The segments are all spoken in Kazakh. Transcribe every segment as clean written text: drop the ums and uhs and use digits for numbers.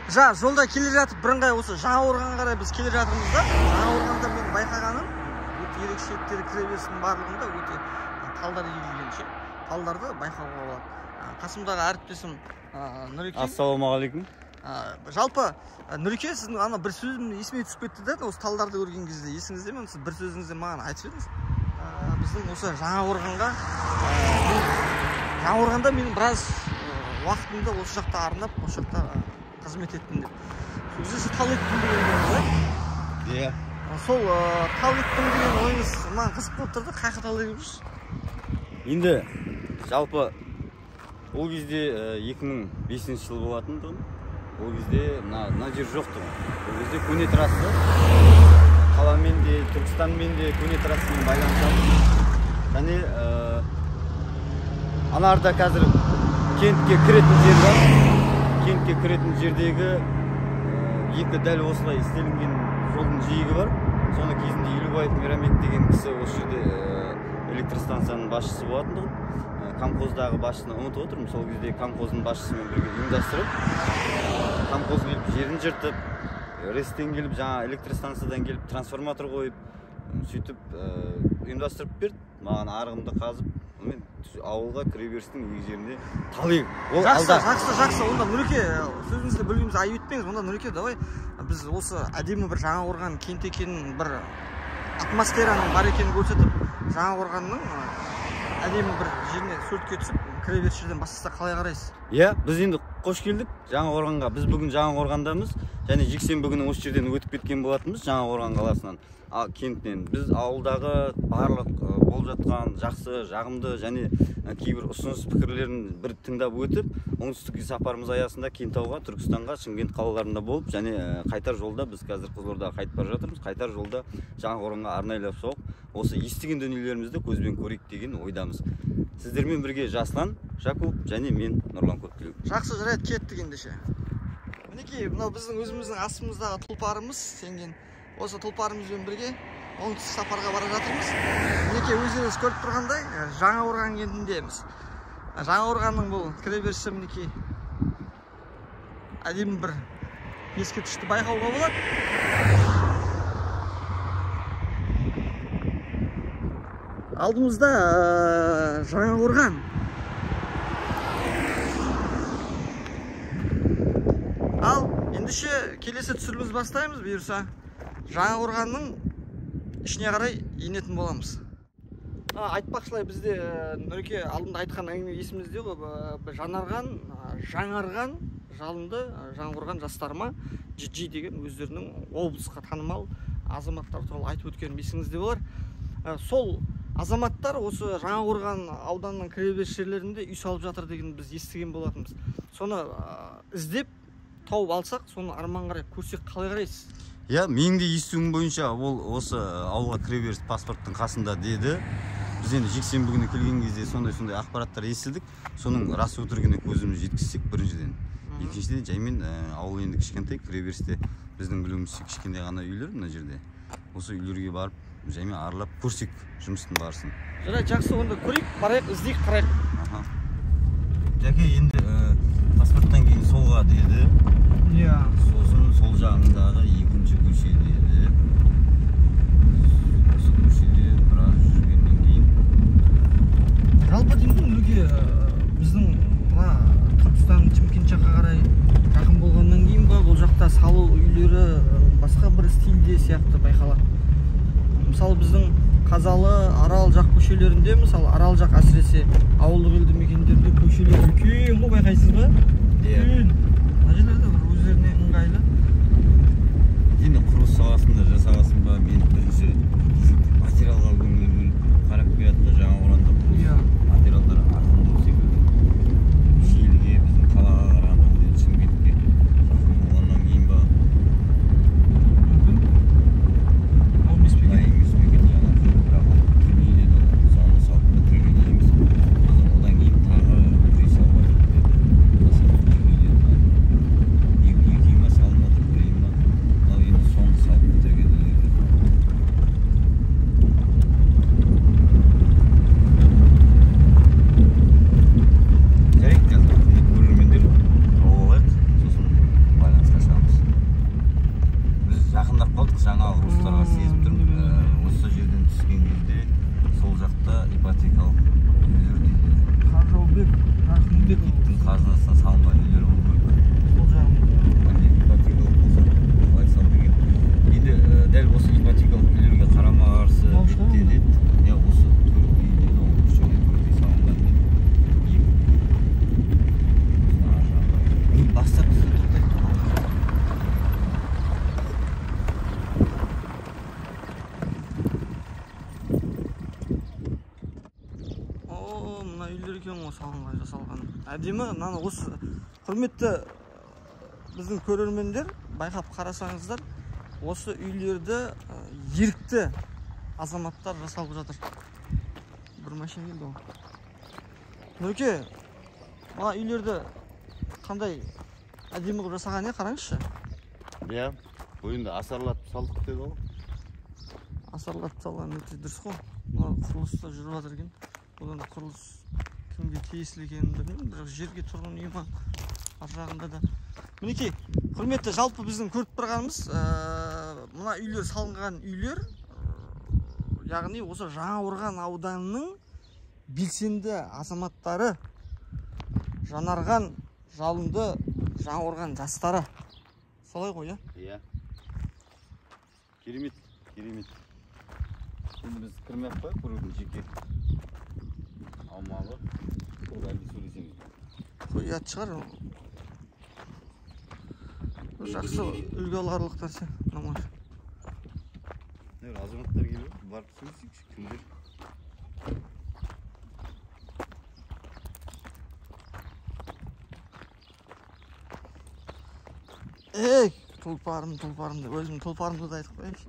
Жолда келе жатып бірыңғай осы Жаңақорғанға қарай біз келе жатырмыз да. Жаңақорғанда мен байқағаным өте ерекшеліктері кіреберістің барлығында өте талдар егілген ше. Талдарды байқауға болады. Қасымдағы әріптесім Нұреке. Ассалаумағалейкум. Жалпы Нұреке, сіздің ана бір сөзім есіме түсіп кетті да, осы талдарды көрген кезде есіңізде ме? Сіз бір сөзіңізде маған айтып едіңіз. Біздің осы Жаңақорғанда мен біраз уақытымды осы жақта арнап, осы жақта қызмет еттім деп. Сол кезде тал еттім деген да? Иә. Сол тал еттім деген ойыңыз маған қызық болып тұрды. Қай тал егіпсіз? Енді жалпы ол кезде 2005 жыл болатын тұғын. Ол кезде мына жер жоқ тұғын. Ол кезде көне трасса, қаламен де, Түркістанмен де көне трассамен байланысады. Және анарда қазір кентке кіретін жер бар. Кентке кіретін жердегі екі дәл осылай істелінген жолдың жиегі бар. Соны кезінде Елубаев Мейрамбек деген кісі осы жерде электростанцияның басшысы болатын тұғын. Камқоздағы басшыны ұмытып отырмын. Сол кезде камқоздың басшысымен бірге ұйымдастырып, камқоз келіп жерін жыртып, рестен келіп, жаңа электростанциядан келіп трансформатор қойып, сөйтіп ұйымдастырып берді. Маған арығымды қазып, мен ауылға кіреберістің үй жерінде тал егіп. Жақсы. Онда Нұреке, сөзіңізді бөлгенімізді айып етпеңіз. Онда Нұреке, давай біз осы әдемі бір Жаңақорған кент екенін, бір атмосфераның бар екенін көрсетіп, Жаңақорғанның әдемі бір жеріне суретке түсіп, кіреберіс жерден бастаса қалай қарайсыз? Иә, біз енді қош келдік Жаңақорғанға. Біз бүгін Жаңақорғандамыз, және жексенбі күні осы жерден өтіп кеткен болатынбыз Жаңақорған қаласынан, кентінен. Біз ауылдағы барлық болып жатқан жақсы, жағымды және кейбір ұсыныс пікірлерін бір тыңдап өтіп, оңтүстік сапарымыз аясында Кентауға, Түркістанға, Шымкент қалаларында болып, және қайтар жолда біз қазір Қызылордаға қайтып бара жатырмыз. Қайтар жолда Жаңақорғанға арнайлап соғып, осы естіген дүниелерімізді көзбен көрейік деген ойдамыз. Сіздермен бірге Жаслан Жакуп және мен Нұрлан Көптілеу. Жақсы, жарайды, кеттік ендеше. Мінекей, мынау біздің өзіміздің астымыздағы тұлпарымыз сенген. Осы тұлпарымызбен бірге оңтүстік сапарға бара жатырмыз. Мінекей, өздеріңіз көріп тұрғандай, Жаңақорған кентіндеміз. Жаңақорғанның бұл кіреберісі мінекей әдемі бір ескерткішті байқауға болады. Алдымызда Жаңақорған. Ал, ендеше келесі түсіріліміз бастаймыз, бұйырса Жаңақорғанның ішіне қарай енетін боламыз. Айтпақшылай, бізде Нұреке алдында айтқан әңгіме есімізде ғой, жаңарған жалынды Жаңақорған жастарыма JG деген өздерінің облысқа танымал азаматтар туралы айтып өткен есіңізде болар. Сол азаматтар осы Жаңақорған ауданының кіреберіс жерлерінде үй салып жатыр деген біз естіген болатынбыз. Соны іздеп тауып алсақ, соны арман қарай көрсек қалай қарайсыз? Иә, менің де естуім бойынша ол осы ауылға кіреберіс паспорттың қасында деді. Біз енді жексенбі күні келген кезде сондай ақпараттар естідік. Соның рас өтірігіне көзіміз жеткізсек біріншіден. Екіншіден, жаймен ауыл енді кішкентай, кіреберісте біздің білуімізше кішкентай ғана үйлер мына жерде. Осы үйлерге барып, жаймен аралап көрсек жұмыстың барысын. Жарайды, жақсы, онда көрейік, барайық, іздейік, қарайық. Жәке, енді паспорттан кейін солға деді. Иә. Сосын сол жағындағы екінші көше деді. Осы көшеде біраз жүргеннен кейін. Жалпы деймін, Нұреке, біздің Түркістан, Шымкент жаққа қарай жақын болғаннан кейін ба, бұл жақта салу үйлері басқа бір стильде сияқты байқалады. Мысалы біздің Қазалы, Арал жақ көшелерінде, мысалы Арал жақ әсіресе ауылдық елді мекендерде көшелер үлкен ғой, байқайсыз ба? Үлкен. Мына жерлерде бір өздеріне ыңғайлы. Енді құрылыс саласында жасағасын ба, мен бірінші материалға көңіл бөліп қарап келатты Жаңақорғанда. Материалдар арқылы секілді. Шиеліге, біздің қалаға қарағанда Шымкентке жақын болғаннан кейін ба. О, мына үйлер екен ғой салынған жасалған. Әдемі, мынаны осы құрметті біздің көрермендер байқап қарасаңыздар, осы үйлерді ерікті азаматтар жасалып жатыр. Бір машина келді ғой. Нұреке, мына үйлерді қандай әдемі қылып жасаған қараңызшы. Иә, бойында асарлатып салдық деді ғой. Асарлатып салған өте дұрыс қой. Мына құрылыста жүріп жатыр екен. Одан құрылыс кімге тиесілі екенін білмеймін, бірақ жерге тұрғын үй ма ар жағында да. Мінекей, құрметті, жалпы біздің көріп тұрғанымыз, мына үйлер салынған үйлер, яғни осы Жаңақорған ауданының белсенді азаматтары, Жанарған жалынды Жаңақорған жастары. Солай ғой, иә? Керемет, керемет. Şimdi biz kırma yapar, kurudun jeki almalı. O da bir söyleyeceğimiz. Koyat çıkar o. Жақсы үлгі аларлықтар сен, намар. Ne var, azınlıklar geliyor. Var söylesek kimdir? Ey, тұлпарым деп, өзім тұлпарымды да айтып қояйыншы.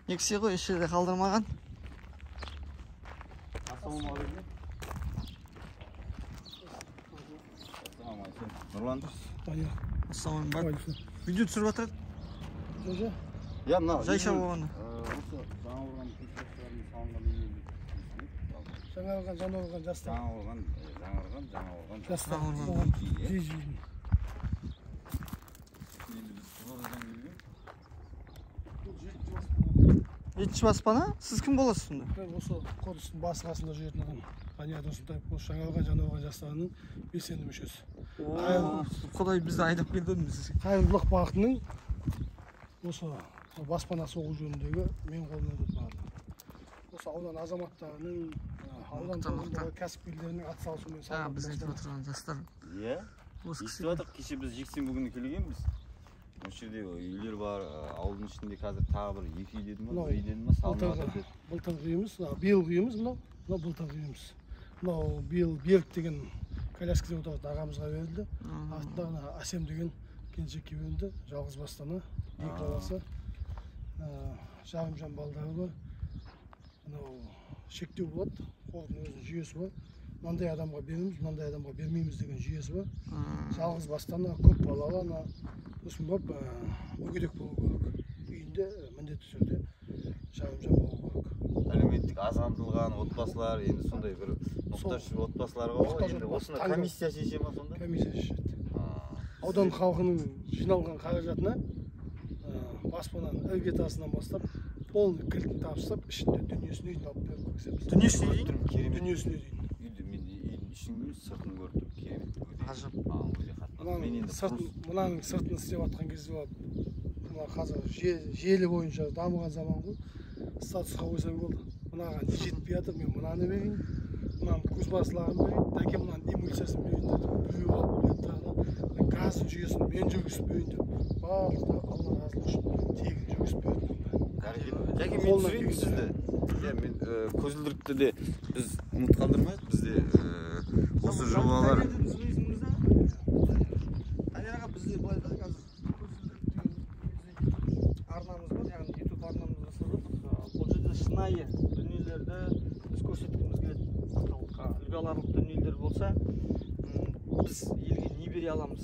Нексе ғой, еш жерде қалдырмаған. Ассалаумағалейкум. Нұрлан. Ассалаумағалейкум. Видео түсіріп жатыр? Жо. Я мына жайша болғанда. Осы Жаңақорған көшелерінің салынған үйлерді. Жаңақорған жастар. Жаңақорған жастар. Етші баспана? Сіз кім боласыз сонда? Мен осы корпустың басы қасында жүретін адам. Ғания Досынтаев, осы Жаңақорған жастарының белсенді мүшесі. Құдай бізді айдап келді сізге. Қайырымдылық бағытының осы баспана соғу жөніндегі мен қолымнан тұрған. Осы аудан азаматтарының, аудан тұрғындары, кәсіпкерлерінің атсалысуымен салынған. Біз айтып отырған жастар. Иә. Естіп жатыр, кеше біз жексенбі күні келгенбіз. Осы жерде үйлер бар, ауылдың ішінде қазір тағы бір 2 үй деді ма, 1 үй деді ма, салынып жатыр деді. Былтыр үйіміз, биыл үйіміз мынау былтыр үйіміз. Мынау биыл Берік деген коляскада отыратын ағамызға берілді. Артында Асем деген келіншекке берілді. Жалғыз бастана, 2 баласы, жарым жан балдары бар. Мынау шектеу болады, қордың өзінің жүйесі бар. Мынандай адамға береміз, мынандай адамға бермейміз деген жүйесі бар. Жалғыз бастана, көп балалы, сосын болып мүгедек болу керек. Үйінде міндетті түрде жарым жан болу керек. Әлеуметтік аз қамтылған отбасылар, енді сондай бір мұқтаж отбасыларға ғой. Енді осыны комиссия шеше ма сонда? Комиссия шешеді. Аудан халқының жиналған қаражатына баспананың іргетасынан бастап полный кілтін табыстап, ішінде дүниесін үйін алып беріп көксеміз. Дүниесін үйін? Дүниесін үйін. Үйдің ішін сыртын көрдім, керемет. Ғажап. Мынаның сыртын істеп атқан кезде бар. Мына қазір желі бойынша дамыған заман ғой. Статусқа қойсаң болды. Мынаған жетпей жатыр, мен мынаны берейін. Мынаның көзбасыларын берейін. Дәке мынаның эмульсиясын берейін деп. Біреу алып береді. Газын жүйесін мен жүргізіп берейін деп. Барлығы Алла разылығы үшін тегін жүргізіп берді. Жәке, мен түсірейін сізді. Мен көзілдірікті де біз ұмыт қалдырмайық. Бізде осы жобалар бізде былай да қазір арнамыз бар, яғни YouTube арнамыз жасадық. Бұл жерде шынайы дүниелерді біз көрсеткіміз келеді. Халыққа үлгі аларлық дүниелер болса, біз елге не бере аламыз?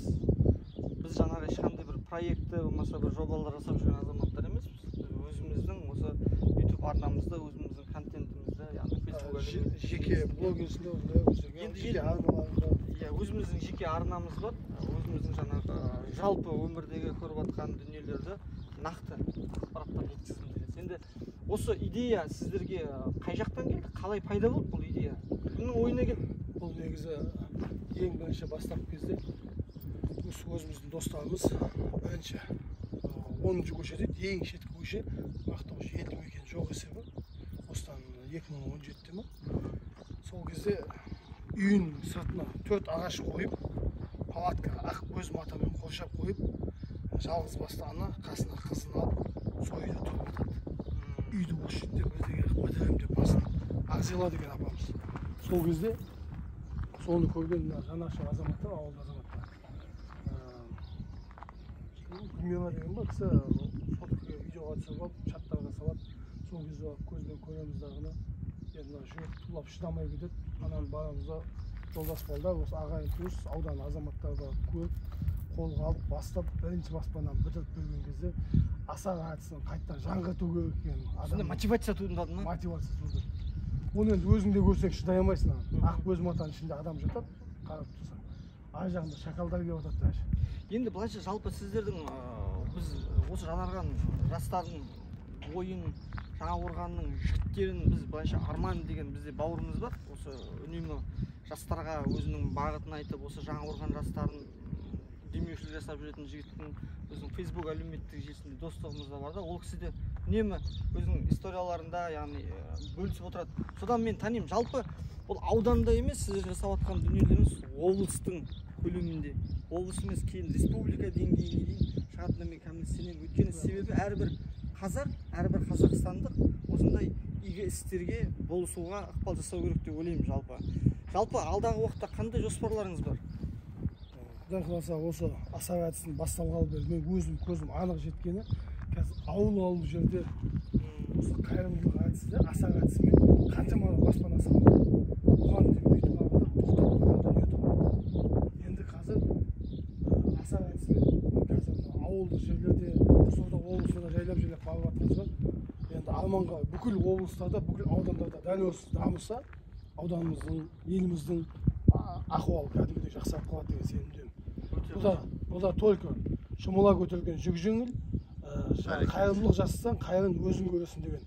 Біз жаңағы ешқандай бір проекті, болмаса бір жобалар жасап жүрген азаматтар емеспіз. Өзіміздің осы YouTube арнамызда, өзіміздің контентімізді, яғни Facebook жеке блогерсінде, өзіміздің жеке арнамыз бар. Өзіміздің жаңағы жалпы өмірдегі көріп жатқан дүниелерді нақты ақпараттар жеткізгім келеді. Енді осы идея сіздерге қай жақтан келді? Қалай пайда болды бұл идея? Кімнің ойына келді? Бұл негізі ең бірінші бастап кезде өзіміздің достарымыз бірінші 10-ші көше дейді, ең шеткі көше, Ақтау елді мекен жоқ есебі. Осыдан 2017-те ма? Сол кезде үйін сыртына 4 ағаш қойып, палатка ақ көз матамен қоршап қойып, жалғыз бастана қасына қызын алып, сойды тұрып жатады. Үйді осы жерде бірдеңе бітірем деп басын Ақзила деген апамыз. сол кезде соны көрген жанашыр азаматтар, ауылда азаматтар. Гүлмира деген бар кісі фотоға видеоға түсіріп алып, чаттарға салады. Сол кезде көзбен көреміз дағыны. Енді жүрек тулап шыдамай кетеді. Анан барамызда жолдас балдар, осы ағайын туыс аудан азаматтарды көріп, қолға алып бастап, бірінші баспадан бітіріп берген кезде асар әдісін қайттан жаңғырту керек екен. Сонда мотивация туындады ма? Мотивация туындады. Оны енді өзіңде көрсең шыдай алмайсың. Ақ көз матаның ішінде адам жатады, қарап тұрсаң. Ар жағында шакалдар келіп жатады. Енді былайша жалпы сіздердің біз осы жаңарған жастардың ойын, Жаңақорғанның жігіттерін біз былайша Арман деген бізде бауырымыз бар. Осы үнемі жастарға өзінің бағытын айтып, осы Жаңақорған жастарын демеушілік жасап жүретін жігіттің өзінің Facebook әлеуметтік желісінде достығымыз да бар да. Ол кісі де үнемі өзінің историяларында, яғни бөлісіп отырады. Содан мен танимын. Жалпы ол ауданда емес, сіздер жасап жатқан дүниелеріңіз облыстың көлемінде. Облыс емес, кейін республика деңгейіне дейін шығатынына мен кәміл сенемін. Өйткені себебі әрбір қазақ, әрбір қазақстандық осындай игі істерге болысуға ықпал жасау керек деп ойлаймын жалпы. Жалпы алдағы уақытта қандай жоспарларыңыз бар? Құдай қаласа осы асар әдісін басталғалы бері мен өзім көзім анық жеткені, қазір ауыл жерде осы қайырымдылық әдісі, асар әдісімен қаншама баспана салынды. Оған деп бүйтіп бағыттап тоқтап қойғанда не тұрмады. Енді қазір асар әдісімен қазір ауылдық жерлерде, Қызылорда облысында жайлап барып жатқан шығар. Енді арманға бүкіл облыстарда, бүкіл аудандарда дәл осы дамыса, ауданымыздың, еліміздің ахуалы кәдімгідей жақсарып қалады деген сенімдемін. Бұл да только жұмыла көтерген жүк жеңіл, қайырымдылық жасасаң, қайырын өзің көресің деген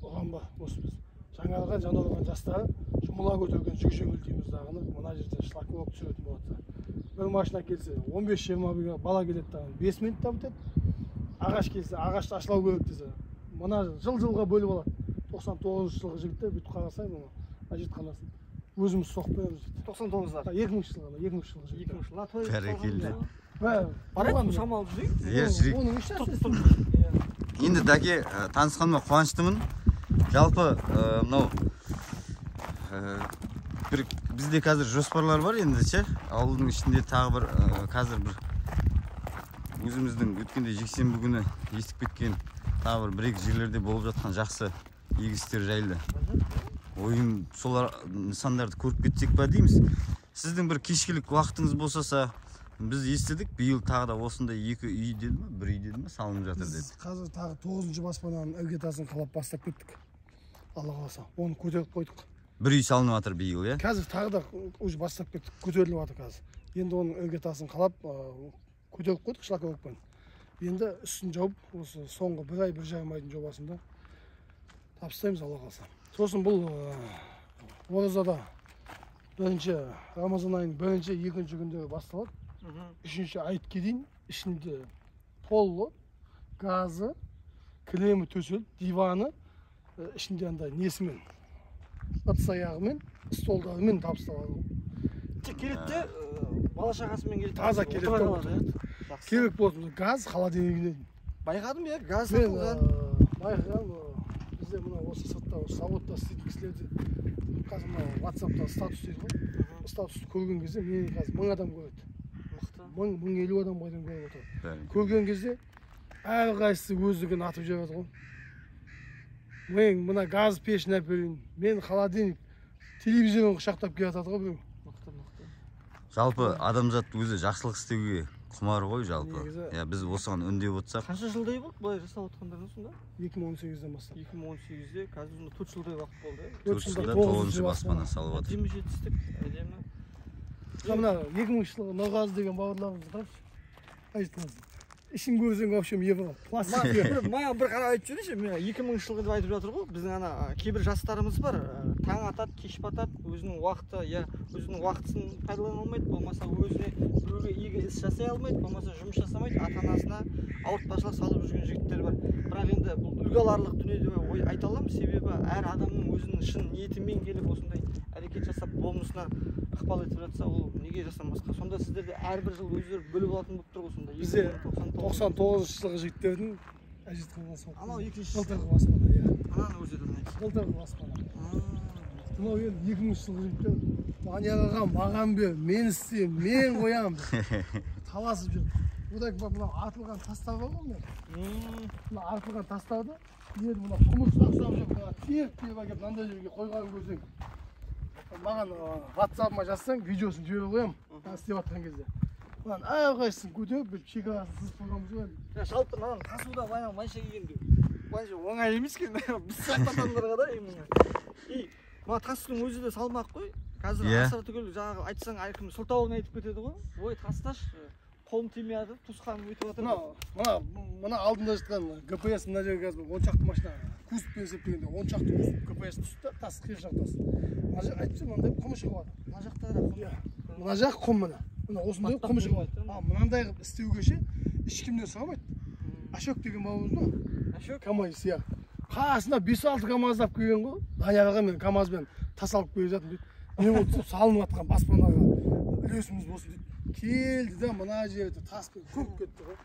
ұғым бар. Осы біз Жаңақорған жастары жұмыла көтерген жүк жеңіл дейміз дағыны, мына жерде шлакоп түсіретін болады. Бір машина келсе 15-20 бала келеді дағын 5 минутта бітеді. Ағаш келсе, ағашты ашылау керек десе, мына жыл-жылға бөліп алады. 99 жылғы жігіттер бүйтіп қарасаң, әжетханасын өзіміз соқып береміз дейді. 99-лар. 2000 жылғы жігіттер. 2000 жылы той. Бәрекелді. Барайық шамалы жүрейік. Оның іші Енді дәке танысқаныма қуаныштымын. Жалпы мынау бізде қазір жоспарлар бар енді ше. Ауылдың ішінде тағы бір қазір бір өзіміздің өткенде жексенбі күні естіп кеткен тағы бір-екі жерлерде болып жатқан жақсы игі істер жайлы ойым солар нысандарды көріп кетсек па дейміз. Сіздің бір кешкілік уақытыңыз болса, біз естідік, биыл тағы да осындай 2 үй деді ме, 1 үй деді ме салынып жатыр деді. Қазір тағы 9-шы баспананың іргетасын қалап бастап кеттік. Алла қаласа, оны көтеріп қойдық. 1 үй салынып жатыр биыл, иә? Қазір тағы да уже бастап кеттік, көтеріліп жатыр қазір. Енді оның іргетасын қалап көтеріп қойдық шлаковкпен. Енді үстін жауып, осы соңғы 1 ай, 1,5 айдың жобасында табыстаймыз, Алла қаласа. Сосын бұл оразада Рамазан айының 1-2 күндері басталады. 3-ші айтқа дейін ішінде толы, газы, кілемі төселіп, диваны, ішінде андай несімен, ыдыс аяғымен, столдарымен табысталады. Тек келеді, бала шағасымен келеді. Таза келеді. Керек болды, газ, холодильник. Байқадым я, газ сатылған. Байқадым, бізде мына осы сыртта, заводта істейтін кісілерде қазір мына WhatsApp-та статус дейді ғой. Статусты көрген кезде мені қазір 1000 адам көреді. 1050 адам қойдан көріп отыр. Көрген кезде әрқайсысы өздігін атып жібереді ғой. Мен мына газ пешін әперейін, мен холодильник, телевизорын құшақтап келе жатады ғой біреу. Жалпы адамзат өзі жақсылық істеуге құмар ғой жалпы. Біз осыған үндеп отырсақ. Қанша жылдай болды бұлай жасап отқандарыңыз сонда? 2018-ден бастап. 2018-де, қазір 4 жылдай уақыт болды. 4 жылда 9-шы баспана салып отыр. Әдемі жетістік, әдемі. Мына 2000 жылғы Нұрғазы деген бауырларымыз қарашы. Айтыңыз. Ішін көрсең вообще евро. Маған бір қарап айтып жүрейінші, 2000 жылғы деп айтып жатыр ғой. Біздің ана кейбір жастарымыз бар, таң атады, кеш батады, өзінің уақыты, өзінің уақытын пайдалана алмайды, болмаса өзіне біреуге игі іс жасай алмайды, болмаса жұмыс жасамайды, ата-анасына ауыртпашылық салып жүрген жігіттер бар. Бірақ енді бұл үлгі аларлық дүние деп айта аламын, себебі әр адамның өзінің шын ниетімен келіп осындай әрекет жасап болмысына ықпал етіп жатса, ол неге жасамасқа? Сонда сіздерде әрбір жыл өздері бөліп алатын болып тұр ғой сонда. Бізде 99 жылғы жігіттердің әжетханасы. Анау 2-ші былтырғы баспана, иә. Ананы өзі айтады. Былтырғы баспана. мынау енді 2000 жыл жүріп Ваняға маған бер, мен істеймін, мен қоямын. Таласып жүр. Одан кейін мынау артылған тастар бар ғой мен. Мына артылған тастарды енді мына құмырсқа ұқсап жүр. Тиек әкеліп мынандай жерге қойғанын көрсең. Маған WhatsApp-ма жазсаң, видеосын жіберіп қоямын. Істеп жатқан кезде. Мынаны әрқайсысын көтеріп, шекарасын сызып қойғанбыз ғой енді. Жалпы мынаны тасуда баяғы майша келгенде баяғы оңай емес екен. Біз сияқты адамдарға да именно. Мына тастың өзі де салмақ қой. Қазір асыр түгел жаңағы айтсаң әркім сылтауын айтып кетеді ғой. Ой, тасташ, қолым тимей жатыр, тусқаным өтіп жатыр. Мына алдында жатқан ГПС мына жерге қазір 10 шақты машина кузов есептегенде 10 шақты ГПС түсті, тас қиыр жақ тас. Мына жақ айтса мынандай құм шығады. Мына жақта да құм. Мына жақ құм мына. Мына осындай құм шығады. Мынандай қылып істеуге ше ешкімнен сұрамайды. Ашок деген бабамыз ғой. Ашок? КамАЗ иә. Қасына 5-6 КамАЗдап келген ғой. Данияға мен КамАЗбен тас алып келе жатырмын дейді. Мен ол салынып жатқан баспанаға үлесіміз болсын дейді. Келді да мына жерде таспен көп кетті ғой.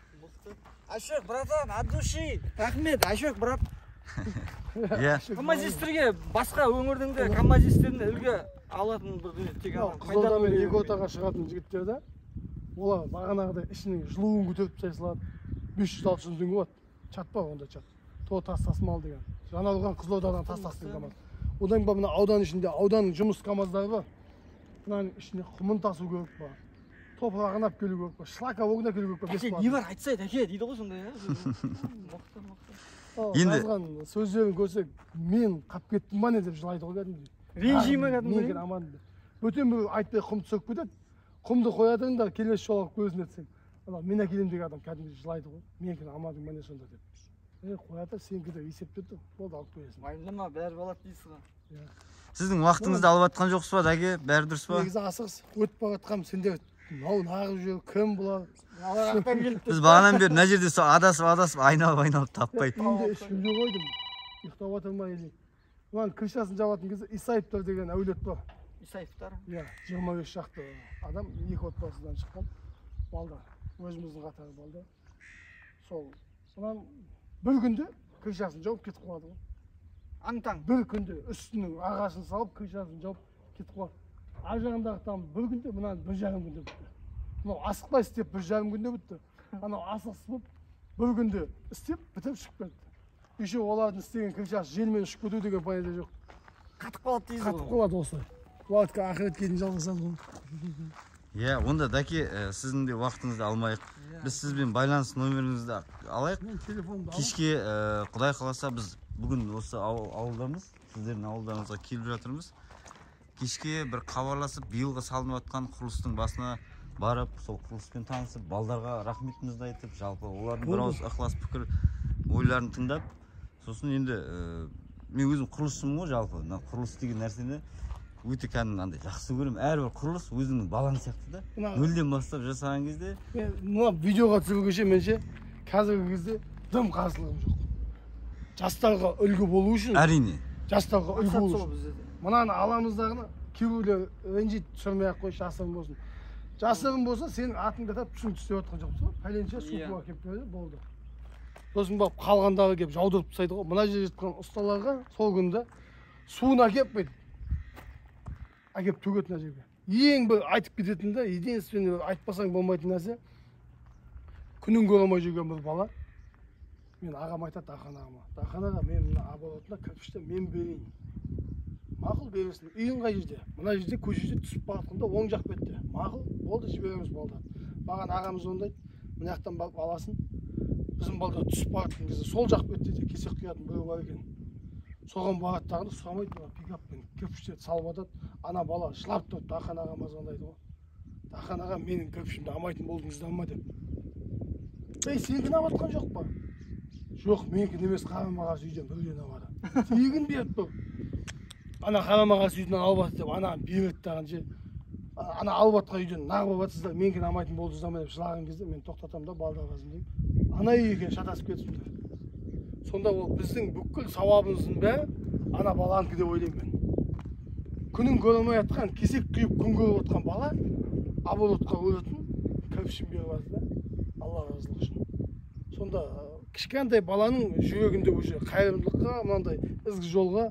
Ашок, братан, от души. Рахмет, Ашок, брат. Иә. КамАЗистерге басқа өңірдің де КамАЗистерін үлгі алатын бір тек Қызылорда мен Екотаға шығатын жігіттер да олар бағанағыдай ішінің жылуын көтеріп тастай салады. 500-600 теңге болады. Чат па онда чат. Тас тасымал деген. Жаңа алған Қызылордадан тас тастың КамАЗ. Одан ба мына аудан ішінде ауданның жұмыс КамАЗдары бар. Мынаның ішіне құмын тасу керек па. Топырағын алып келу керек па. Шлака огна келу керек па. Әке, не бар айтсайды, әке дейді ғой сондай, енді жазған сөздерін көрсек, мен қап кеттім ба не деп жылайды ғой кәдімгідей. Ренжи ме кәдімгідей? Мен аман деп. Бөтен бір айтпай құмды сөкіп кетеді. Құмды қоядың да келесі жолы көзін етсең. Мен әкелем деген адам кәдімгідей жылайды ғой. Менікі амандың ба не сонда деп. Қояды, сенікі де есептеді. Болды алып қоясың. Уайымдама, бәрі болады дейсіз ғой. Сіздің уақытыңызды алып жатқан жоқсыз ба, әке? Бәрі дұрыс па? Негізі асығыс өтіп бара жатқам, сендер мынау нағып жүр, кім бұлар? Біз бағанан бері мына жерде адасып айналып таппай. Үйінде ішімде қойдым. Ұйықтап отырмай елейді. Мынаның крышасын жабатын кезде Исаевтар деген әулет бар. Исаевтар? Иә, 25 шақты адам, 2 отбасыдан шыққан балдар. Өзіміздің қатары балдар. Сол. Сонан бір күнде крышасын жауып кетіп қалады ғой. Аң-таң. Бір күнде үстінің ағашын салып крышасын жауып кетіп қалады. Ар жағындағы там бір күнде, мынаны 1,5 күнде бітті. Мынау асықпай істеп 1,5 күнде бітті. Анау асықсыз болып бір күнде істеп бітіп шығып кетті. Еще олардың істеген крышасы желмен ұшып кету деген пайда жоқ. Қатып қалады дейсіз ғой. Қатып қалады осылай. Уақытқа ақырет кейін жалғасады ғой. Иә, онда дәке, сіздің де уақытыңызды алмайық. Біз сізбен байланыс номеріңізді алайық. Кешке Құдай қаласа біз бүгін осы ауылдамыз, сіздердің ауылдарыңызға келіп жатырмыз. Кешке бір хабарласып, биылғы салынып жатқан құрылыстың басына барып, сол құрылыспен танысып, балдарға рахметімізді айтып, жалпы олардың бір ауыз ықылас пікір ойларын тыңдап, сосын енді мен өзім құрылысшымын ғой жалпы. Құрылыс деген нәрсені өте кәдімгі жақсы көремін. Әрбір құрылыс өзінің балаң сияқты да. Нөлден бастап жасаған кезде мына видеоға түсіруге менше қазіргі кезде дым қарсылығым жоқ. Жастарға үлгі болу үшін, әрине. Жастарға үлгі болу үшін. Мынаны аламыздағыны кейбіреулер ренжиді, түсірмей-ақ қой, жасырын болсын. Жасырын болса, сенің атыңды атап түсін түстеп жатқан жоқсың. Пәленше су буға келіп берді, болды. Сосын барып қалғандағы келіп жаудырып тастайды ғой. Мына жерде жатқан ұсталарға сол күнде суын әкеп төгетін жерге. Ең бір айтып кететін де, единственный айтпасаң болмайтын нәрсе, күнін көре алмай жүрген бір бала. Мен ағам айтады, Дархан ағама. Дархан аға, мен мына оборотына кірпішті мен берейін. Мақұл бересің. Үйің қай жерде? Мына жерде көшеде түсіп баратқанда оң жақ бетте. Мақұл, болды, жібереміз балдар. Маған ағамыз ондайды, мына жақтан барып аласын. Біздің балдар түсіп баратқан кезде сол жақ бетте де кесек құятын біреу бар екен. Соған бараттағында сұрамайды, пикаппен кірпіштерді салып жатады. Ана бала жылап тұрып Дархан ағама звондайды ғой. Дархан аға, менің кірпішімді алмайтын болдыңыздар ма деп. Сенікін алып жатқан жоқ па? Жоқ, менікі немес, қарама-қарсы үйден бөлген алады. Тегін беріп тұр. Ана қарама-қарсы үйден алып жатыр деп, ана береді даған же. Ана алып жатқан үйден нағып жатсыздар, менікін алмайтын болдыңыздар ма деп жылаған кезде мен тоқтатамын да балдарға деймін. Ана үй екен шатасып кетіпсіңдер. Сонда ол біздің бүкіл сауабымыздың бәрі ана баланікі деп ойлаймын мен. Күнін көре алмай жатқан, кесек құйып күн көріп жатқан бала оборотқа өлетін кірпішін беріп жатыр да. Алла разылығы үшін. Сонда кішкентай баланың жүрегінде уже қайырымдылыққа, мынандай ізгі жолға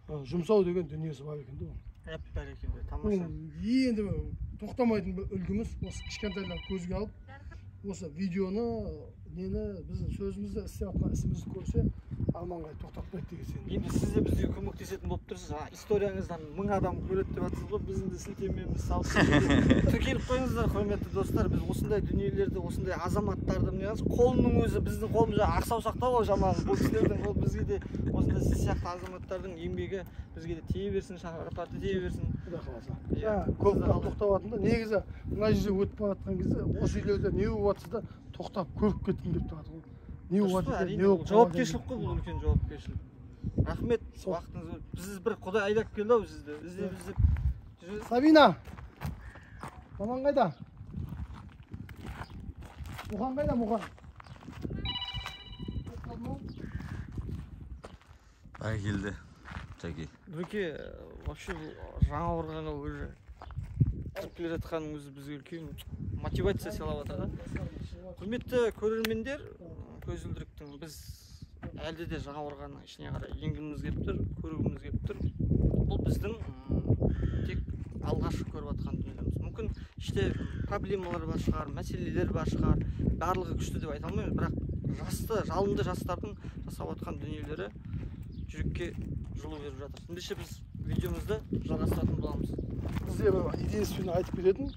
жұмсау деген дүниесі бар екен да. Әп бәрекелді, тамаша. Енді тоқтамайтын бір үлгіміз осы кішкентайлар көзге алып, осы видеоны, біздің сөзімізді істеп жатқан ісімізді көрсе, арманға тоқтатпайды деген сенім. Енді сіз де бізге көмектесетін болып тұрсыз. Историяңыздан 1000 адам көреді деп жатсыз ғой, біздің де сілтемеміз салып тіркеліп қойыңыздар, құрметті достар. Біз осындай дүниелерді, осындай азаматтарды мінеміз. Қолының өзі біздің қолымызда ақсаусақта ғой жаман. Бұл кісілердің ол бізге де осындай сіз сияқты азаматтардың еңбегі бізге де тие берсін, шапараты тие берсін. Құдай қаласа. Көп тоқтап жатырмын да. Негізі мына жерде өтіп бара жатқан кезде осы үйлерде не болып жатса да тоқтап көріп кеткім келіп тұрады ғой. Не болып жатыр екен, не болып жауапкершілік қой, бұл үлкен жауапкершілік. Рахмет, уақытыңыз бөліп. Біз бір Құдай айдап келді ау сізді. Іздеп. Сабина. Маман қайда? Мұхан қайда, Мұхан? Бәрекелді, Жаке. Нұреке, вообще Жаңақорғанға уже кіріп келе жатқанның өзі бізге үлкен мотивация сыйлап жатыр да. Құрметті көрермендер, көзілдіріктің біз әлде де Жаңақорғанның ішіне қарай енгіміз келіп тұр, көргіміз келіп тұр. Бұл біздің тек алғашқы көріп жатқан дүниеміз. Мүмкін іште проблемалар бар шығар, мәселелер бар шығар, барлығы күшті деп айта алмаймыз, бірақ жалынды жастардың жасап жатқан дүниелері жүрекке жылу беріп жатыр. Ендеше біз видеомызды жалғастыратын боламыз. Бізде единственно айтып беретін,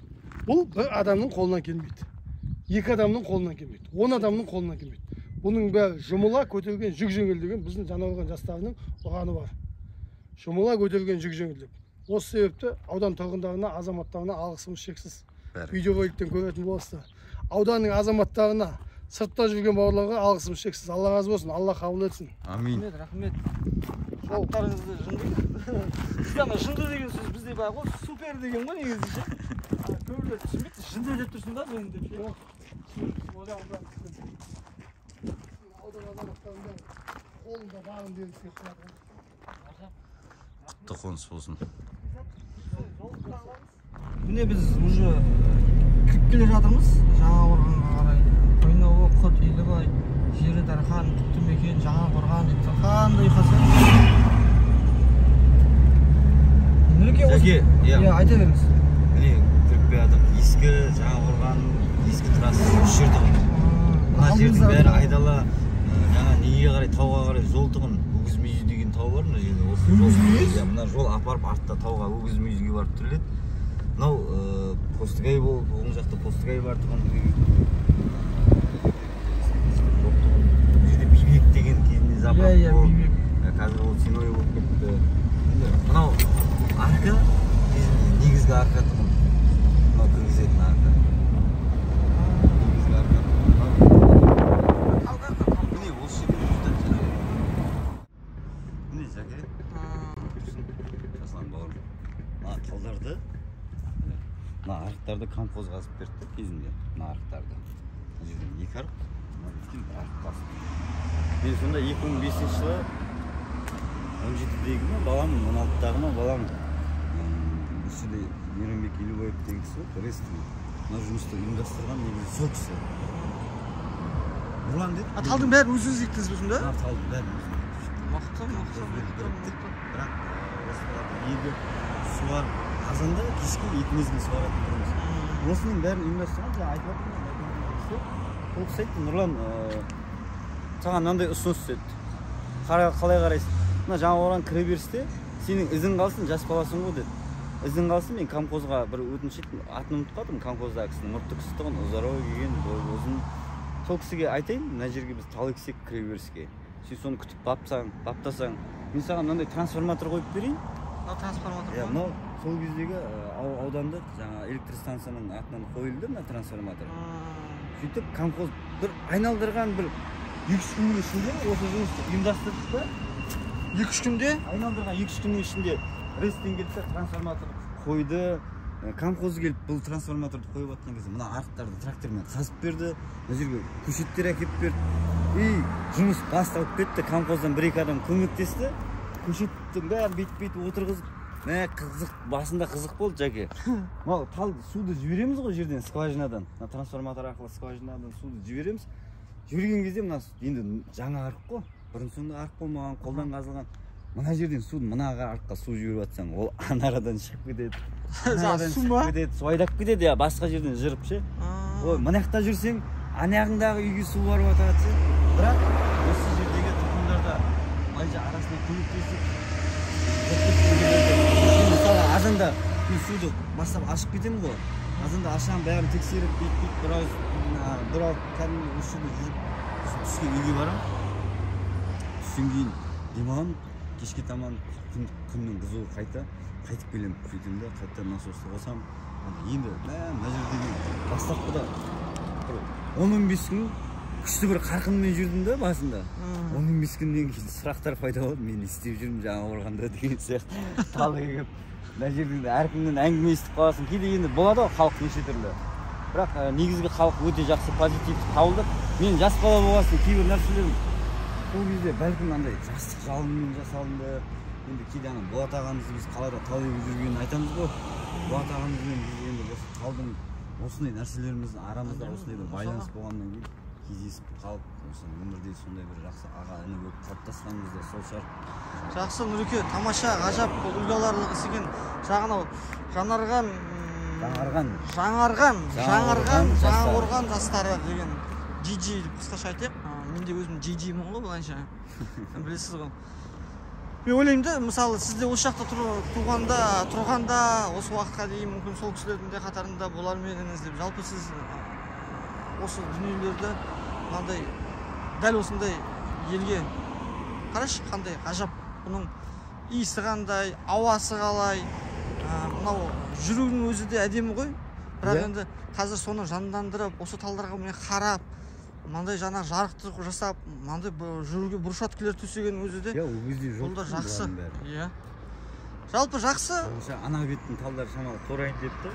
бұл бір адамның қолынан келмейді. 2 адамның қолынан келмейді. 10 адамның қолынан келмейді. Бұның бәрі жұмыла көтерген жүк жеңілдеген біздің Жаңақорған жастарының ұраны бар. Жұмыла көтерген жүк жеңілдік. Осы себепті аудан тұрғындарына, азаматтарына алғысымыз шексіз. Видеороликтен көретін боласыздар. Ауданның азаматтарына, сыртта жүрген бауырларға алғысымыз шексіз. Алла разы болсын, Алла қабыл етсін. Амин. Рахмет. Аттарыңызды жынды. Сізден жынды деген сөз бізде бар ғой, супер деген ғой негізі ше. Көбілер түсінбейді, жынды деп тұрсың да мен деп ше. Аудан азаматтарының қолында бағын беріп кетіп. Құтты қоныс болсын. Міне біз уже кіріп келе жатырмыз Жаңақорғанға қарай. Қойнауы, Құт, Елібай, жері дархан, құтты мекен, Жаңақорған деп қандай ұйқаса. Жаке, айта беріңіз. Міне кіріп келе жатырмық. Ескі Жаңақорған, ескі трассасы осы жерде ғой. Мына жердің бәрі айдала, жаңа неге қарай, тауға қарай жол тұғын. Өгіз мүйізі деген тау бар мына жерде. Өгіз мүйіз? Мына жол апарып артта тауға өгіз мүйізге барып түріледі. Мынау Постыгай болып, оң жақта Постыгай бар тұғын. Бұл жерде Бибек деген кезінде запад болып, қазір ол Синой болып кетті. Мынау арка, негізгі арка тұғын. Мынау кіргізетін арка. Негізгі арка тұғын. Міне осы жерде жүзден жүреді. Міне Жаке. Жаслан бауырым. Мына талдарды, мына арықтарды композ қазып берді кезінде. Мына арықтарды. Мына жерден 2 арық, мына жерден 1 арық қазып. Мен сонда 2005 жылы 17-дегі ма балам, 16-дағы ма балам осы жерде Мейрамбек Елубаев деген кісі ғой, ресторан. Мына жұмысты ұйымдастырған негізі сол кісі. Нұрлан деді. Талдың бәрін өзіңіз ектіңіз бе сонда? Талдың бәрін өзіміз. Мықты. Бірақ егі суар қазанда кешке 2 мезгіл суаратын тұрмыз. Осының бәрін ұйымдастырған, жаңа айтып жатырмын. Ол кісі айтты, Нұрлан, саған мынандай ұсыныс деді. Қалай қарайсың? Мына Жаңақорған кіре берісте сенің ізің қалсын, жас баласың ғой деді. Ізің қалсын, мен комхозға бір өтініш еттім, атын ұмытып қалдым, комхоздағы кісінің мұртты кісі тұғын, ұзарау келген, бойы ұзын. Сол кісіге айтайын, мына жерге біз тал ексек кіре беріске. Сен соны күтіп баптасаң, мен саған мынандай трансформатор қойып берейін. Трансформатор. Мынау сол кездегі аудандық жаңа электр станцияның атынан қойылды мына трансформатор. Сөйтіп комхоз бір айналдырған бір 2-3 күннің ішінде осы жұмысты ұйымдастырдық та. 2-3 күнде? Айналдырған 2-3 күннің ішінде рестен келді, трансформатор қойды. Комхоз келіп бұл трансформаторды қойып жатқан кезде мына арықтарды трактормен қазып берді. Мына жерге көшеттер әкеп берді. Жұмыс басталып кетті. Комхоздан 1-2 адам көмектесті. Көшеттің бәрін бет-бет отырғызып, қызық, басында қызық болды Жаке. Мал тал суды жібереміз ғой жерден, скважинадан. Трансформатор арқылы скважинадан суды жібереміз. Жіберген кезде мына енді жаңа арық қой. Бұрын соңды арық болмаған, қолдан қазылған. мына жерден суды мынаға артқа су жіберіп жатсаң, ол анарадан шығып кетеді. Су ма? Су айдап кетеді, я басқа жерден жырып ше. Ой, мына жақта жүрсең, ана жағындағы үйге су барып жатады ше. Бірақ осы жердегі тұрғындарда майже арасына көмектесіп, мысалы азанда мен суды бастап ашып кетемін ғой. Азанда ашамын, бәрін тексеріп, бейт-бейт бір алып кәдімгі осы жерде жүріп түскен үйге барамын. Түстен кейін демалам, кешке таман күннің қызуы қайтып келем, сөйтем де қайта насосты қосам. Енді мына жердегі бастапқыда 10-15 күн күшті бір қарқынмен жүрдім да басында. 10-15 күннен кейін сұрақтар пайда болды, мен істеп жүрмін жаңа орғанда деген сияқты. Талы келіп, мына жерде әркімнен әңгіме естіп қаласың. Кейде енді болады ғой халық неше түрлі. Бірақ негізгі халық өте жақсы позитивті қабылдап, мен жас бала болғасын кейбір нәрселерім сол кезде бәлкім андай жастық жалынмен жасалынды. Енді кейде Болат ағамызды біз қалада тал егіп жүргенін айтамыз ғой. Болат ағамызбен біз енді осы талдың осындай нәрселеріміздің арамызда осындай бір байланыс болғаннан кейін кездесіп қалып, осы өмірде сондай бір жақсы аға іні болып қалыптасқанымыз да сол шығар. Жақсы Нұреке, тамаша, ғажап, үлгі аларлық іс екен. Жаңарған жастары деген GG деп қысқаша айтайық. Мен де өзім GG-мін ғой былайша. Білесіз ғой. Мен ойлаймын да, мысалы сізде осы жақта тұрғанда осы уақытқа дейін мүмкін сол кісілердің де қатарында болар ма едіңіз деп, жалпы сіз осы дүниелерді мынандай дәл осындай елге қарашы, қандай ғажап, бұның иісі қандай, ауасы қалай, мынау жүрудің өзі де әдемі ғой. Бірақ енді қазір соны жандандырып, осы талдарға міне қарап, мынандай жаңа жарықты жасап, мынандай жүруге бұрышаткілер төсеген өзі де бұл да жақсы. Жалпы жақсы. Ана беттің талдары шамалы торайын депті.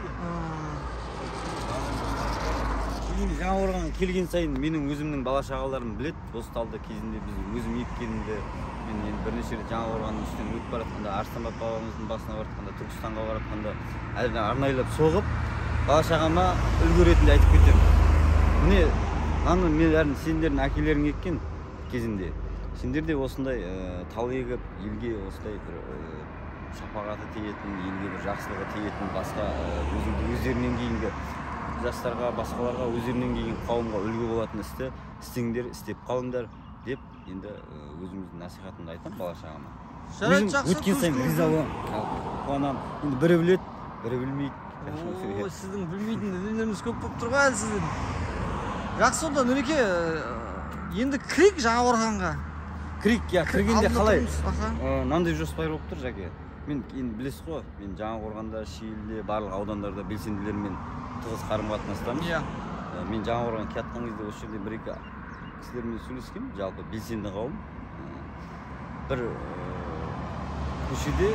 Жаңа орған келген сайын менің өзімнің бала шағаларым білет. Осы талды кезінде біз өзім еккенімді, мен енді бірнеше рет жаңа орғанның үстінен өтіп баратқанда, Арыстанбап бабамыздың басына баратқанда, Түркістанға баратқанда арнайлап соғып, бала шағама үлгі ретінде айтып кетемін. Міне, мен сендердің әкелерің еккен кезінде, сендер де осындай тал егіп, елге осындай бір шапағаты тиетін, елге бір жақсылығы тиетін, басқа өздерінен кейінгі жастарға, басқаларға, өздерінен кейін қауымға үлгі болатын істі істеңдер, істеп қалыңдар деп, енді өзіміздің насихатымды айтам бала шағама. Өткен сайын риза боламын, қуанамын. Енді бірі білет, бірі білмейді. Сіздің білмейтін дүниелеріңіз көп болып тұр ғой әлі сіздің. Жақсы, онда Нұреке, енді кірейік жаңа орғанға. Кірейік, кіргенде қалай? Мынандай жоспар болып тұр, Жәке. Мен енді білесіз ғой, мен жаңа орғанда, Шиеліде, барлық аудандарда белсенділермен тығыз қарым-қатынастамыз. Мен жаңа орған келатқан кезде осы жерде бір-екі кісілермен сөйлескем, жалпы белсенді қауым. Бір көшеде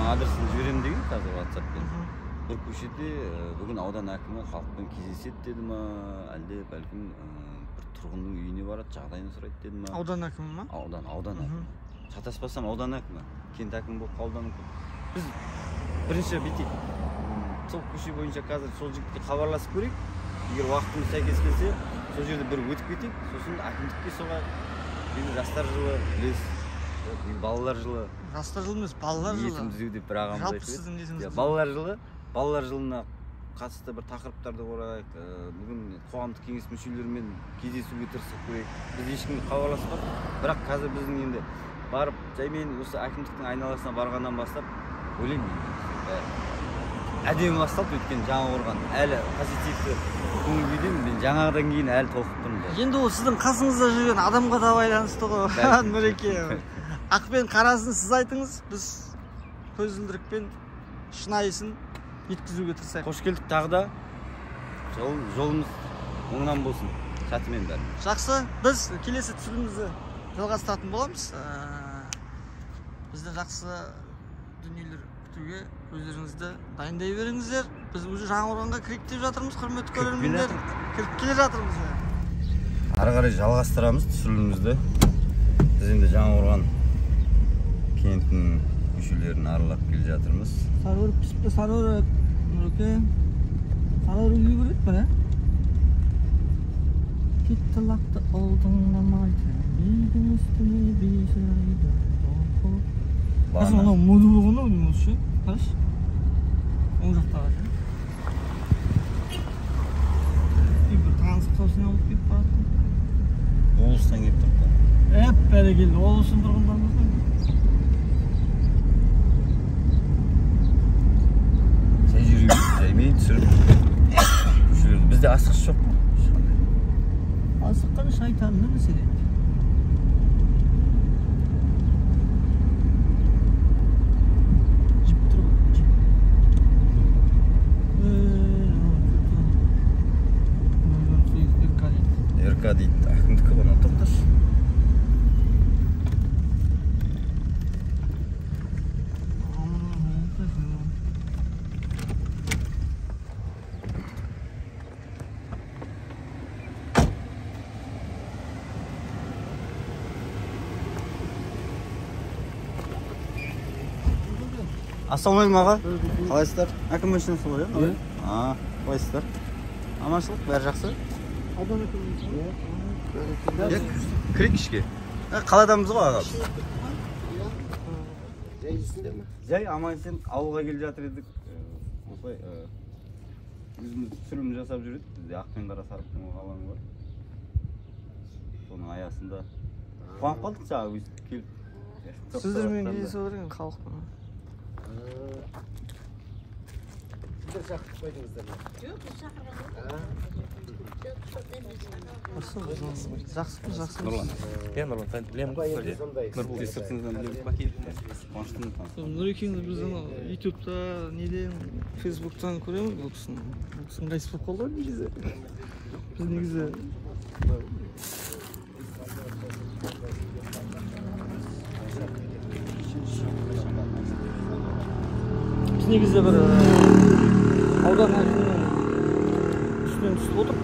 адресін жіберемін деген қазір WhatsApp-пен. Бір көшеде бүгін аудан әкімі халықпен кездеседі деді ма, әлде бәлкім бір тұрғынның үйіне барады, жағдайын сұрайды деді ма. Аудан әкімі ма? Аудан әкімі. Шатаспасам аудан әкімі, кент әкімі болып қалуы мүмкін. Біз бірінші бүйтейік. Сол көше бойынша қазір сол жігітке хабарласып көрейік. Егер уақытымыз сәйкес келсе, сол жерде бір өтіп кетейік. Сосын әкімдікке соғайық. Енді жастар жылы, білесіз, балалар жылы. Жастар жылы емес, балалар жылы. Ниетіміз деп бір ағамыз айтып еді. Жалпы сіздің ниетіңіз. Балалар жылына қатысты бір тақырыптарды қорайық. Бүгін қоғамдық кеңес мүшелерімен кездесуге тырысып көрейік. Біз ешкімге хабарласпадық. Бірақ қазір біздің енді барып, жаймен осы әкімдіктің айналасына барғаннан бастап, ойлаймын, әдемі басталды, өткен жаңа орған. Әлі позитивті көңіл күйдемін, мен жаңадан кейін әлі толқып тұрмын. Енді ол сіздің қасыңызда жүрген адамға да байланысты ғой, Нұреке. Ақ пен қарасын сіз айтыңыз, біз көзілдірікпен шынайысын еткізуге тырысайық. Қош келдік тағы да. Жолымыз оңнан болсын, сәтімен бәрі. Жақсы, біз келесі түсірілімізді жалғастыратын боламыз. Бізді жақсы дүниелер күтуге өздеріңізді дайындай беріңіздер. Біз уже жаңа орғанға кіріп деп жатырмыз, құрметті көрермендер. Кіріп келе жатырмыз. Ары қарай жалғастырамыз түсірілімізді. Біз енді жаңа орған кентінің көшелерін аралап келе жатырмыз. Сарыөрік пісіпті, сарыөрік. Нұреке, сарыөрік үйі көреді бір, кетті лақты олдыңнан айтыр, бейдің үстіне бейсірайды. Қазір анау моды болғанда деймін осы ше. Қарашы. Оң жақтағы ше. Bir tanesi kalsın alıp gidip baktım. Oğuz'dan gelip тұрды. Hep бәрекелді. Oğuz'un тұрғындарымыз da. Sen yürüyüp, yemeği түсіріп. Şöyle bizde asық жоқ. Asık qana şeytanın ne mesele? Jip тұрып, jip. РК дейді, әкімдікі ғана тоқташ. Ассалаумағалейкум аға. Қалайсыздар? Әкім машинасы ғой, иә? Қалайсыздар? Аманшылық, бәрі жақсы? Кірек ішке. Қаладамыз ғой аға. Жай аман сен ауылға келе жатыр едік. Осылай өзіміз түсірілім жасап жүреді. Бізде Ақпен Қара Сарыптың алаңы бар. Соның аясында қуанып қалдық жаңа өйстіп келіп. Сіздермен кездесіп отырған халықпен. Сіздер шақырып қойдыңыздар ма? Жоқ, біз шақырған Жақсы. Нұрлан. Иә, Нұрлан, білемін ғой. Нұрбол сыртыңыздан білеміз ба келдіңіз? Нұрекеңді біз ютубта, неден, фейсбуктан көреміз бұл кісінің. Бұл кісінің қайсы болып қалды негізі. Біз негізі негізі бір аудан әкімінің үстінен түсіп отыр.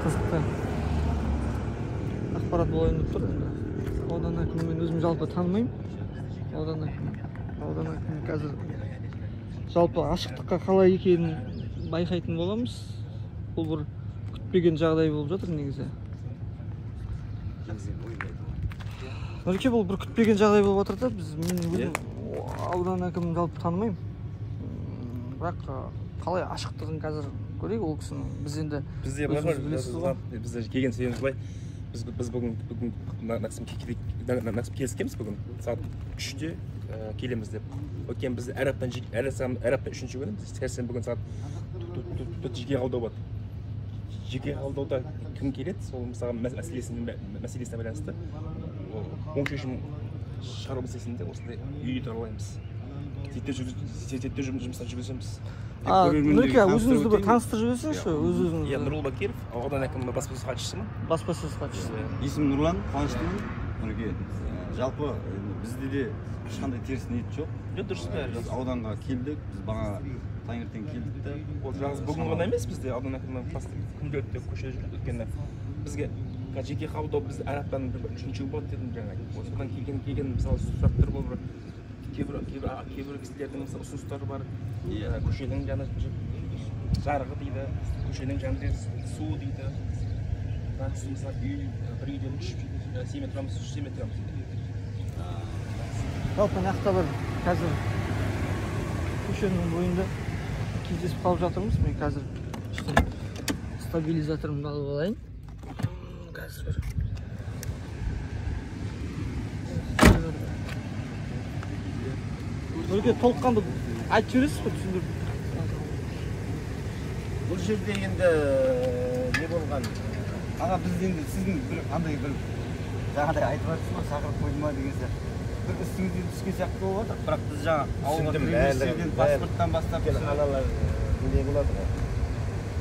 Қызықты ақпарат болайын деп тұр. Аудан әкімін мен өзім жалпы танымаймын. Аудан әкімі қазір жалпы ашықтыққа қалай екенін байқайтын боламыз. Бұл бір күтпеген жағдай болып жатыр негізі. Нұреке, бұл бір күтпеген жағдай болып жатыр да, мен өзім аудан әкімін жалпы танымаймын. Бірақ қалай ашықтығын қазір көрейік ол кісінің. Біз енді бізде келген себебіміз былай. Біз бүгін Максим келіскенбіз бүгін. Сағат 3-те келеміз деп. Өткен біз әр аптан 3-ші күні. Біз бүгін сағат 4-те жеке қабылдау болады. Жеке қабылдауда кім келеді? Сол мысалы мәселесіне байланысты. Оң шешім шығару мәселесінде осындай үйде тұра алаймыз. Зерттеу жұмыстарын жүргіземіз. Нұреке, өзіңізді бір таныстырып жіберсеңізші, өз-өзіңізді. Иә, Нұрбол Бакиров, аудан әкімінің баспасөз хатшысымын. Баспасөз хатшысы. Есім Нұрлан, қуаныштымын. Нұреке, жалпы бізде де ешқандай теріс ниет жоқ. Дұрыс бәрі. Біз ауданға келдік, біз баға таңертең келдік та. Ол жаңыз бүгін ғана емес, бізде аудан әкімінің күнделікті көшеде жүрдік. Өйткені бізге жеке қабылдау біз әр аптан 3-ші болады дедім жаңа. Содан келген мысалы сұрақтар болып кейбір кісілердің ұсыныстары бар. Көшенің жарығы дейді, көшенің жанында су дейді. Мысалы үй, бір үйден 3 семья тұрамыз, 3 семья тұрамыз. Жалпы нақты бір қазір көшенің бойында кездесіп қалып жатырмыз. Мен қазір стабилизаторымды алып алайын. Қазір бір Нұреке, толыққанды айтып жібересіз бе, түсіндіріп? Бұл жерде енді не болған? Аға, біз енді сіздің бір қандай бір жаңағыдай айтып жатырсыз ғой, шақырып қойды ма деген сияқты. Бір үстіңізден түскен сияқты болып жатыр, бірақ біз жаңа ауылға кіреберістен паспорттан бастап аналар не болады ғой.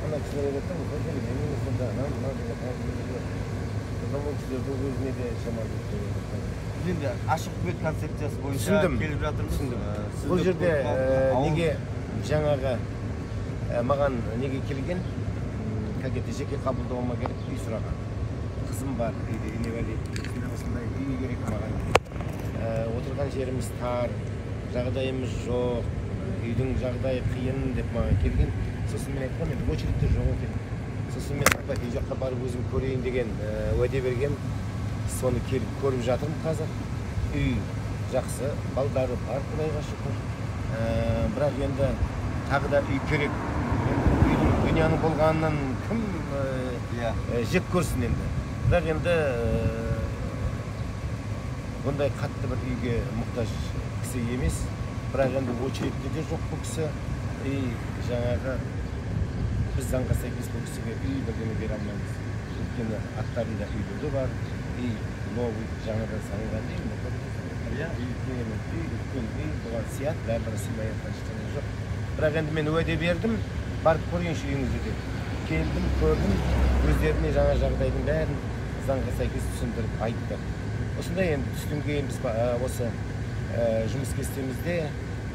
Ана кісілер айтады, ол кісілердің өзіне де шамалы. енді ашық үкімет концепциясы бойынша келіп жатырмыз. Бұл жерде неге жаңағы маған неге келген, жеке қабылдауыма керек үй сұраған. Қызым бар дейді, Иневали. Осындай үй керек маған. Отырған жеріміз тар, жағдайымыз жоқ, үйдің жағдайы қиын деп маған келген. Сосын мен айтқам, енді очередьте жоқ екен. Сосын мен үй жаққа барып өзім көрейін деген уәде берген. Соны келіп көріп жатырмын қазір. үй жақсы, балдары бар, Құдайға шүкір. Бірақ енді тағы да үй керек. Үйдің дүнияның болғанынан кім жек көрсін енді. Бірақ енді бұндай қатты бір үйге мұқтаж кісі емес. Бірақ енді очередте де жоқ бұл кісі. И жаңағы біз заңға сәйкес бұл кісіге үй бірдеңе бере алмаймыз. Өйткені аттарында үйлері бар. И новый жаңадан салынған деймін. Үлкен үй бұған сият, бәрі сыймай жатқан ештеңе жоқ. Бірақ енді мен уәде бердім, барып көрейінші үйіңізді деп. Келдім, көрдім, өздеріне жаңа жағдайдың бәрін заңға сәйкес түсіндіріп айтты. Осындай енді түстен кейін біз осы жұмыс кестемізде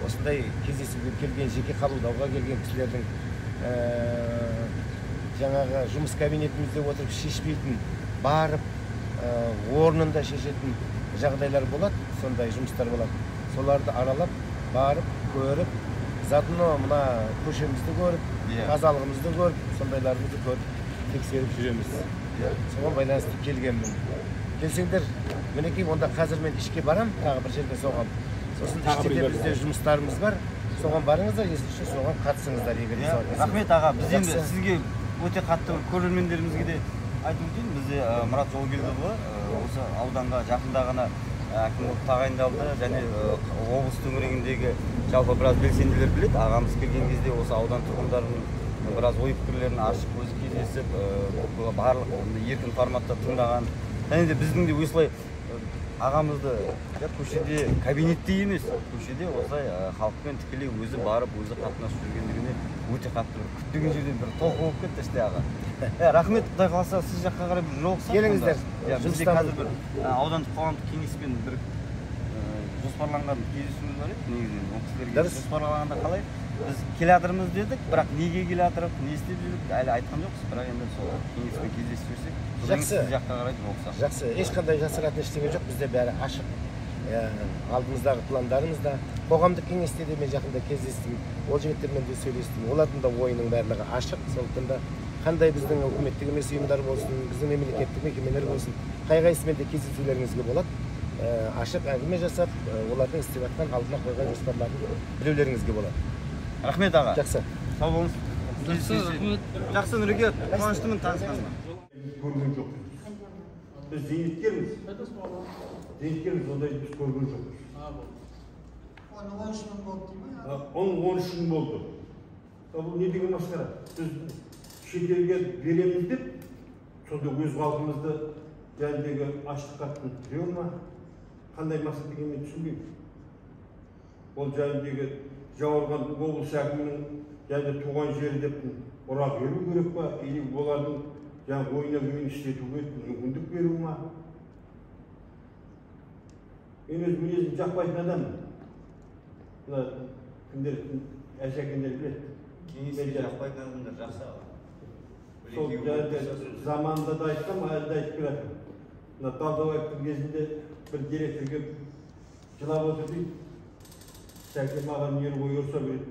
осындай кездесуге келген, жеке қабылдауға келген кісілердің жаңағы жұмыс кабинетімізде отырып шешпейтін, барып орнында шешетін жағдайлар болады, сондай жұмыстар болады. Соларды аралап, барып, көріп, заодно мына көшемізді көріп, тазалығымызды көріп, сондайларымызды көріп, тексеріп жүреміз. Соған байланысты келгенмін. Келсеңдер, мінекей, онда қазір мен ішке барам, тағы бір жерде соғам. Сосын іште бізде жұмыстарымыз бар. Соған барыңыздар, естіші соған қатысыңыздар. Рахмет аға, біз енді сізге өте қатты көрермендерімізге де айтып өтейін. Бізде Мұрат Жолгелдіұлы осы ауданға жақында ғана әкім болып тағайындалды және облыс төңірегіндегі жалпы біраз белсенділер біледі. Ағамыз келген кезде осы аудан тұрғындарының біраз ой пікірлерін ашып өзі кездесіп, барлық еркін форматта тыңдаған. Және де біздің де осылай ағамызды көшеде кабинетте емес, көшеде осылай халықпен тікелей өзі барып, өзі қатынасып жүргендігіне өте қатты күтпеген жерден бір толқу болып кетті іште аға. Рахмет, Құдай қаласа сіз жаққа қарай бір жолықсақ. Келіңіздер. Бізде қазір бір аудандық қоғамдық кеңеспен бір жоспарланған кездесуіміз бар еді. Негізінен ол кісілерге жоспарлағанда қалай? Біз келе жатырмыз дедік, бірақ неге келе жатырып, не істеп жүріп әлі айтқан жоқпыз. Бірақ енді сол кеңеспен кездесіп жүрсек, жақсы. Сіз жаққа қарай жолықсақ. Жақсы, ешқандай жасыратын ештеңе жоқ, бізде бәрі ашық. Алдымыздағы пландарымыз да, қоғамдық кеңесте де мен жақында кездестім, ол жігіттермен де сөйлестім. Олардың да ойының барлығы ашық. Сондықтан да қандай біздің үкіметтік емес ұйымдар болсын, біздің мемлекеттік мекемелер болсын, қай-қайсымен де кездесулеріңізге болады. Ашық әңгіме жасап, олардың істеп жатқан алдына қойған жоспарларын білулеріңізге болады. Рахмет аға. Жақсы. Сау болыңыз. Жақсы, Нұреке, қуаныштымын танысқаныма. Көрген жоқ. Біз зейнеткерміз. Зейнеткерміз, ондай біз көрген жоқпыз. Оны 13 мың болды деймін. Оның 13 мың болды. Бұл не деген масқара? Біз шетелге береміз деп, сонда өз халқымызды жәндегі аштыққа тіреу ма? Қандай мақсат деген мен түсінбеймін. Ол жәндегі жауырған облыс әкімінің және туған жері деп ұрақ беру керек па? Или олардың ойына күйін істетуге мүмкіндік беру ма? Мен өз мінезім жақпайтын адаммын. Мына кімдер, әшекендер біледі. Кеңеске жақпайтын адамдар жақсы аға. Сол заманында да айтсам, әлі де айтып келатырмын. Мына Талдыбаевтың кезінде бір директорге жылап отыр дейді. Сәке маған нені қой ұрса береді.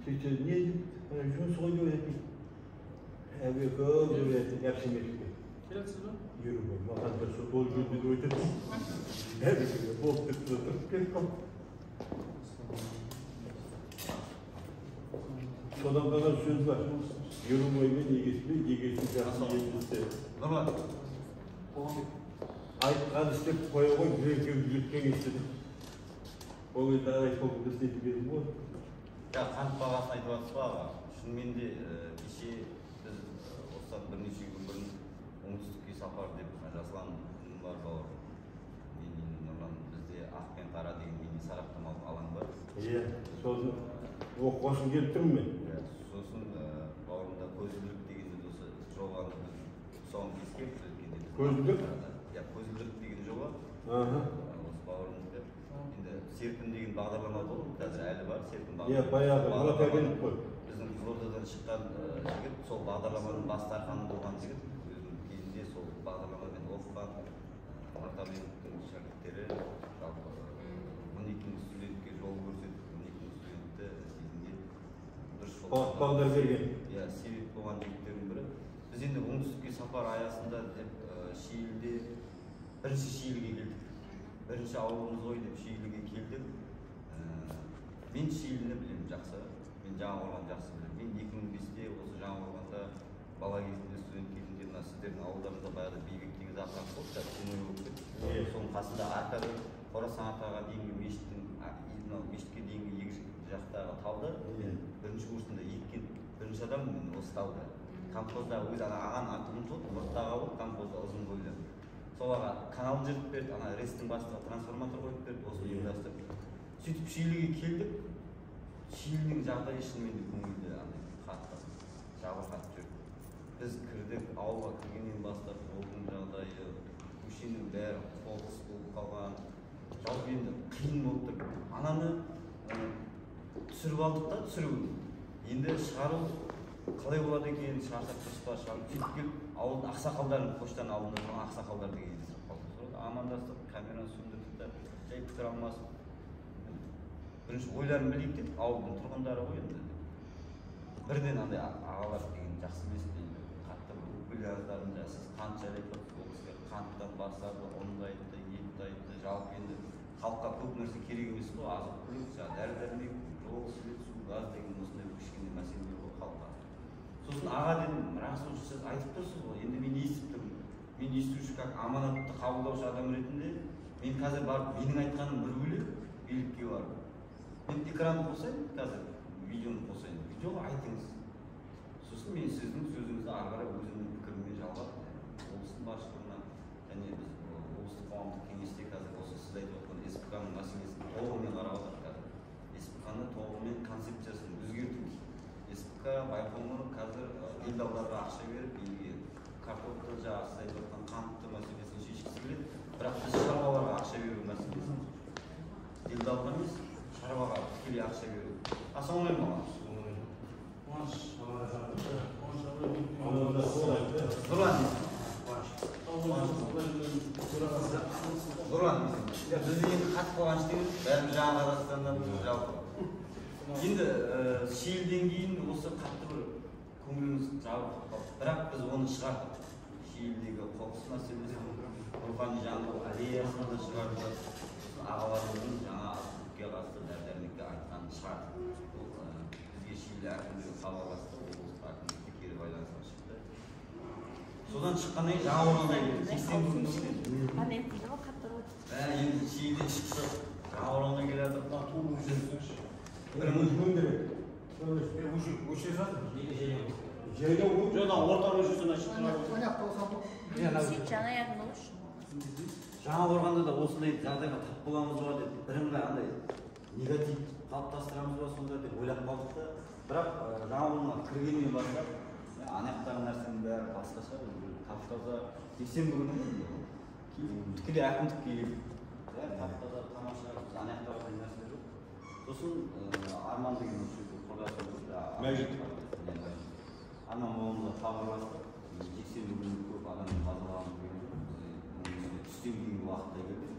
Сөйтсе, не дейді? Жұмыс қой деп еді. Әбе көп деп еді, әпсемелікке. Келесіз бе? Үйрі ғой, маған да сол той жөнінде де өйтеді. Әбекеге болып кетті, тұрып кетіп қалды. Содан қалған сөз бар. Ерумоймен егеспей, егесін жақсы егесті. Нұрлан. Айтқан істеп қоя қой, бір екеу үлеткен естеді. Ол енді айтқанды істейтін берім ғой. Қант бағасын айтып жатсыз ба аға? Шынымен де кеше біз осыдан бірнеше күн бұрын оңтүстікке сапар деп жазған күн бар бауыр. Нұрлан, бізде ақ пен қара деген мини сараптамалық алаң бар. Иә, сосын оқығасын келіп тұрмын мен. Сосын бауырымда көзілдірік деген осы жобаны біз соңын кескеп көзілдірік? Иә, көзілдірік деген жоба. Осы бауырымызда енді серпін деген бағдарлама болды, қазір әлі бар серпін бағдарлама. Иә, баяғы Мұрат әкеліп қой. Біздің Қызылордадан шыққан жігіт, сол бағдарламаның бас тарханы болған жігіт, өзінің кезінде сол бағдарламамен оқыған Мұртабеновтың шәкірттері, жалпы 12 студентке жол көрсетіп, 12 студентті кезінде дұрыс жолға бағдар берген. Иә, себеп болған жігіттердің бірі. Біз енді оңтүстікке сапар аясында деп Шиеліде бірінші Шиеліге келдік. бірінші ауылымыз ғой деп Шиеліге келдік. Мен Шиеліні білемін жақсы, мен Жаңақорғанды жақсы білемін. Мен 2005-те осы Жаңақорғанда бала кезінде студент кезінде мына сіздердің ауылдарыңызда баяғыда Бейбек деген заттар болды да, түні болып кетті. Соның қасында арқада Қорасан атаға дейінгі мешіттің, мешітке дейінгі екі жақтағы талды мен бірінші курсында еккен бірінші адам мен осы талды. Кампоздағы өзі ағаның аты ұмытылып, мұрттағы ауыл кампозда ұзын бойлы. Соларға каналын жыртып берді, ресттің бастығы трансформатор қойып берді, осыны ұйымдастырып. Сөйтіп Шиеліге келдік. Шиелінің жағдайы шынымен де көңілді, қатты жабырқатып жүрді. Біз кірдік, ауылға кіргеннен бастап жолдың жағдайы, көшенің бәрі қоқыс болып қалған. Жалпы енді қиын болып тұр. Ананы түсіріп алдық та, түсіріп. Енді шығару қалай болады екен, шаршап тұрыспа, шығарып сөйтіп келіп, ауылдың ақсақалдарын поштан алдында тұрған ақсақалдарды кездестіріп қалдық. Амандастық, камераны сөндірдік та, жай пікір алмасып. Бірінші ойларын білейік деп, ауылдың тұрғындары ғой енді. Бірден андай ағалар деген жақсы емес дейді. Қатты өкіл аздарын сіз қант жайлап ол кісілер қанттан бастады, ұнды айтты, етті айтты. Жалпы енді халыққа көп нәрсе керек емес қой, азық-түлік, дәрі-дәрмек, жол, свет, су, газ деген осындай кішкене мәселелер ғой халыққа. Сосын аға дедім, Расул, сіз айтып тұрсыз ғой, енді мен естіп тұрмын. Мен естуші как аманатты қабылдаушы адам ретінде, мен қазір барып менің айтқаным бір бөлек, билікке барып. Мен экранды қосайын, қазір видеоны қосайын. Видеоға айтыңыз. Сосын мен сіздің сөзіңізді ары қарай өзімнің пікіріммен жалғап, облыстың басшылығына, және біз облыстық қоғамдық кеңесте қазір осы сіз айтып отқан СПК-ның мәселесін толығымен қарап отырмыз қазір. СПК-ны толығымен концепциясын өзгерту. СПК байқоңыр қазір делдалдарға ақша беріп, елге картопты, жаңағы сіз айтып отқан қантты мәселесін шешкісі келеді. Бірақ біз шаруаларға ақша беру мәселесі. Делдалға емес, шаруаға тікелей ақша беру. Аса оңай ма? Нұрлан, біз енді қатып қойған істеміз, бәріміз жаңа Қазақстаннан жалпы. Енді Шиеліден кейін осы қатты бір көңіліміз жабық қалды. Бірақ біз оны шығардық. Шиелідегі қоқыс мәселесін, рухани жаңғыру аллеясını да шығардық. Ағаларымыздың жаңа азық-түлікке қатысты дәрі-дәрмекке айтқанын шығардық. Бізге Шиелі әкімдігі хабарласты, облыстық әкімдікке кері байланысқа шықты. Содан шыққаннан кейін Жаңақорғанға келдік. 80 күн істедік. Енді Шиеліден шықсақ, Жаңақорғанға келедік. Жаңақорғанда да осындай жағдайға тап боламыз ба деп бірыңғай андай негатив қалыптастырамыз ба сонда деп ойлап қалдық та. Бірақ Жаңақорғанға кіргеннен бастап анаяқтағы нәрсенің бәрі басқаша, тап-таза. Сексенбі күні тікелей әкімдікке келдік. Тап-таза, тамаша, анаяқтағы нәрсе жоқ. Сосын Арман деген құрдасымызды Арман бауырымызға хабарластық. Сексенбі күні көп адамның тазалағанын көрдік. Түстен кейінгі уақытта келдік.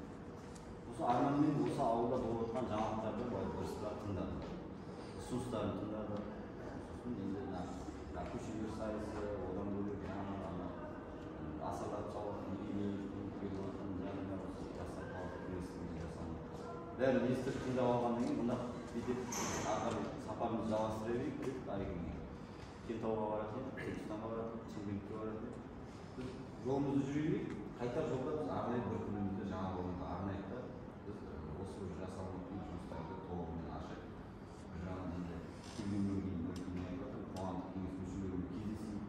Осы Арманмен осы ауылда болып жатқан жаңалықтарды дұрыстап тыңдадық. Ұсыныстарын тыңдадық. Сосын енді көшелер сайысы, одан бөлек асарлап салатын бәрін естіп тыңдап алғаннан кейін мына бүйтіп ары сапарымызды жалғастыра берейік деп әрекетке Кентауға баратын, Түркістанға баратын, Шымкентке баратын. Біз жолымызды жүре берейік, қайтар жолда біз арнайы бір күнімізді Жаңақорғанға арнайық та біз осы жасалынатын жұмыстарды толығымен ашып, бір жағынан енді келгеннен кейін қоғамдық кеңес мүшелерімен кездесейік.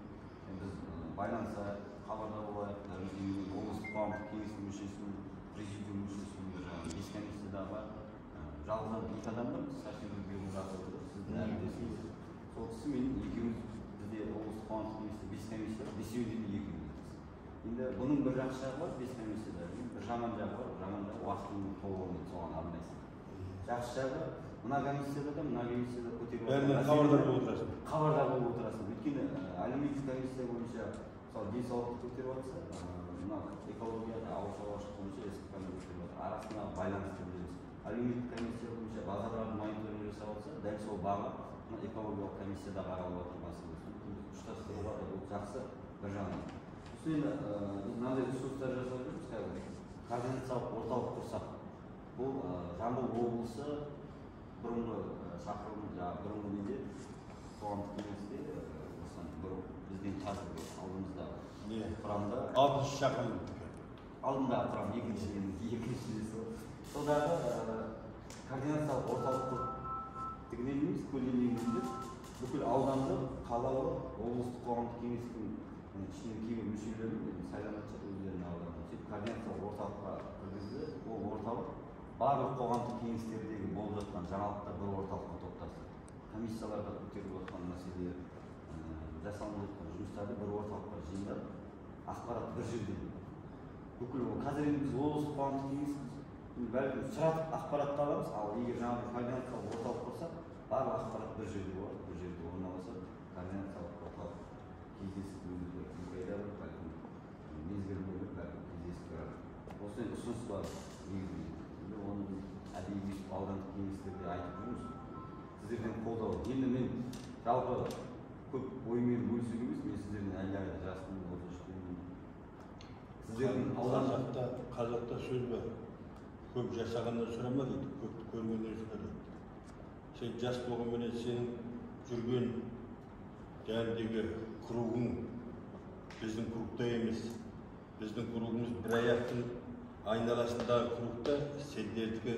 Біз байланса хабарда болайық, облыстық қоғамдық кеңестің мүшесінің, президиум мүшесінің бес комиссияда бар. Жалғыз екі адам бар, Сәрсенбай Бекмұратов, сіздің әріптесіңіз. Сол кісі мен екеуміз бізде облыстық қоғамдық кеңесте бес комиссия бар, бесеуінде де екеуміз. Енді бұның бір жақсы жағы бар, бес комиссияда, бір жаман жағы бар, жаман жағы уақытының толығымен соған арнайсың. Жақсы жағы мына комиссияда да, мына комиссияда көтеріп бәрінен хабардар болып отырасың. Хабардар болып отырасың. Өйткені әлеуметтік комиссия бойынша мысалы денсаулықты көтеріп жатса, мына экология, ауыл шаруашылығы бойынша СПК-ны көтеріп жатыр. Арасында байланысты білеміз. Әлеуметтік комиссия бойынша бағаларды мониторинг жасап жатса, дәл сол баға экологиялық комиссияда қаралып жатыр мәселесі. Ұштастыруға да бұл жақсы бір жағынан. Сосын енді біз мынандай ұсыныстар жасап жүрміз қазір. координациялық орталық құрсақ. Бұл Жамбыл облысы бұрынғы шақырылым, бұрынғы неде қоғамдық кеңесте біздің қазіргі алдымызда құрамда 60 шақырым алдында құрам екінші содағы координациялық орталық құрып емес көлем негізінде бүкіл аудандық, қалалық, облыстық қоғамдық кеңестің ішінен кейбір мүшелерін сайланатшы өздерінің ауданына сөйтіп координациялық орталыққа кіргізді. Ол орталық барлық қоғамдық кеңестердегі болып жатқан жаңалықтар бір орталыққа топтасты. Комиссияларда көтеріліп жатқан мәселелер, жасалынып жатқан жұмыстарды бір орталыққа жиындап, ақпарат бір жерде. Бүкіл қазір енді біз облыстық қоғамдық кеңеспіз, бәлкім сұратып ақпаратты аламыз, ал егер жаңағы координациялық орталық болса, барлық ақпарат бір жерде болады, бір жерде орналасады. Координациялық орталық кездесіп өзі қайда бәлкім мезгіл бөліп бәлкім кездесіп тұрады. Осындай ұсыныс бар негізінде. Оны әдейі аудандық кеңестерде айтып жүрміз. Сіздерден қолдау. Енді мен жалпы көп оймен бөлісуге емес, мен сіздердің әлі жаспын, 33-пен. Сіздердің ауданда қазақта сөз бар. Көп жасағаннан сұрама дейді, көпті көргеннен сұрайды. Сен жас болғанмен сенің жүрген жәндегі кругың біздің кругта емес. Біздің кругымыз бір аяқтың айналасындағы кругта сендердікі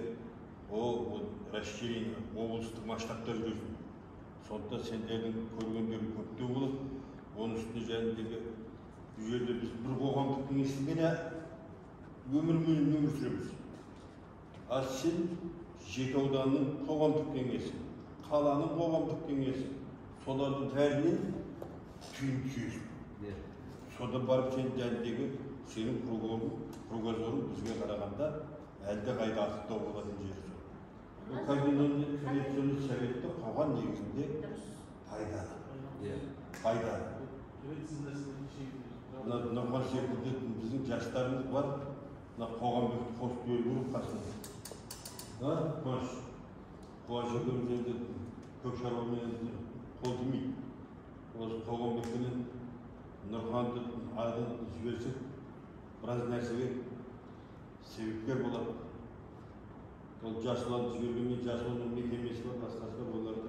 расширение облыстық масштабта жүресің. Сондықтан сендердің көргендері көптеу болып, оның үстіне жәндегі жерде біз бір қоғамдық кеңестің өмірмен өмір сүреміз. Ал сен жеті ауданның қоғамдық кеңесі, қаланың қоғамдық кеңесі, солардың бәрінен түйін түйесің. Сода барып сен жәндегі сенің кругозорың бізге қарағанда әлде қайда артықтау болатын жері сол. Координационный советті қоған негізінде пайдалы. Нұрған секілді біздің жастарымыз бар, қоғамдықты қосып беру қасында. Қуаныш өкімізді көк шаруамен қол демейді. Осы қоғамдықпенен Нұрғанды айдан жіберсек, біраз нәрсеге себепкер болады. Ол жасыланды жібергенмен жасыланың мекемесі бар, басқасы бар, оларды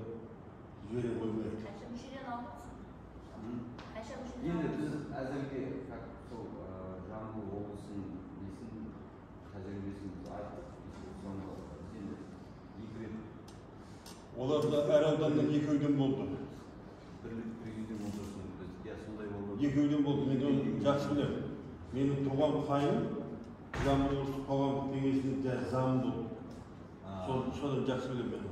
жібере қоймайды. Қанша мүшеден алдыңыз? Қанша мүшеден енді біз әзірге сол Жамбыл облысының несін тәжірибесін айттық. Оларда әр ауданнан екеуден болды. Екеуден болды. Екеуден болды. Мен оны жақсы білемін. Менің туған қайым Жамбыл облыстық қоғамдық кеңесінің замы болды. Содан жақсы білемін.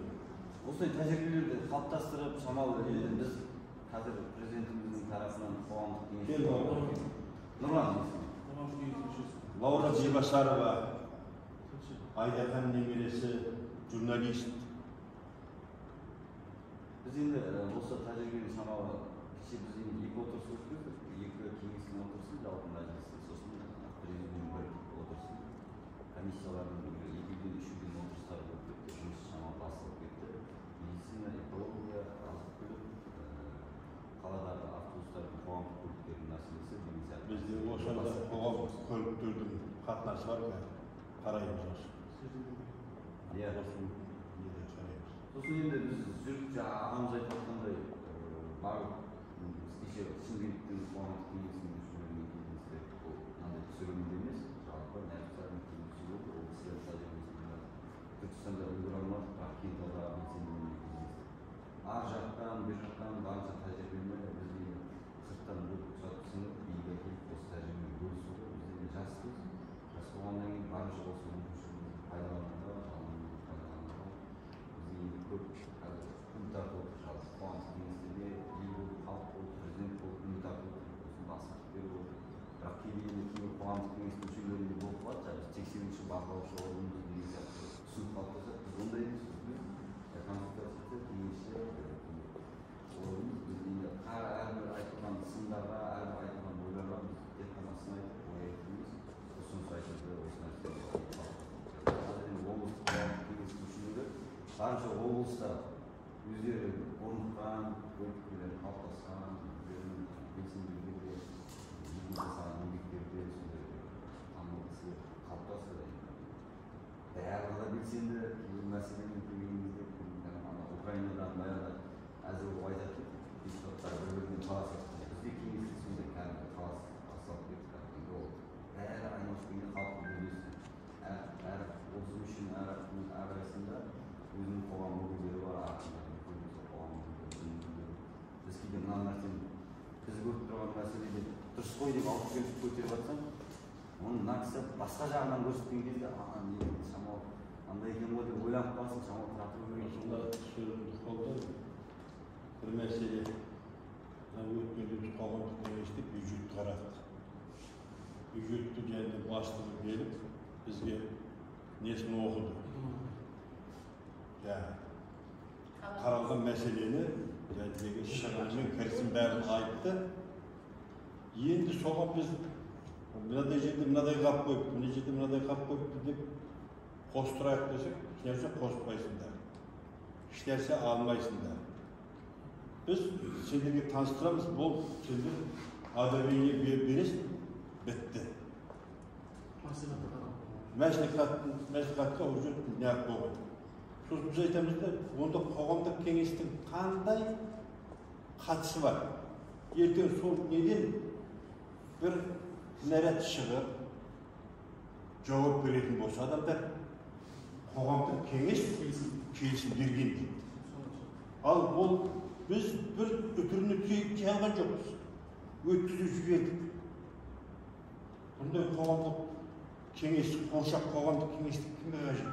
Осындай тәжірибелерді қалыптастырып, шамалы біз қазір президентіміздің тарапынан қоғамдық кеңес Нұрлан Лаура Бейбасарова, Айдахан немересі, журналист. Біз енді осы тәжірибені шамалы кеше біз енді екі отырыс өткіздік, екі кеңестің отырысын, жалпы мәжілістің, сосын президенттің бір отырысын, комиссиялардың екіден үшуден отырыстары болып кетті, жұмыс шамалы басылып кетті. Медицина, экология, азық-түлік, қаладағы автобустардың қоғамдық көліктердің мәселесі деген сияқты. Бізде осында қоғамдық көліктердің қатынасы бар ма? Қараймыз осы. Сосын енді біз жүріп ағамыз айтып жатқандай барлық кеше Шымкенттің қоғамдық кеңесінің мүшелерімен кездестіріп, ол мынандай түсірілімде емес, жалпы нәрсәлердің кездесу болды, ол кісілер тәжірибесінде Түркістанда үлгере алмадық, бірақ Кентауда белсенділігімен кездестік. Ар жақтан, бер жақтан барынша тәжірибені бізге сырттан сынып, биге келіп осы тәжірибемен бөлісуді, біз енді жаспыз, жас болғаннан кейін барынша осы мүмкіншілігімізді пайдалануға, көп қазір үн тартып отыр, жалпы қоғамдық кеңестерге ел болып, халық болып, президент болып үн тартып отыр, сосын басқарып беріп отыр. Бірақ кейбір қоғамдық кеңестің мүшелерінде болып қалады, біз тексеруші, бақылаушы органымыз деген сияқты түсініп қалыптасады. Біз ондай емес, біз консультация кеңесші органымыз, біз енді әрбір айтылған сындарға, әрбір айтылған ойларға біз тек қана сын айтып, ой айтып емес, ұсыныс айтып, осы нәрсені қазір енді облыстық қоғамдық кеңестің мүшелері барынша облыста өздері орныққан, көліктері қалыптасқан, өздерінің белсенділігінде еңбек жасаған еңбектерде сондай танымал кісілер қалыптасып тоқталса да барлығы белсенді бұл мәселемен келгенімізде Украинадан баяғыда әзір болып айтады депутаттар бір-біріне таласады бізде кеңесте сондай кәдімгі талас басталып кетті енді ол бәрі айналысып келген халықтың мүддесі әр осы үшін әрқайсысында өзінің қоғам өкілдері бар ақындардың көбінесе қоғам өкілдері біз кейде мына нәрсені біз көріп тұрған мәселеде дұрыс қой деп алып келіп көтеріп жатсаң оны мына кісі басқа жағынан көрсеткен кезде не шамалы андай екен ғой деп ойланып қаласың шамалы тұра тұру керек сонда сөзімді қолдаймын бір мәселе өткенде біз қоғамдық кеңесте бюджетті қарадық бюджетті және бастығы келіп бізге несін оқыды қаралған мәселені және шығын мен кірісін бәрін айтты енді соған біз мынадай жерде мынадай қалып қойыпты мына жерде мынадай қалып қойыпты деп қостырайық десек ешнәрсе қоспайсыңдар ешнәрсе алмайсыңдар біз сендерге таныстырамыз бұл сендер одобрение бересің бітті мәслихатқа уже неғып болған сосын біз айтамыз да онда қоғамдық кеңестің қандай қатысы бар ертең сол неден бір наряд шығып жауап беретін болса адамдар қоғамдық кеңес келісім берген дейді ал ол біз бір үтіріне тие алған жоқпыз өткізіп жібердік бұндай қоғамдық кеңес қоршақ қоғамдық кеңестік кімге қажет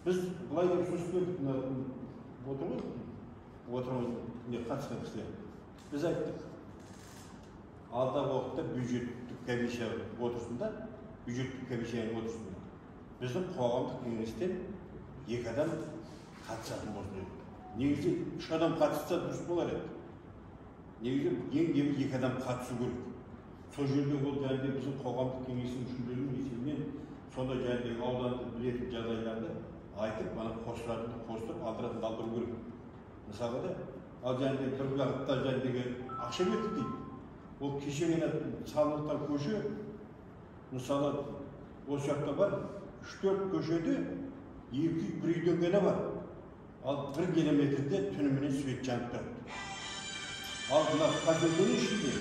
біз былай деп ұсыныс бердік отырмыз не қатысқан кісілер біз айттық алдағы уақытта бюджеттік комиссия отырысында бюджеттік комиссияның отырысында біздің қоғамдық кеңестен 2 адам қатысатын болсын деді. Негізі 3 адам қатысса дұрыс болар еді. Негізі ең кемі 2 адам қатысу керек. Сол жерде ол жаңағыдай біздің қоғамдық кеңестің мүшелерінің есебінен сондай жаңағыдай ауданды білетін жағдайларды айтып, ана қостыратынды қостырып, алдыратынды алдыру керек. Мысалға да, ал жаңағыдай бір бағытта жаңағыдай ақша бердік дейді. Ол кеше ғана салынған көше, мысалы осы жақта бар, 3-4 көшеде 2-1 үйден ғана бар. Ал 1 километрде түніменен свет жанып тұрады. Ал мына қателіктің ішінде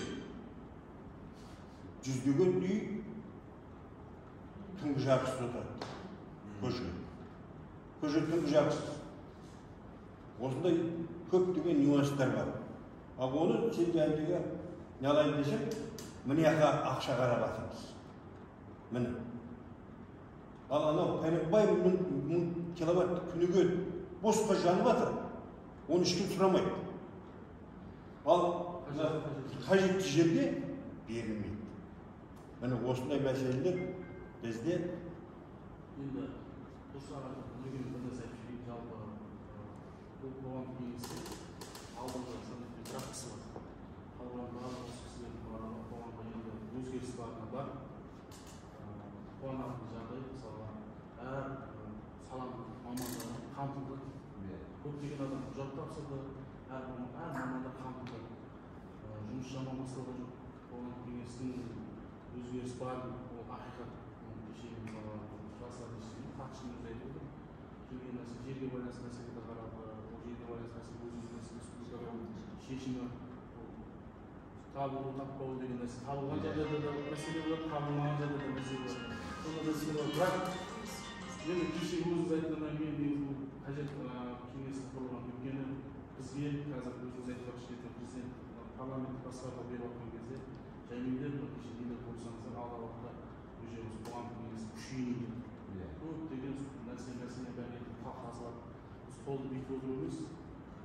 100-деген үй түнгі жарықсыз отырады. Көше түнгі жарықсыз. Осындай көптеген нюанстар бар. Ал оны сен жаңағыдай не алайын десем, міне ақша қарап атырмыз. Міне. Ал анау Пәленбай 1000 киловатт күніге босқа жанып атыр. Оны ешкім сұрамайды. Ал қажетті жерде берілмейді. Міне осындай мәселелер бізде енді осы арада бүгін бір нәрсе айтып жалпы бұл қоғам кеңесі алдында практикасы бар. Қалғандағы осы кісілердің барлығы қоғамға енді өзгеріс бар. Қуанатын жағдай мысалы әр саланың мамандары қамтылды. Көптеген адам құжат тапсырды, әр мамандар қамтылды. Жұмыс жаман басталған жоқ. Қоғам кеңесінің өзгеріс бар, ол ақиқат. Кешегі мысалы жасады ештеңе, хатшының өзі айтып отыр. Келген нәрсе жерге байланысты мәселеге қарап, ол жерге байланысты өзіміздің шешімі табылу, таппау деген нәрсе. Табылған жағдайда да мәселе бар, табылмаған жағдайда да мәселе бар. Сонда мәселе бар. Бірақ енді кешегі өзіңіз айтқаннан кейін бұл қажет кеңес құрылған. Өйткені бізге қазір өзіңіз айтпақшы президент парламенттік басқаруға беріп жатқан кезде жәймелер кеше нелер көрсеңіздер алдағы уақытта уже осы қоғамдық кеңес күшейеді. Көптеген нәрсе бәрі талқыласылады. Біз қолды бүйтіп отыру емес,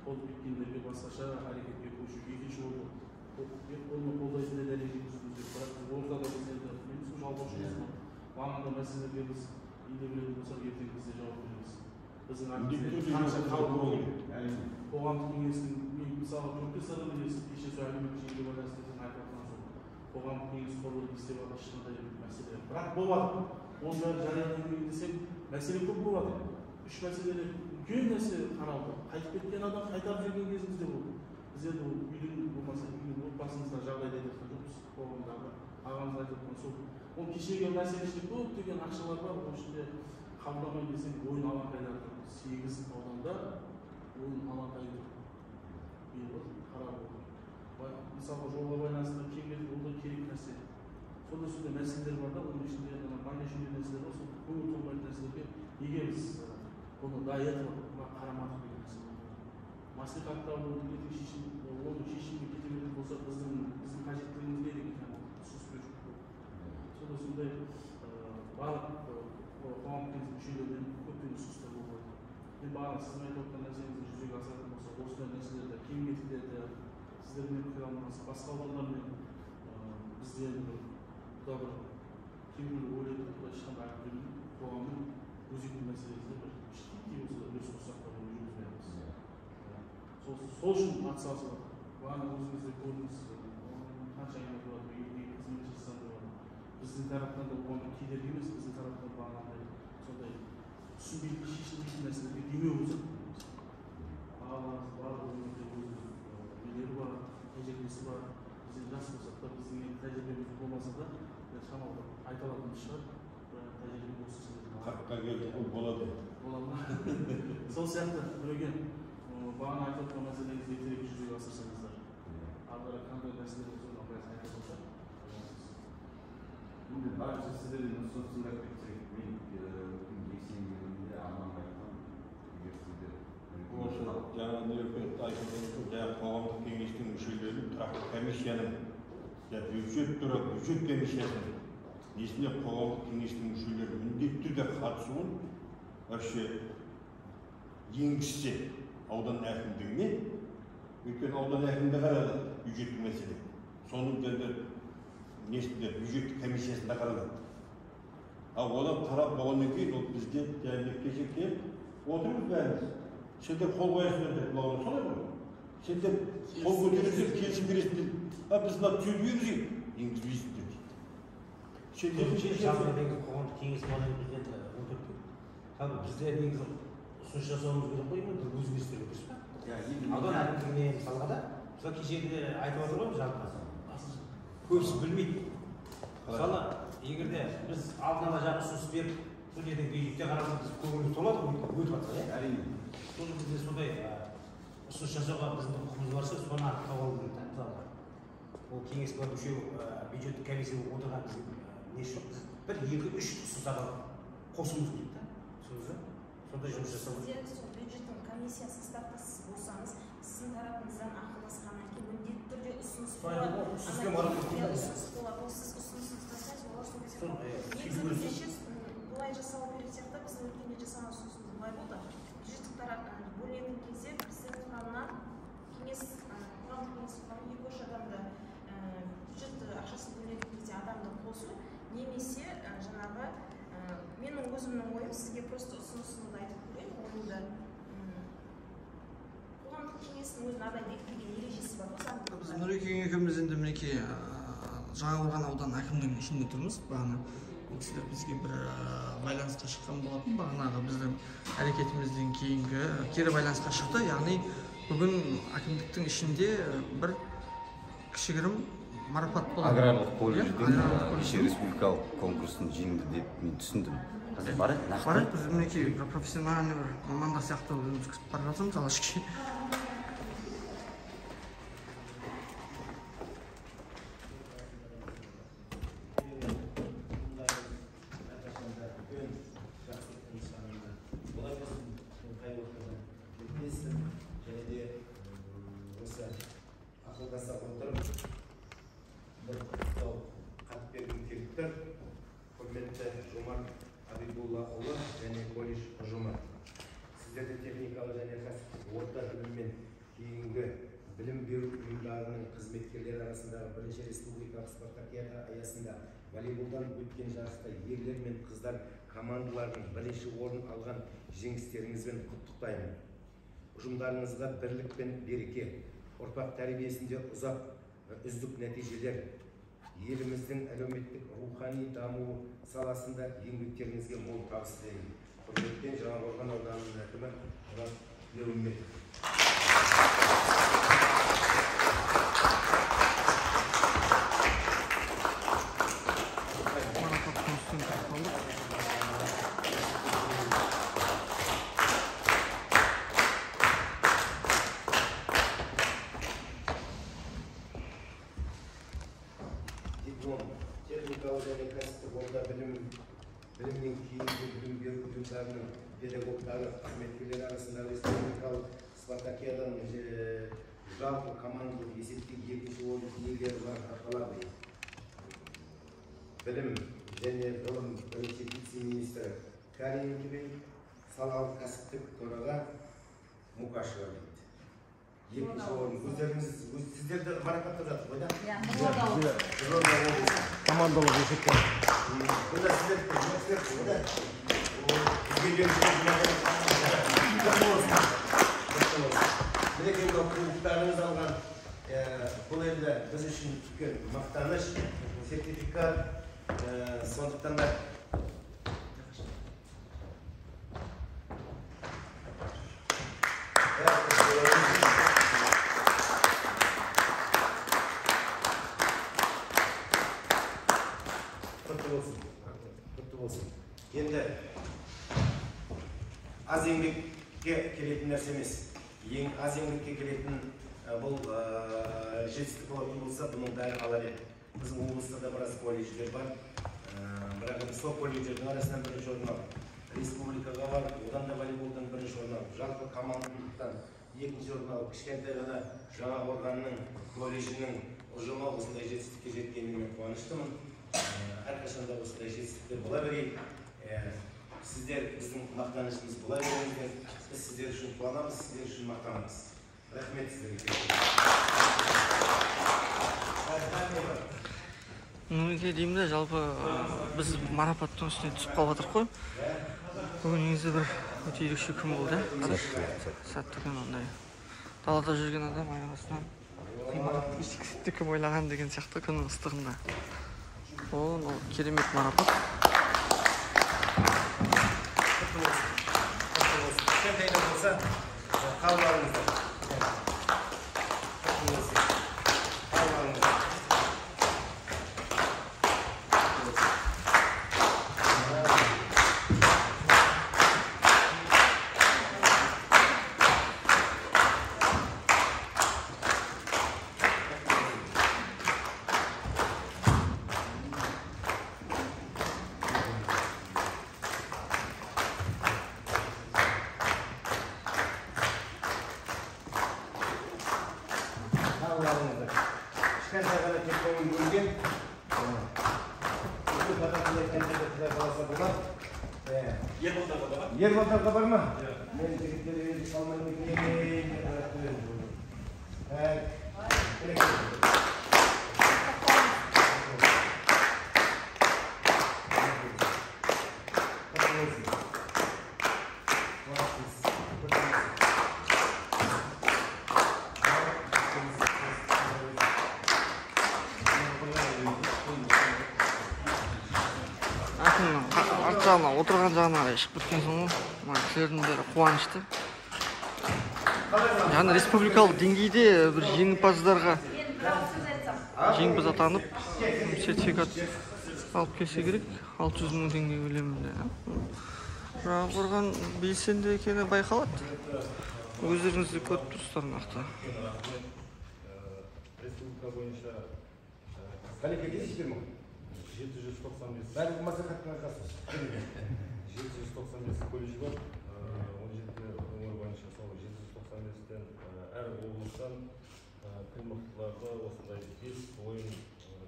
қолды бүйткендерге басқаша әрекетке көшу. Екінші орын қолды қолдайтындай дәрежеге түсуіміз керек. Бірақ ортада біз енді неміз жалғаушымыз бағанағы мәселелерге біз енді білетін болсақ ертең біз де жауап береміз. Біздің артымызда қанша халық болу керек. Қоғамдық кеңестің мысалы профессоры білесіз, кеше әлеуметтік желіге байланысты айтып жатқан сол қоғамдық кеңес құрылды істеп жатыр ешқандай мәселе. Бірақ болады. Ол бәрі жарияланбайды десек, мәселе көп болады. 3 мәселеде үлкен нәрсе қаралды. Қайтып кеткен адам қайтарып жүрген кезімізде болды. Біз енді үйдің болмаса үйдің отбасымызда жағдайда айтып жатқан жоқпыз. Қоғамдағы ағамыз айтып жатқан сол ол кешегі мәселе ішінде көптеген ақшалар бар. Ол ішінде қабылдамай десек ойын алаңқайлар 8 ауданда ойын алаңқайы биыл қарап отыр. Мысалы жолға байланысты кеңейту ол да керек нәрсе. Сондай мәселелер бар да, оның ішінде бандай жүйе нәрселер бар. Сол көңіл толмайтын нәрселерге неге біз бұны до этого қарамадық деген нәрсе. Мәслихатта оның шешімге кете беретін болса, біздің қажеттілігіміз не деген ұсыныс беріп сондай барлық қоғам мүшелерінен көптеген ұсыныстар болып жатыр. Мен барлық сіздің айтып отқан нәрсеңізді жүзеге асыратын болса, осындай нәрселерді кеңейтіледі, сіздермен пікір алмасып, басқа аудандармен бізде бұда бір кейбір ойлайтын ешқандай қоғамның өзекті мәселесінде бір кішкентай болса да үлес қоссақ та оны жүргізбейміз. Сол үшін атсалысып жатыр. Бағана өзіңіз де көрдіңіз, қанша айлық болады, қызмет жасасам деп жатыр. Біздің тараптан да оған кедергі емес, біздің тараптан бағанағыдай сондай түсінбейтін шешілмейтін нәрселерге демеу болсақ. Ағаларымыз барлық өмірде өз нелері бар, тәжірибесі бар. Бізден жас болсақ та, біздің тәжірибеміз болмаса да, шамалы айта алатынымыз шығар. Тәжірибе болсын сіздердің. 40-қа келді, ол болады. Болады ма? Сол сияқты Нұреген, бағана айтып отқан мәселеңізді ертерек жүзеге асырсаңыздар. Ары қандай мәселелер болса, біраз айтып отырсақ. Енді барынша сіздердің ұсынысында кетсек, мен жексенбілігінде аман айтқан, егер сіздер жаңа Нұрекет айтып қоғамдық кеңестің мүшелері тұрақты комиссияның бюджет туралы бюджет комиссиясының несіне қоғамдық кеңестің мүшелері міндетті түрде қатысуын вообще енгізсе аудан әкімдігіне, өйткені аудан әкімдігі қаралады бюджеттік мәселе. Соның несінде бюджеттік комиссиясында қаралады. Ал одан қарап болғаннан кейін ол бізде кезекте отырмыз бәріміз. Сендер қол қоясыңдар деп бұлағына солай ғой. Сендер қол көтересіңдер, келісім бересіңдер. Біз мына түзетуіміз енгізбейсіңдер дейді. Жалпы негізі қоғамдық кеңес болғаннан кейін отырып қалды. Бізде негізі ұсыныс жасауымыз керек қой, өзгерістерге дұрыс па? Аудан әкімдігіне мысалға да, мысалы кешегіде айтып отыр ғой жалпы. Көбісі білмейді. Мысалы, егер де біз алдын ала жаңа ұсыныс беріп, сол жерден бюджетке қарасақ біз көңіліміз толады ғой, өтіп жатыр, иә? Әрине. Сол бізде сондай ұсыныс жасауға біздің құқығымыз барса, соны артқа алу керек та, мысалға. Ол кеңеске мүше бюджеттік комиссия болып отырған біздің бір, екі, үш ұсыныстарға қосуымыз керек та. Сондай жұмыс жасау. Сіздер сол бюджеттің комиссия составта сіз болсаңыз, сіздің тарапыңыздан ақылдасқаннан кейін міндетті түрде ұсыныс болады. Ұсыныс болады. Ол сіз ұсынысыңызды тастайсыз, олар сол кезде негізі біздіңше бұлай жасалу керек сияқты, біздің өткенде жасаған ұсынысымыз былай болды. Бюджеттік тараптан бөлінетін кезде біздің құрамынан қоғамдық кеңес құрамы 2-3 адамды бюджет ақшасын бөлінетін кезде адамды қосу, немесе жаңағы менің өзімнің ойым сізге просто ұсынысымды айтып көрейін, ойымды қоғамдық кеңестің өзінің арнайы бекітілген ережесі бар. Біз Нұрекең екеуміз енді мінекей Жаңақорған аудан әкімдігінің ішінде тұрмыз. Бағана кісілер бізге бір байланысқа шыққан болатын. Бағанағы біздің әрекетімізден кейінгі кері байланысқа шықты. Яғни бүгін әкімдіктің ішінде бір кішігірім марапат болады. Аграрлық колледждің республикалық конкурсын жеңді деп мен түсіндім. Бар еді? Бар еді, біз мінекей профессиональный бір мамандар сияқты өткізіп бара жатырмыз алғашқы. Құрметті Жомарт Абибуллаұлы және колледж ұжымы. Сіздерді техникалық және кәсіптік орта білім мен кейінгі білім беру ұйымдарының қызметкерлері арасындағы бірінші республикалық спартакиада аясында волейболдан өткен жарыста ерлер мен қыздар командалардың бірінші орын алған жеңістеріңізбен құттықтаймын. Ұжымдарыңызға бірлік пен береке, ұрпақ тәрбиесінде үздік нәтижелер, еліміздің әлеуметтік рухани дамуы саласында еңбектеріңізге мол табыс тілеймін. Құрметпен Жаңақорған ауданының әкімі Мұрат Леумбетов. осында білімнен кейінгі білім беру ұйымдарының педагогтары, қызметкерлері арасындағы республикалық спартакиаданың жалпы командалық есепте екінші орын иегері бар аталады. Білім және ғылым бірінші вице-министрі Карин Кибей, салалық кәсіптік төраға Мукашева дейді. Екінші орын. Сіздерді марапаттап жатыр ғой да? Қызылорда облысы. Командалық есепте. Бұнда сіздер жұмыс да? Мінекей кубоктарыңыз алған бұл енді біз үшін үлкен мақтаныш, сертификат, сондықтан да құтты болсын. Енді аз еңбекке келетін нәрсе емес. Аз еңбекке келетін бұл жетістік болатын болса, бұның бәрі қалар еді. Біздің облыста да біраз колледждер бар. Бірақ сол колледждердің арасынан бірінші орын алып, республикаға бар, одан да волейболдан бірінші орын алып, жалпы командалықтан екінші орын алып, кішкентай ғана Жаңақорғанның колледжінің ұжымы осындай жетістікке жеткеніне қуаныштымын. Әрқашан да осындай жетістіктер бола берейік. Сіздер біздің мақтанышымыз бола беріңіздер. Біз сіздер үшін қуанамыз, сіздер үшін мақтанамыз. Рахмет сіздерге. Неге деймін де, жалпы біз марапаттың үстіне түсіп қалып жатырық қой. Бүгін негізі бір өте ерекше күн болды. Сәтті күн ондай. Далада жүрген адам аяғасынан қимарат есіксетті кім ойлаған деген сияқты күннің ыстығында. Ол керемет марапат. Кішкентайда болса, қалаларыңыздар. Кішкентай ғана тек көңіл бөлген. Бүкіл қатарында кішкентай қыздар қаласа болады. Ерболдарға бар ма? Мен жігіттерді енді салмайын екен. Арт жағына, отырған жағына ішіп біткен соң кісілердің бәрі қуанышты. Яғни республикалық деңгейде бір жеңімпаздарға жеңімпаз атанып, сертификат алып келсе керек, 600 мың теңге көлемінде. Жаңақорған белсенді екені байқалады. Өздеріңізді көріп тұрсыздар нақты. Республика бойынша Қалеке кездесіздер ме? 795. Бәрі мазақаттың арқасы. 795 колледж бар. 17 өңір бойынша сол 795-тен әр облыстан қимықтыларды осындай 5 ойын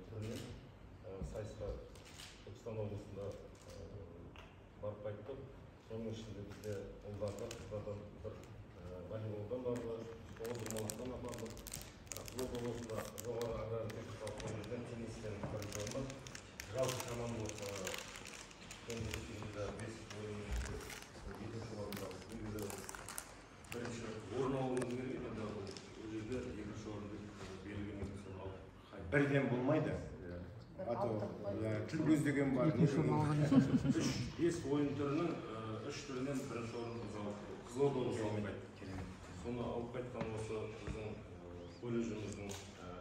түрінен сайысқа Түркістан облысында барып қайттық. Соның ішінде бізде ұлдардан, қыздардан бір волейболдан бардық, оздырмалықтан апардық. Қызылорда облысында жоғары аграрлық техникалық колледжден теннистен бірінші орын. Жалпы командалық көндірісінде 5 ойын екінші орында негізі бірінші орын алуымыз керек, енді ол жерде екінші орынды берілген соны алып. Бірден болмайды. Тіл көздеген бар. 5 ойын түрінің 3 түрінен бірінші орынды Қызылорда облысы алып қайтты. Соны алып қайтқан осы біздің колледжіміздің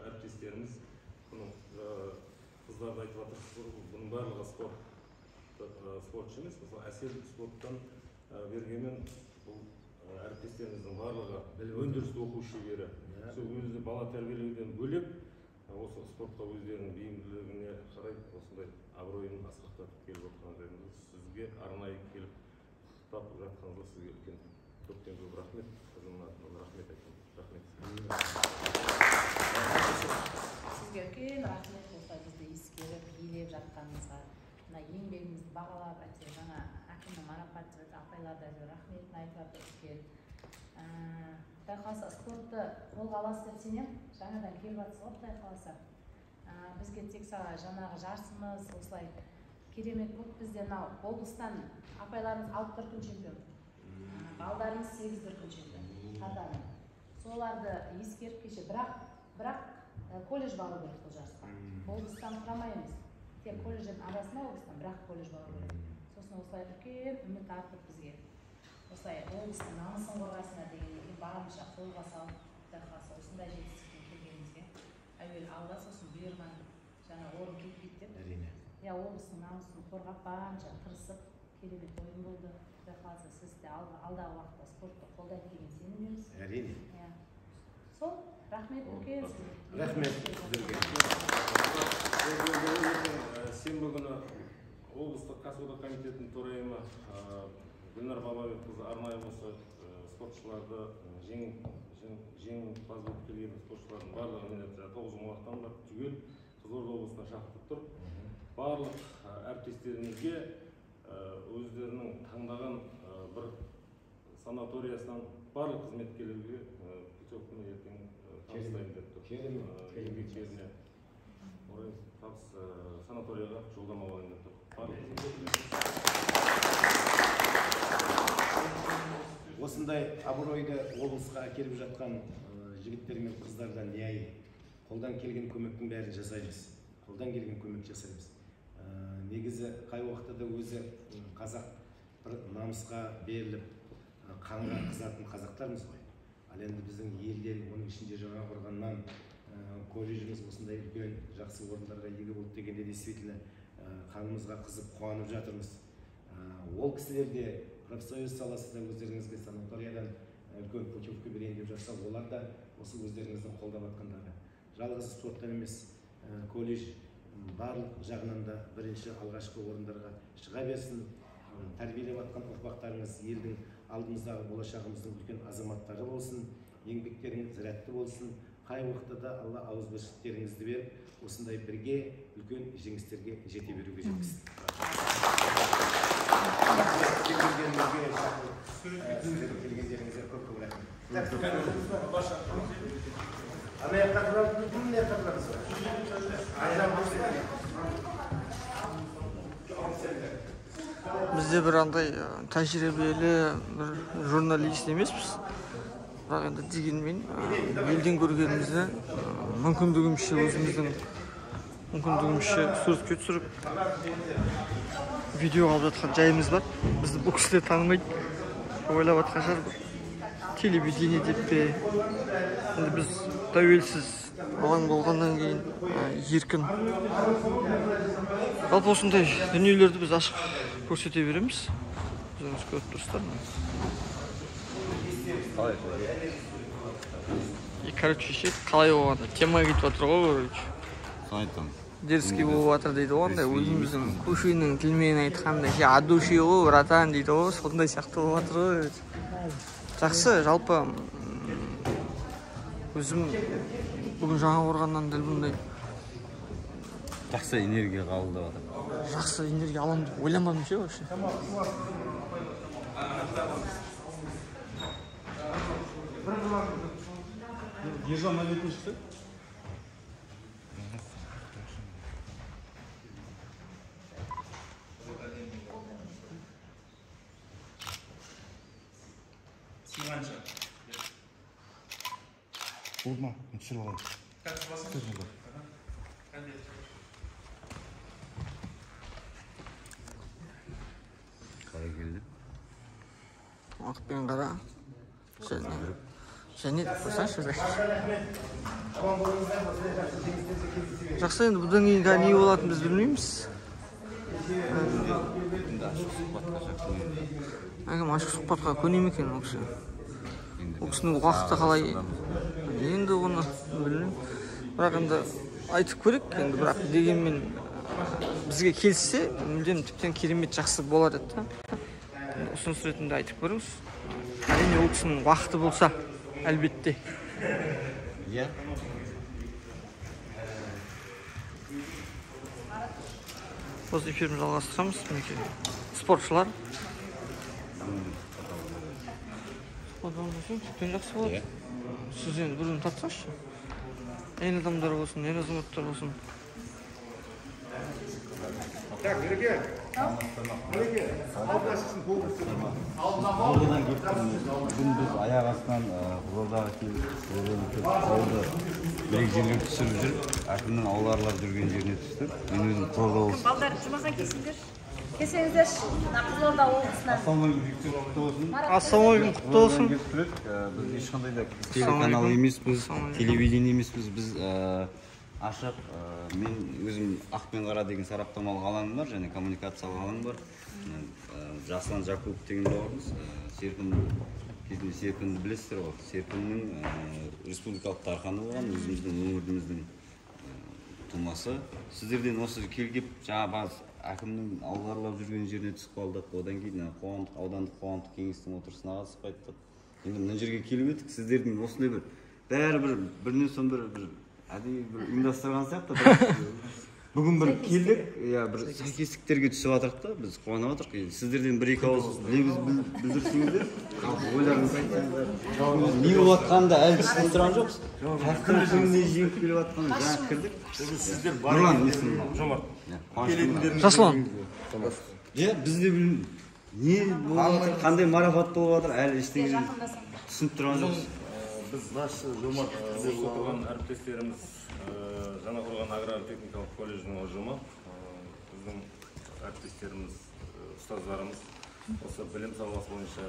әріптестеріміз, қыздарды айтып жатыр, бұның барлығы спортшы емес, мысалы әсел спорттан бергенмен бұл әріптестеріміздің барлығы өндірісті оқу шебері. Сол өзі бала тәрбиелеуден бөлек осы спортқа өздерінің бейімділігіне қарай осындай абыройын асқақтатып келіп отқан жайында сізге арнайы келіп құттықтап жатқаныңызға сізге үлкен көптен көп рахмет. Қызымның атынан рахмет айтамын. Рахмет. Сізге үлкен рахмет осылай бізді ескеріп, елеп жатқаныңызға, мына еңбегімізді бағалап, әйтеуір жаңа әкімнің марапаты апайларда рахметін айтып жатыр үлкен. Құдай қаласа спортты қолға аласыз деп сенемін. Жаңадан келіп жатсыз ғой, Құдай қаласа. Бізге тек жаңағы жарысымыз осылай керемет болды. Бізде мынау облыстан апайларымыз 6 дүркін чемпион. Балдарымыз 8 дүркін чемпион. Татарым. Соларды ескеріп кеше, бірақ колледж бару керек бұл жарысқа. Облыстан құрамаймыз. Тек колледждің арасында облыстан, бірақ колледж бару керек. Сосын осылай үлкен үміт артып бізге. Осылай облыстың намысын қорғасына деген барынша қолға салып, осындай жетістікке келгенімізге әуелі алла сосын бұйырған жаңа орын кетпейді деп. Әрине. Облыстың намысын қорғап барынша тырысып керемет ойын болды. Құдай қаласа сіз де алдағы уақытта спортты қолдайды деген сенімдеміз. Әрине. Сол, рахмет үлкен. Рахмет. Сенбі күні облыстық кәсіподақ комитетінің төрайымы Гүлнар Бабабекқызы арнайы осы спортшыларды жеңімпаз болып келген спортшылардың барлығын 9 жұмалақтан бар түгел Қызылорда облысына шақыртып тұр. Барлық әріптестерімізге өздерінің таңдаған бір санаториясынан барлық қызметкерлерге путевканы ертең табыстайын деп тұр. Еңбектеріне орай санаторияға жолдама алайын деп тұр. Осындай абыройды облысқа әкеліп жатқан жігіттер мен қыздардан не айып? Қолдан келген көмектің бәрін жасаймыз. Қолдан келген көмек жасаймыз. Негізі қай уақытта да өзі қазақ бір намысқа беріліп, қанға қызатын қазақтармыз ғой. Ал енді біздің елден, оның ішінде Жаңақорғаннан колледжіміз осындай үлкен жақсы орындарға ие болды дегенде действительно қанымызға қызып қуанып жатырмыз. Ол кісілер де профсоюз саласында өздеріңізге санаториядан үлкен путевка берейін деп жатса, олар да осы өздеріңіздің қолдап жатқандары. Жалғыз спорттан емес, колледж барлық жағынан да бірінші алғашқы орындарға шыға берсін. Тәрбиелеп жатқан ұрпақтарыңыз елдің алдымыздағы болашағымыздың үлкен азаматтары болсын, еңбектеріңіз рәтті болсын. Қай уақытта да Алла ауызбіршіліктеріңізді беріп, осындай бірге үлкен жеңістерге жете беруге жеткізсін. Келгендеріңізге көп-көп рахмет. Бізде бір андай тәжірибелі бір журналист емеспіз. Бірақ енді дегенмен елден көргенімізді мүмкіндігімізше өзіміздің мүмкіндігімізше суретке түсіріп видео алып жатқан жайымыз бар. Бізді бұл кісілер танымайды. Ойлап жатқан шығар бір телевидение деп пе. Енді біз тәуелсіз алаң болғаннан кейін еркін. Жалпы осындай дүниелерді біз ашық көрсете береміз. Өзіңіз көріп тұрсыздар ма? Короче, қалай болғанда тема кетіп жатыр ғой, короче. Дерзкий болып жатыр дейді ғой, андай өзіміздің көшенің тілмен айтқанда от души ғой, братан дейді ғой, сондай сияқты болып жатыр ғой. Жақсы, жалпы өзім бүгін Жаңақорғаннан дәл бұндай жақсы энергия қабылдап жатыр. Жақсы энергия аламын деп ойламадым ше вообще. Ержан на бетін шықты? Силанша. Болды ма? Мен түсіріп алайын. Қалай келді? Уақытпен қара. Және қойсаңшы. Жақсы, енді бұдан кейін не болатынын біз білмейміз. Ашық сұхбатқа көне ме екен ол кісі? Ол кісінің уақыты қалай? Енді оны білмеймін. Бірақ енді айтып көрейік енді, бірақ дегенмен бізге келсе мүлдем тіптен керемет жақсы болар еді да. Ұсыныс ретінде айтып көріңіз. Әрине ол кісінің уақыты болса, әлбетте. Иә. Осы эфирімізді жалғастырамыз. Спортшылар. Тіптен жақсы болады. Сіз енді бірін татсаңызшы. Әйел адамдар болсын, ер азаматтар болсын. Так, Береке. Береке. Қызылордадан келіп тұрмыз. Бүгін біз аяқ астынан Қызылордаға келіп, жолды бір-екі жерлер түсіріп жүріп, әкімнің ауларлар жүрген жеріне түстік. Мен өзім Қызылорда облысы. Балдар жұмаға келсеңдер. Келсеңіздер, Қызылорда облысынан. Ассалаумағалейкум, құтты болсын. Біз ешқандай да телеканал емеспіз, телевидение емеспіз. Біз ашық, мен өзім Ақ пен Қара деген сараптамалық алаңым бар, және коммуникациялық алаң бар. Жасұлан Жакупов деген бауырымыз, Серпінді білесіздер ғой. Серпіннің республикалық тарқаны болған, өзіміздің өңіріміздің тумасы. Сіздерден осы келгеп, жаңа әкімнің ауларлап жүрген жеріне түсіп қалдық. Одан кейін аудандық қоғамдық кеңестің отырысына қатысып қайттық. Енді мына жерге келіп едік, сіздердің осындай бәрібір бірінен соң бір әдейі ұйымдастырған сияқты. Бүгін бір келдік, бір сәйкестіктерге түсіп жатырық та, біз қуанып жатырық. Сіздерден бір-екі ауыз білдірсеңіздер, ойларыңыз айтсаңыздар. Не болып жатқанын да әлі түсініп тұрған жоқпыз. Кімді не жеңіп келіп жатқанын жаңа кірдік. Сіздер Нұрлан есімі. Жомарт. Жасұлан. Біз де не болып жатыр, қандай марапат болып жатыр, әлі ештеңе түсініп тұрған жоқпыз. Біз басшы Жомарт отырған әріптестеріміз Жаңақорған аграр-техникалық колледжінің ұжымы, біздің әріптестеріміз, ұстаздарымыз осы білім саласы бойынша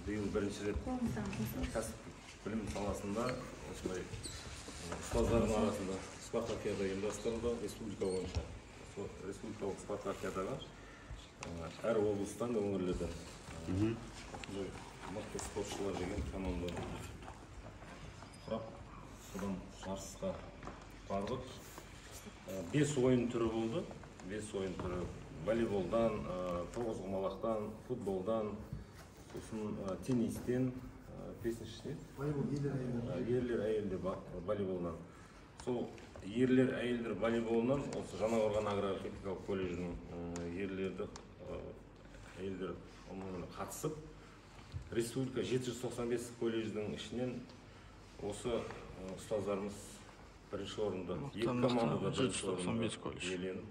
биыл бірінші рет кәсіптік білім саласында осындай ұстаздардың арасында спартакиада ұйымдастырылды. Республика бойынша республикалық спартакиадаға әр облыстан өңірлерден мықты спортшылар деген команданы құрап, содан жарысқа бардық. 5 ойын түрі болды. 5 ойын түрі волейболдан, тоғызқұмалақтан, футболдан, сосын теннистен, бесіншісіне ерлер әйелдер волейболдан. Сол ерлер әйелдер волейболынан осы Жаңақорған аграр-техникалық колледжінің әйелдер қатысып, республика 795 колледждің ішінен осы ұстаздарымыз бірінші орында, екі командада бірінші орында иеленіп,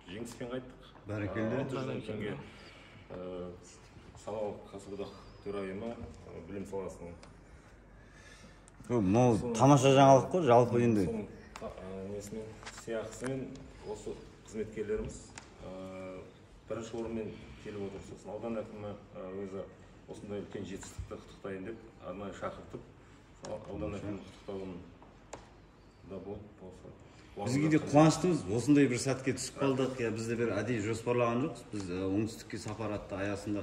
жеңіспен қайттық. Бәрекелді. 600 мың теңге салалық кәсіподақ төрайымы білім саласының. Мынау тамаша жаңалық қой, жалпы енді. Несімен, сияқысымен осы қызметкерлеріміз бірінші орынмен келіп отыр. Сосын аудан әкімі өзі осындай үлкен жетістікті құттықтайын деп арнайы шақыртып, аудан әкімі құттықтауын да болып болса. Бізге де қуаныштымыз, осындай бір сәтке түсіп қалдық. Бізде бір әдейі жоспарлаған жоқпыз. Біз оңтүстікке сапар атты аясында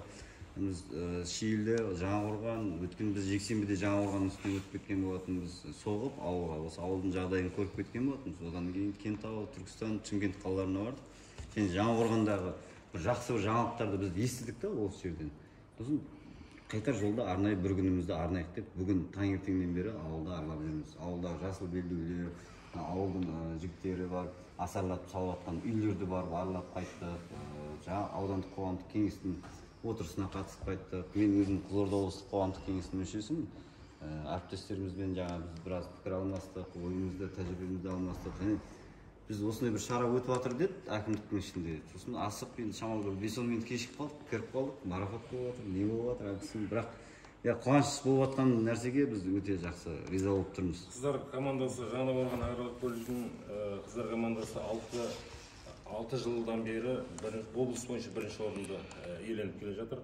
Шиелде, Жаңақорған, өткен біз жексенбіде Жаңақорған үстіне өтіп кеткен болатынбыз, соғып ауылға, осы ауылдың жағдайын көріп кеткен болатынбыз. Одан кейін Кентау, Түркістан, Шымкент қалаларына бардық. Және Жаңақорғандағы бір жақсы бір жаңалықтарды біз естідік та осы жерден. Сосын қайтар жолда арнайы бір күнімізді арнайық деп, бүгін таңертеңнен бері ауылда аралап жүрміз. Ауылдағы жасыл белдеулер, ауылдың жігіттері бар, асарлап салып жатқан үйлерді барып аралап қайттық. Жаңа аудандық қоғамдық кеңестің отырысына қатысып қайттық. Мен өзім Қызылорда облыстық қоғамдық кеңестің мүшесімін. Әріптестерімізбен жаңа біз біраз пікір алмастық, ойымызды, тәжірибемізді алмастық. Және біз осындай бір шара өтіп жатыр деді әкімдіктің ішінде. Сосын асық енді шамалы бір 5-10 минут кешігіп қалдық, кіріп қалдық, марапат болып жатыр, не болып жатыр әдісін. Бірақ қуаныш болып жатқан нәрсеге біз өте жақсы риза болып тұрмыз. Қыздар командасы, Жаңақорған аграрлық колледждің қыздар командасы 6 жылдан бері облыс бойынша бірінші орынды иеленіп келе жатыр.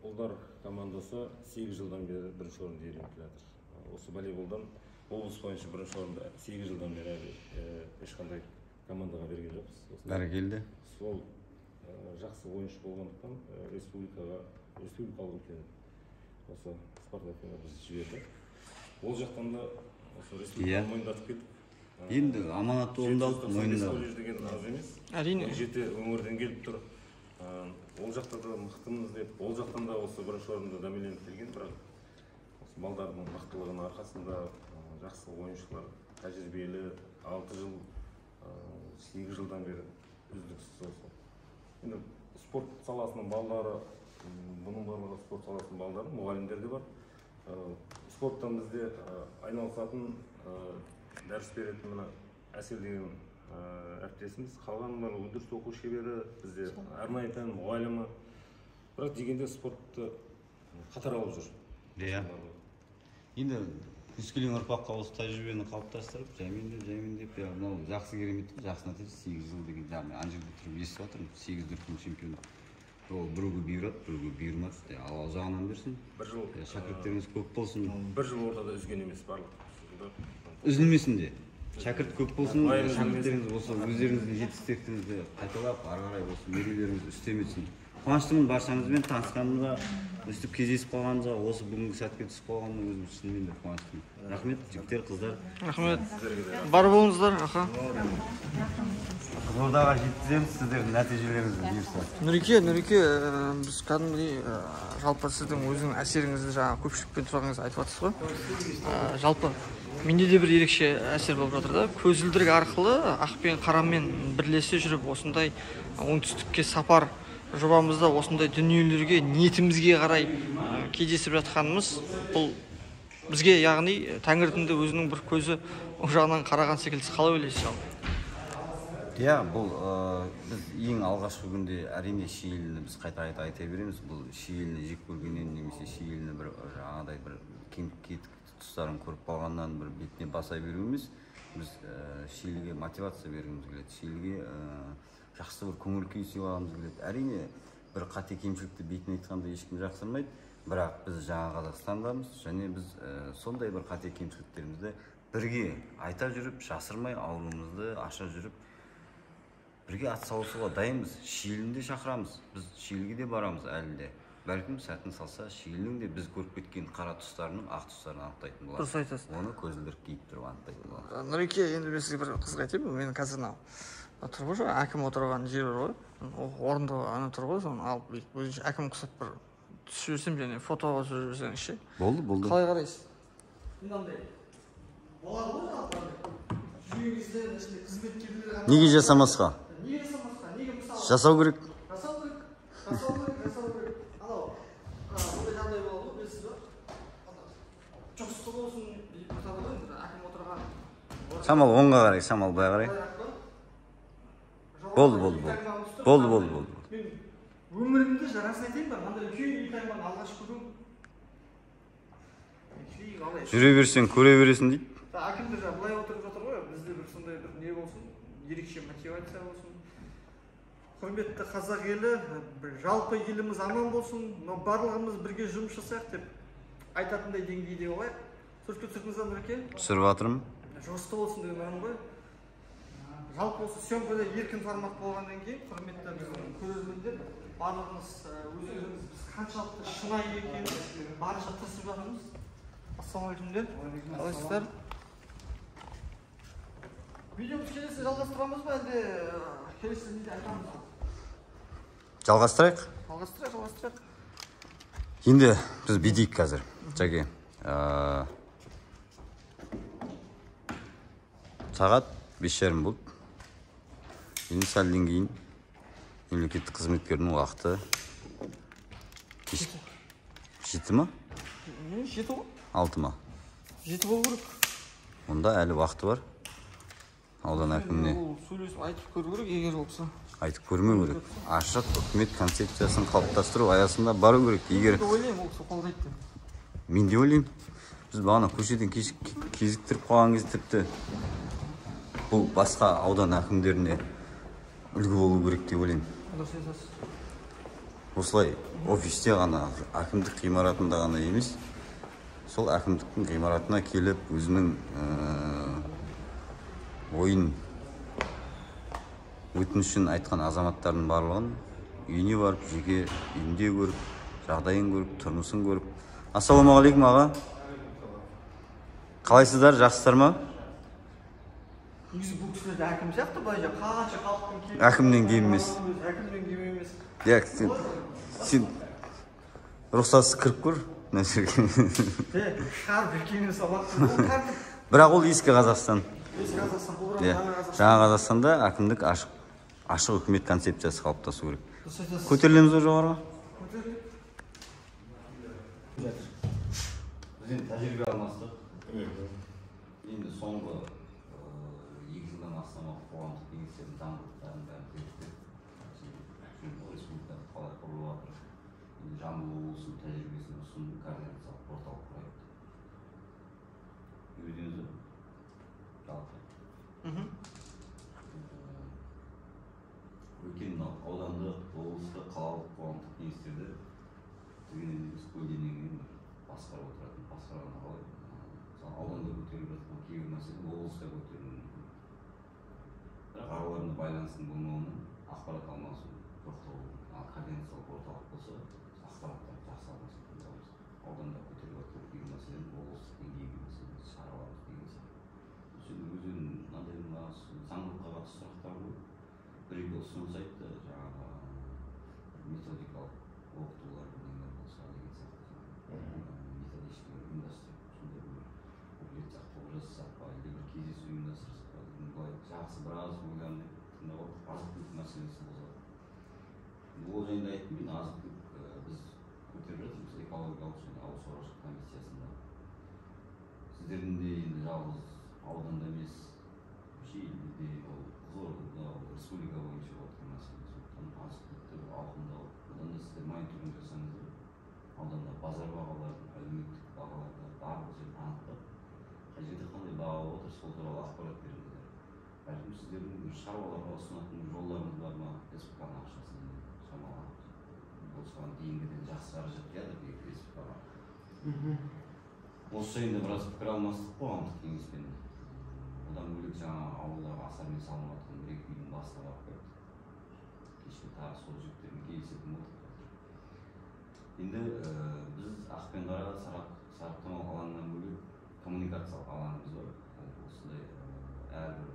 Ұлдар командасы 8 жылдан бері бірінші орынды иеленіп келе жатыр. Осы волейболдан облыс бойынша бірінші орынды 8 жылдан бері ешқандай командаға берген жоқпыз. Бәрекелді. Сол жақсы ойыншы болғандықтан республикалық үлкен осы спартакиада біз жіберді. Ол жақтан да осы республиканы мойындатып келдік. Енді аманатты орындалып мойнында. деген аз емес. Әрине. Жеті өңірден келіп тұр. Ол жақта да мықтымыз деп, ол жақтан да осы бірінші орында дәмеленіп келген, бірақ осы балдардың мықтылығының арқасында жақсы ойыншылар, тәжірибелі, 6 жыл, 8 жылдан бері үздіксіз осы. Енді спорт саласының балдары, бұның барлығы спорт саласының балдары, мұғалімдер де бар. Спорттан бізде айналысатын, дәріс беретін мына Әсел деген әріптесіміз, қалған бар өндіріс оқу шебері, бізде арнайы пән мұғалімі. Бірақ дегенде спортты қатар алып жүр. Иә. Енді өскелең ұрпаққа осы тәжірибені қалыптастырып, жаймен-деп, мынау жақсы керемет, жақсы нәтиже 8 жыл деген жаңағы ана жерде тұрып естіп жатырмын, 8 дүркін чемпион. Ол біреуге бұйырады, біреуге бұйырмайды. Алла жағынан берсін. Шәкірттеріңіз көп болсын. Бір жыл ортада үзген емес барлық. Үзілмесін де. Шәкірт көп болсын, шәкірттеріңіз осы өздеріңіздің жетістіктеріңізді қайталап, ары қарай осы мерейлеріңізді үстемесін. Қуаныштымын баршаңызбен танысқанымға, өстіп кездесіп қалғанымызға, осы бүгінгі сәтке түсіп қалғанымға өзім шынымен де қуаныштымын. Рахмет, жігіттер, қыздар. Рахмет. Бар болыңыздар, аха. Қызылордаға жеткіземіз, сіздердің нәтижелеріңізді бұйырса. Нұреке, біз кәдімгідей жалпы сіздің өзінің әсеріңізді жаңа көпшілікпен тұрғаныңыз айтып жатсыз ғой. Жалпы менде де бір ерекше әсер болып жатыр да. Көзілдірік арқылы ақ пен қарамен бірлесе жүріп осындай оңтүстікке сапар жобамызда осындай дүниелерге ниетімізге қарай кездесіп жатқанымыз бұл бізге, яғни Тәңірдің де өзінің бір көзі о жағынан қараған секілді. Қалай ойлайсыз жалпы? Иә, бұл біз ең алғашқы күнде әрине Шиеліні біз қайта айта береміз. Бұл Шиеліні жек көргеннен немесе Шиеліні бір жаңағыдай бір кетік тұстарын көріп қалғаннан бір бетіне баса беру емес. Біз Шиеліге мотивация бергіміз келеді. Шиеліге жақсы бір көңіл күй сыйлағымыз келеді. Әрине бір қате кемшілікті бетіне айтқанда ешкім жақсырмайды, бірақ біз жаңа Қазақстандамыз және біз сондай бір қате кемшіліктерімізді бірге айта жүріп, жасырмай ауруымызды аша жүріп бірге атсалысуға дайынбыз. Шиеліні де шақырамыз, біз Шиеліге де барамыз әлі де. Бәлкім сәтін салса Шиелінің де біз көріп кеткен қара тұстарының ақ тұстарын анықтайтын болады. Дұрыс айтасыз. Оны көзілдірік киіп тұрып анықтайтын болады. Нұреке, енді мен сізге бір қызық айтайын. Мен қазір тұр ғой, әкім отырған жер бар ғой. Орынды ана тұр ғой, соны алып өзінше әкім құсап бір түсіп жүрсем және фотоға түсіріп жүрсеңіз ше. Болды. Қалай қарайсыз? Мынандай болады ғой жалпы. Жүйеңізде қызметкерлер неге жасамасқа? Неге жасамасқа? Неге мысалы Жасау керек. Анау ондай жағдай болады ғой, білесіз ба? Жұмысты болсын, мысалы әкім отырған. Шамал оңға қарай, шамал былай қарай. Болды. Мен өмірімді жарасын айтайын ба? Мынандай үлкен үй аймағын алғаш көрдім. Жүре берсең көре бересің дейді. Әкімдер былай отырып жатыр ғой, бізде бір сондай бір не болсын, ерекше мотивация болсын. Құрметті қазақ елі, жалпы еліміз аман болсын, барлығымыз бірге жұмыс жасайық деп айтатындай деңгейде болайық. Суретке түсірдіңіз ба, Нұреке? Түсіріп жатырмын. Жұмысты болсын деген ойым ғой. Жалпы осы съемкада еркін формат болғаннан кейін, құрметті біздің көрермендер, барлығымыз өздеріңіз біз қаншалықты шынайы екенін барынша тырысып жатырмыз. Ассалаумағалейкумдер. Қалайсыздар? Видеомыз келесі жалғастырамыз ба, әлде келесі неде айтамыз ба? Жалғастырайық. Жалғастырайық. Енді біз бидейік қазір. Жәке. Сағат 5:30 болды. Енді сәлден кейін мемлекеттік қызметкердің уақыты 7 ма? 7 ғой. 6 ма? 7 болу керек. Онда әлі уақыты бар. Аудан әкіміне сөйлесіп айтып көру керек, егер болса. Айтып көрмеу керек. Ашық үкімет концепциясын қалыптастыру аясында бару керек. Егер ойлаймын, ол кісі қолдайды. Мен де ойлаймын. Біз бағана көшеден кезіктіріп қалған кезде тіпті бұл басқа аудан әкімдеріне үлгі болу керек деп ойлаймын. Осылай офисте ғана, әкімдік ғимаратында ғана емес, сол әкімдіктің ғимаратына келіп өзінің ойын өтінішін айтқан азаматтардың барлығын үйіне барып, жеке үйінде көріп, жағдайын көріп, тұрмысын көріп. Ассалаумағалейкум аға. Қалайсыздар, жақсыздар ма? негізі бұл кісілерде әкім сияқты былайша қанша халықтың киімі Әкімнен киім емес. әкімнен киім емес Сен рұқсатсыз кіріп көр мына жерге. шығарып бір киімін салады Бірақ ол ескі Қазақстан. ескі Қазақстан бұл Иә. Жаңа Қазақстанда әкімдік ашық үкімет концепциясы қалыптасу керек. Көтерілеміз ғой жоғарыға? Біз енді тәжірибе алмастық. Енді соңғы 2 жылдан астам қоғамдық кеңестердің заңдылықтарын бәрін зерттеп, республикада қалай құрылып жатыр. Енді Жамбыл облысының тәжірибесін ұсынып, координациялық орталық құрайды. Үйреніңіз бе? Жалпы. Өйткені аудандық, облыстық, қалалық қоғамдық кеңестерді түгеннен көлденеңнен басқарып отыратын, басқарғанда қалай? Ауданда көтеріліп жатқан кейбір мәселе облыста көтерілуі мүмкін. Бірақ араларында байланыстың болмауынан ақпарат алмасу жоқтығы, координациялық орталық болса, ақпараттарды жақсы алмасу. Ауданда көтеріліп жатқан кейбір мәселені облыстық деңгейге шығарамыз деген сияқты. Сөйтіп өзінің мынандай заңдылыққа қатысты сұрақтар қойып, бір-екі ұсыныс айтты, жаңағы методикалық оқытулар нелер болса деген сияқты. Методичный ұйымдастырып, сондай бір лекция жасасақ па, или бір кездесу ұйымдастырсақ па, былай жақсы біраз ойланып тыңдап отырып, азық-түлік мәселесі болса. Ол жайында айттым мен, азық-түлік біз көтеріп жатырмыз экологиялық және ауыл шаруашылық комиссиясында. Сіздердің де енді жалғыз ауданда емес, елде республика бойынша отырған мәселе. Сондықтан азық-түлікті ауқымдау, одан да сіздер мониторинг жасаңыздар. Ауданда базар бағаларын, әлеуметтік бағаларды барлық жерін анықтап, қай жерде қандай баға отыр, сол туралы ақпарат беріңіздер. Бәлкім сіздердің шаруаларға ұсынатын жолдарыңыз бар ма, республиканың ақшасын шамаланып, осыған дейінгіден жақсы қаражат келеді республикаға. Осы жайында біраз пікір алмастық қоғамдық кеңеспен. Одан бөлек жаңа ауылдағы асармен салынып жатқан бір-екі үйдің басына барып қойды. Кешке тағы сол жігіттермен кездесетін болдық. Енді біз Ақпен Қара сараптамалық алаңынан бөлек коммуникациялық алаңымыз бар. Осындай әрбір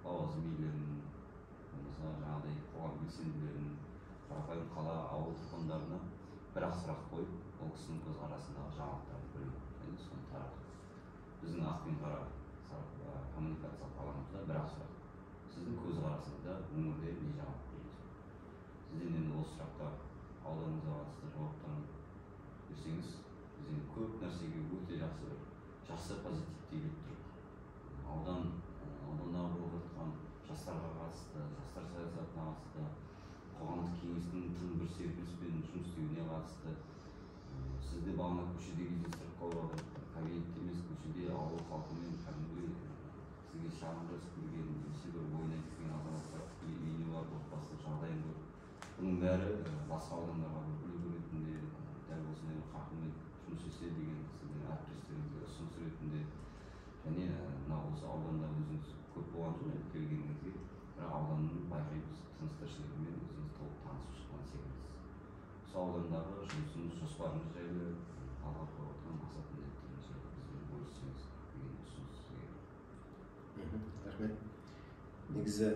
лауазым иелерінің, болмаса жаңағыдай қоғам белсенділерінің, қарапайым қала ауыл тұрғындарына бір-ақ сұрақ қойып, ол кісінің көзқарасындағы жаңалықтарды білу және соны тарату. Біздің Ақпен Қара коммуникациялық алаңымызда бір-ақ сұрақ. Сіздің көзқарасыңызда өңірде не жаңалық көресіз? Сізден енді осы сұраққа ауданыңызға қатысты жауаптарын берсеңіз, біз енді көп нәрсеге өте жақсы позитивте келіп тұрып, аудандағы болып жатқан жастарға қатысты, жастар саясатына қатысты, қоғамдық кеңестің тың бір серпіліспен жұмыс істеуіне қатысты. Сізді бағана көшеде кездестіріп қалып, кабинетте емес, көшеде ауыл халқымен кәдімгідей сізге шағым жазып келген, немесе бір ойын айтып келген азаматтар үйіне барып отбасылық жағдайын көріп, бұның бәрі басқа аудандарға бір үлгі ретінде дәл осындай қарқынмен жұмыс істе деген сіздің әріптестеріңізге ұсыныс ретінде, және мына осы ауданда өзіңіз көп болған соң келгеніңізге, бірақ ауданның байқаймыз тыныс-тіршілігімен өзіңіз толық танысып шыққан секілдісіз. Осы аудандағы жұмысыңыз, жоспарыңыз жайлы, алға қойып отырған мақсат міндеттеріңіз жайлы бізбен бөліссеңіз деген ұсыныс сізге. Рахмет. Негізі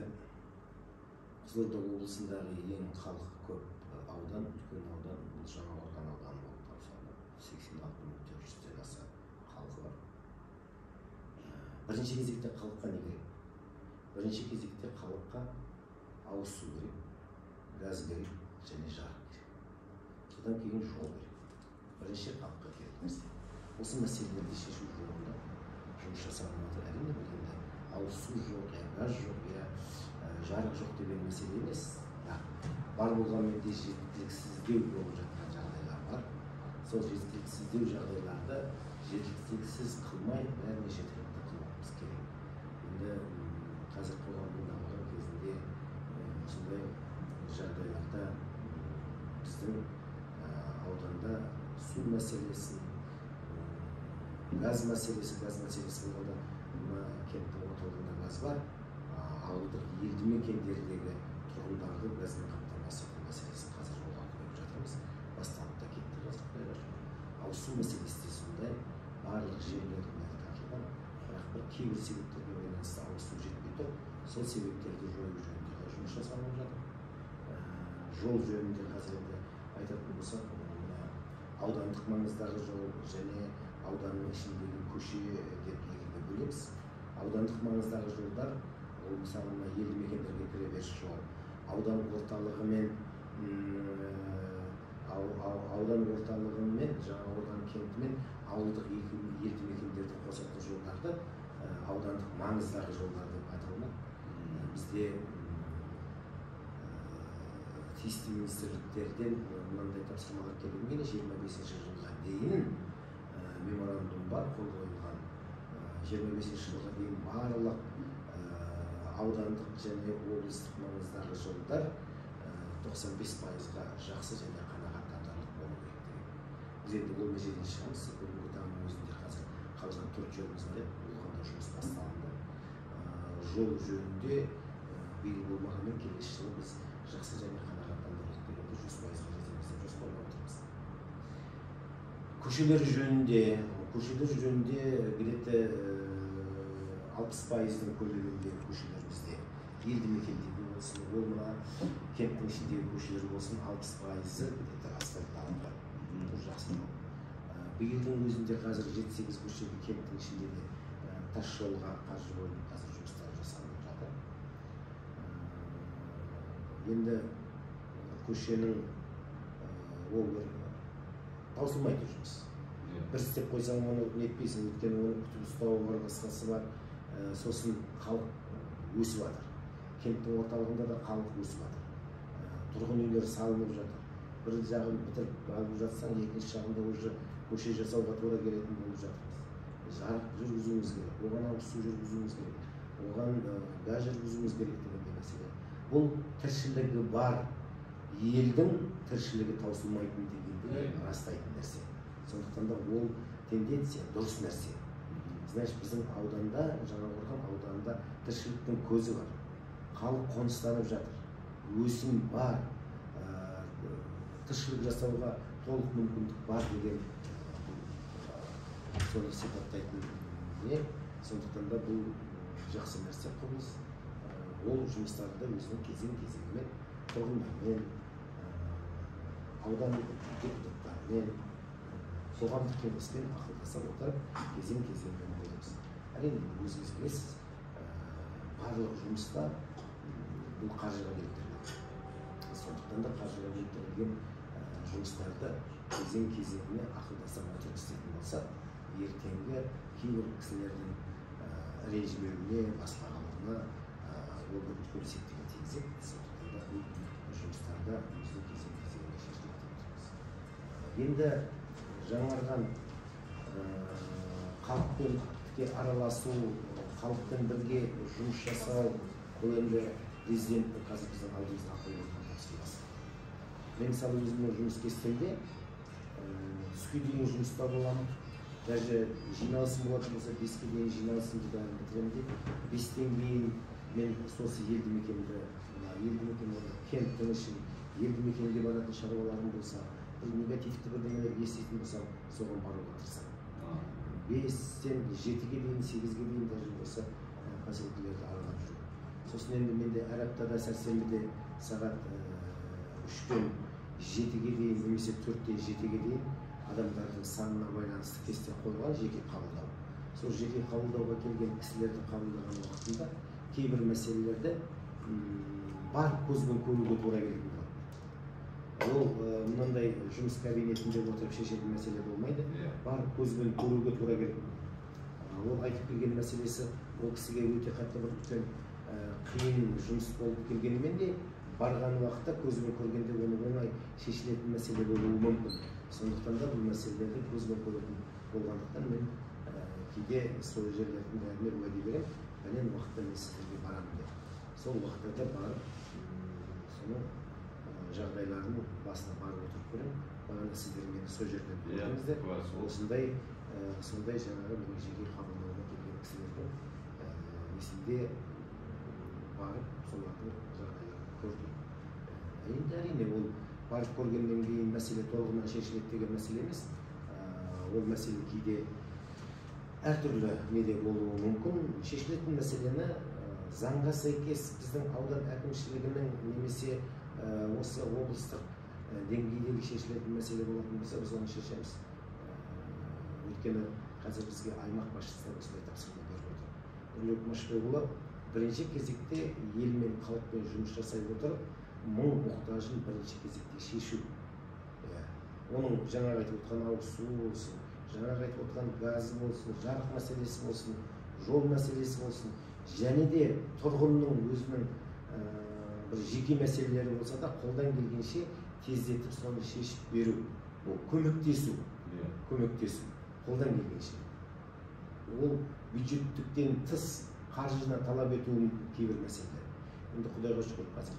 Қызылорда облысындағы ең халық көп аудан, үлкен аудан, бұл Жаңақорған ауданы болып табылады. 86.400-ден аса халқы бар. Бірінші кезекте халыққа не керек? Бірінші кезекте халыққа ауыз су керек, газ керек және жарық керек. Содан кейін жол керек. Бірінші халыққа керек нәрсе. Осы мәселелерді шешу жолында жұмыс жасалып жатыр. Әрине бұл енді ауыз су жоқ, газ жоқ, жарық жоқ деген мәселе емес. Бар болғанмен де жеткіліксіздеу болып жатқан жағдайлар бар. Сол жеткіліксіздеу жағдайларды жеткіліксіз қылмай, бәріне жеткілікті қылмамыз керек. Енді қазір қоғамның дамыған кезінде осындай жағдайларда біздің ауданда су мәселесін, газ мәселесі болғанда, мына кенттің орталығында газ бар, ауылдық елді мекендердегі тұрғындарды газбен қамтамасыз ету мәселесін қазір жолға қойып жатырмыз. Басталып та кетті жазықтай. Ауыз су мәселесі де сондай, барлық жерлердің тартылған, бірақ бір кейбір себептерге байланысты ауыз су жетпей тұр. Сол себептерді жою жөнінде жұмыс жасалып жатыр. Жол жөнінде қазір енді айтатын болсақ, аудандық маңыздағы жол және ауданның ішіндегі көше деп екіге бөлеміз. Аудандық маңыздағы жолдар, ол мысалы елді мекендерге кіреберіс жол, аудан орталығы мен жаңа аудан кенті мен ауылдық елді мекендерді қосатын жолдарды аудандық маңыздағы жолдар деп аталынады. Бізде тиісті министрліктерден мынандай тапсырмалар келгенмен 25 жылға дейін меморандум бар, қол қойылған. 25 жылға дейін барлық аудандық және облыстық маңыздағы жолдар 95%-ға жақсы және қанағаттанарлық болу керек деген. Біз енді ол межеден шығамыз. Бүгінгі таңның өзінде қазір қалған 4 жолымыз бар еді, болғанда жұмыс басталынды. Жол жөнінде биыл болмағанмен келесі жылы біз жақсы және қанағаттанарлық дегенде 100%-ға жетеміз деп жоспарлап отырмыз. Көшелер жөнінде где-то 60%-ның көлеміндегі көшелер бізде елді мекендегі болсын, ол мына кенттің ішіндегі көшелер болсын, 60%-ы где-то асфальтталынған. Бұл жақсы. Биылдың өзінде қазір 7-8 көшеге кенттің ішіндегі тас жолға қаржы бөлініп қазір жұмыстар жасалып жатыр. Енді көшенің ол бір таусылмайды жұмыс. Бір істеп қойсаң, оны нетпейсің, өйткені оны күтіп ұстауы бар, басқасы бар. Сосын халық өсіп жатыр. Кенттің орталығында да халық өсіп жатыр. Тұрғын үйлер салынып жатыр. Бір жағын бітіріп алып жатсаң, екінші жағында уже көше жасауға тура келетін болып жатырмыз. Жарық жүргізуіміз керек, оған ауыз су жүргізуіміз керек, оған газ жүргізуіміз керек деген мәселе. Бұл тіршілігі бар елдің тіршілігі таусылмайтын дегенді растайтын нәрсе. Сондықтан да ол тенденция дұрыс нәрсе. Значит, біздің ауданда, Жаңақорған ауданында тіршіліктің көзі бар. Халық қоныстанып жатыр. Өсім бар. Тіршілік жасауға толық мүмкіндік бар деген соны сипаттайтын не. Сондықтан да бұл жақсы нәрсе құбылыс. Ол жұмыстарды өзінің кезең-кезеңімен тұрғындармен, аудан депутаттарымен, қоғамдық кеңеспен ақылдаса отырып, кезең-кезеңмен боламыз. Әрине, өзіңіз білесіз, барлық жұмыста бұл қаржыға келтіріледі. Сондықтан да қаржыға келтірілген жұмыстарды кезең-кезеңіне ақылдаса отырып істейтін болса, ертеңгі кейбір кісілердің ренжімеуіне, басқаларына ол бір үлкен септігін тигізеді. Сондықтан да бұл жұмыстарда өзінің кезең-кезеңіне шешіліп отырмыз. Енді жаңарған халықпен тіке араласу, халықпен бірге жұмыс жасау, бұл енді президенттің қазір біздің алдымызға қойып отырған тапсырмасы. Мен мысалы өзімнің жұмыс кестемде түске дейін жұмыста боламын. Даже жиналысым болатын болса, 5-ке дейін жиналысымды да бітіремін деп, 5-тен кейін мен сосы елді мекенді, кенттің ішін, елді мекенге баратын шаруаларым болса, бір негативті бірдеңелер еститін болсам, соған баруға тырысамын. 5-тен 7-ге дейін, 8-ге дейін даже болса поселкелерді аралап жүрмін. Сосын енді менде әр аптада сәрсенбіде сағат 3-тен 7-ге дейін, немесе 4-тен 7-ге дейін адамдардың санына байланысты кесте қойылған жеке қабылдау. Сол жеке қабылдауға келген кісілерді қабылдаған уақытында кейбір мәселелерді бар көзбен көруге тура келетін болады. Ол мынандай жұмыс кабинетінде отырып шешетін мәселе болмайды. Бар көзбен көруге тура келетін. Ол айтып келген мәселесі ол кісіге өте қатты бір үлкен қиын жұмыс болып келгенімен де барған уақытта көзбен көргенде оны оңай шешілетін мәселе болуы мүмкін. Сондықтан да бұл мәселелерді көзбен көретін болғандықтан мен кейде сол жерлердің бәріне уәде беремін. Бәлен уақытта мен сіздерге барамын деп. Сол уақытта барып, соның жағдайларын басына барып отырып көремін. Бағана сіздер мені сол жерден көрдіңіздер. Сондай жаңағы менің жеке қабылдауға келген кісілердің есінде барып, солардың жағдайларын көрдім. Енді әрине ол барып көргеннен кейін мәселе толығынан шешіледі деген мәселе емес. Ол мәселе кейде әртүрлі неде болуы мүмкін. Шешілетін мәселені заңға сәйкес біздің аудан әкімшілігінің немесе осы облыстық деңгейдегі шешілетін мәселе болатын болса, біз оны шешеміз. Өйткені қазір бізге аймақ басшысы осындай тапсырма беріп отыр. Нұрбек Машбекұлы бірінші кезекте ел мен халықпен жұмыс жасай отырып, мұң мұқтажын бірінші кезекте шешу. Оның жаңағы айтып отқан ауыз су болсын, жаңағы айтып отқан газы болсын, жарық мәселесі болсын, жол мәселесі болсын, және де тұрғынның өзінің бір жеке мәселелері болса да қолдан келгенше тездетіп соны шешіп беру. Ол көмектесу, қолдан келгенше. Ол бюджеттіктен тыс қаржыны талап етуін кейбір мәселелер. Енді Құдайға шүкір қазір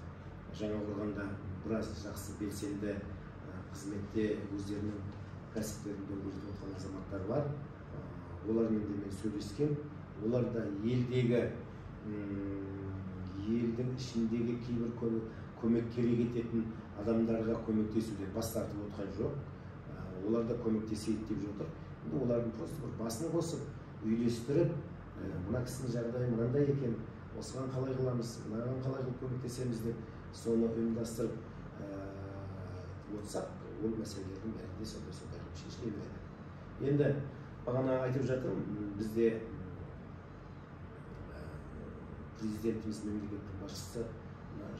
Жаңақорғанда біраз жақсы белсенді қызметте өздерінің кәсіптерінде өртіп отқан азаматтар бар. Олармен де мен сөйлескен. Олар да елдің ішіндегі кейбір көмек керек ететін адамдарға көмектесуден бас тартып отқан жоқ. Олар да көмектесейік деп жатыр. Олардың просто бір басын қосып, үйлестіріп, мына кісінің жағдайы мынандай екен, осыған қалай қыламыз, мынаған қалай көмектесеміз деп соны ұйымдастырып отырсақ, ол мәселелердің бәрінде сондай шешіле береді. Енді бағана айтып жатырмын, бізде президентіміз, мемлекеттің басшысы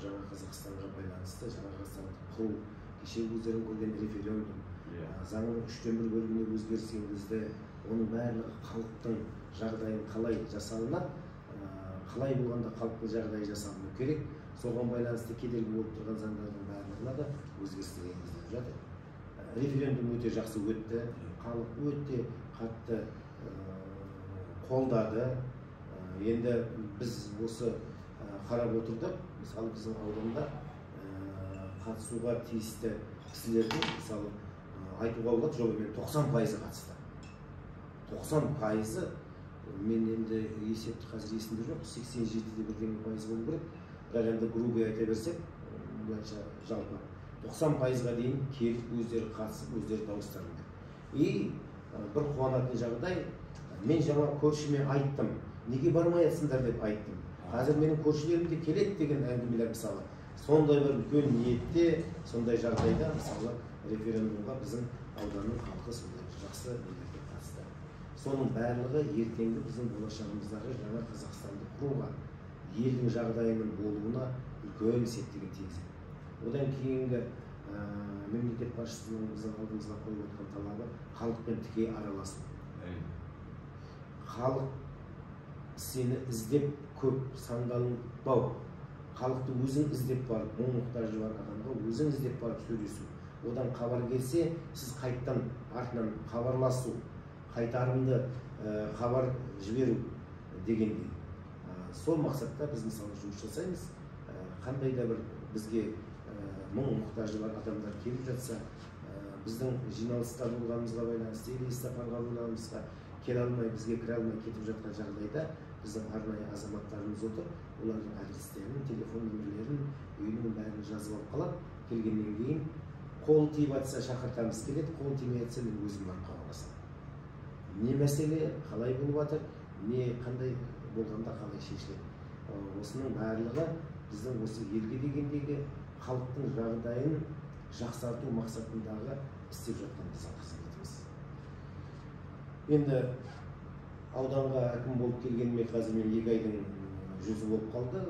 жаңа Қазақстанға байланысты, жаңа Қазақстанды құру, кеше өздерің көрген референдум, заңның 3/1 бөлігіне өзгеріс енгізді, оның барлығы халықтың жағдайын қалай жасалынады, қалай болғанда халықтың жағдайы жасалыну керек, соған байланысты кедергі болып тұрған заңдардың барлығына да өзгерістер енгізіліп жатыр. Референдум өте жақсы өтті, халық өте қатты қолдады. Енді біз осы қарап отырдық, мысалы біздің ауданда қатысуға тиісті кісілердің, мысалы айтуға болады, жобамен 90% қатысты. 90%, мен енді есепті қазір есімде жоқ, 87-де бірдеңе пайыз болу керек, бірақ енді грубый айта берсек, жалпы 90%-ға дейін келіп өздері қатысып, өздері дауыстарын берді. И бір қуанатын жағдай, мен жаңа көршіме айттым, неге бармай жатсыңдар деп айттым. Қазір менің көршілерім де келеді деген әңгімелер, мысалы, сондай бір үлкен ниетте, сондай жағдайда, мысалы, референдумға біздің ауданның халқы сондай жақсы ниетке қатысты. Соның барлығы ертеңгі біздің болашағымыздағы жаңа Қазақстанды құруға, елдің жағдайының болуына үлкен септігін тигізеді. Одан кейінгі мемлекет басшысының біздің алдымызға қойып отқан талабы халықпен тіке араласу. Халық сені іздеп көп сандалынбау, халықты өзің іздеп барып, мұң мұқтажы бар адамға өзің іздеп барып сөйлесу. Одан хабар келсе, сіз қайттан артынан хабарласу, қайтарымды хабар жіберу дегендей. Сол мақсатта біз мысалы жұмыс жасаймыз. Қандай да бір бізге мұң мұқтажы бар адамдар келіп жатса, біздің жиналыста болғанымызға байланысты, или іс-сапарға болғанымызға келе алмай, бізге кіре алмай кетіп жатқан жағдайда біздің арнайы азаматтарымыз отыр, олардың адрестерін, телефон нөмірлерін, үйінің бәрін жазып алып қалады. Келгеннен кейін қол тиіп жатса шақыртамыз келеді, қол тимей жатса мен өзім барып хабарласамын. Не мәселе, қалай болып жатыр, не қандай болғанда қалай шешіледі. Осының барлығы біздің осы елге дегендегі халықтың жағдайын жақсарту мақсатындағы істеп жатқан біздің қызметіміз. Енді ауданға әкім болып келгеніме қазір мен 2 айдың жүзі болып қалды.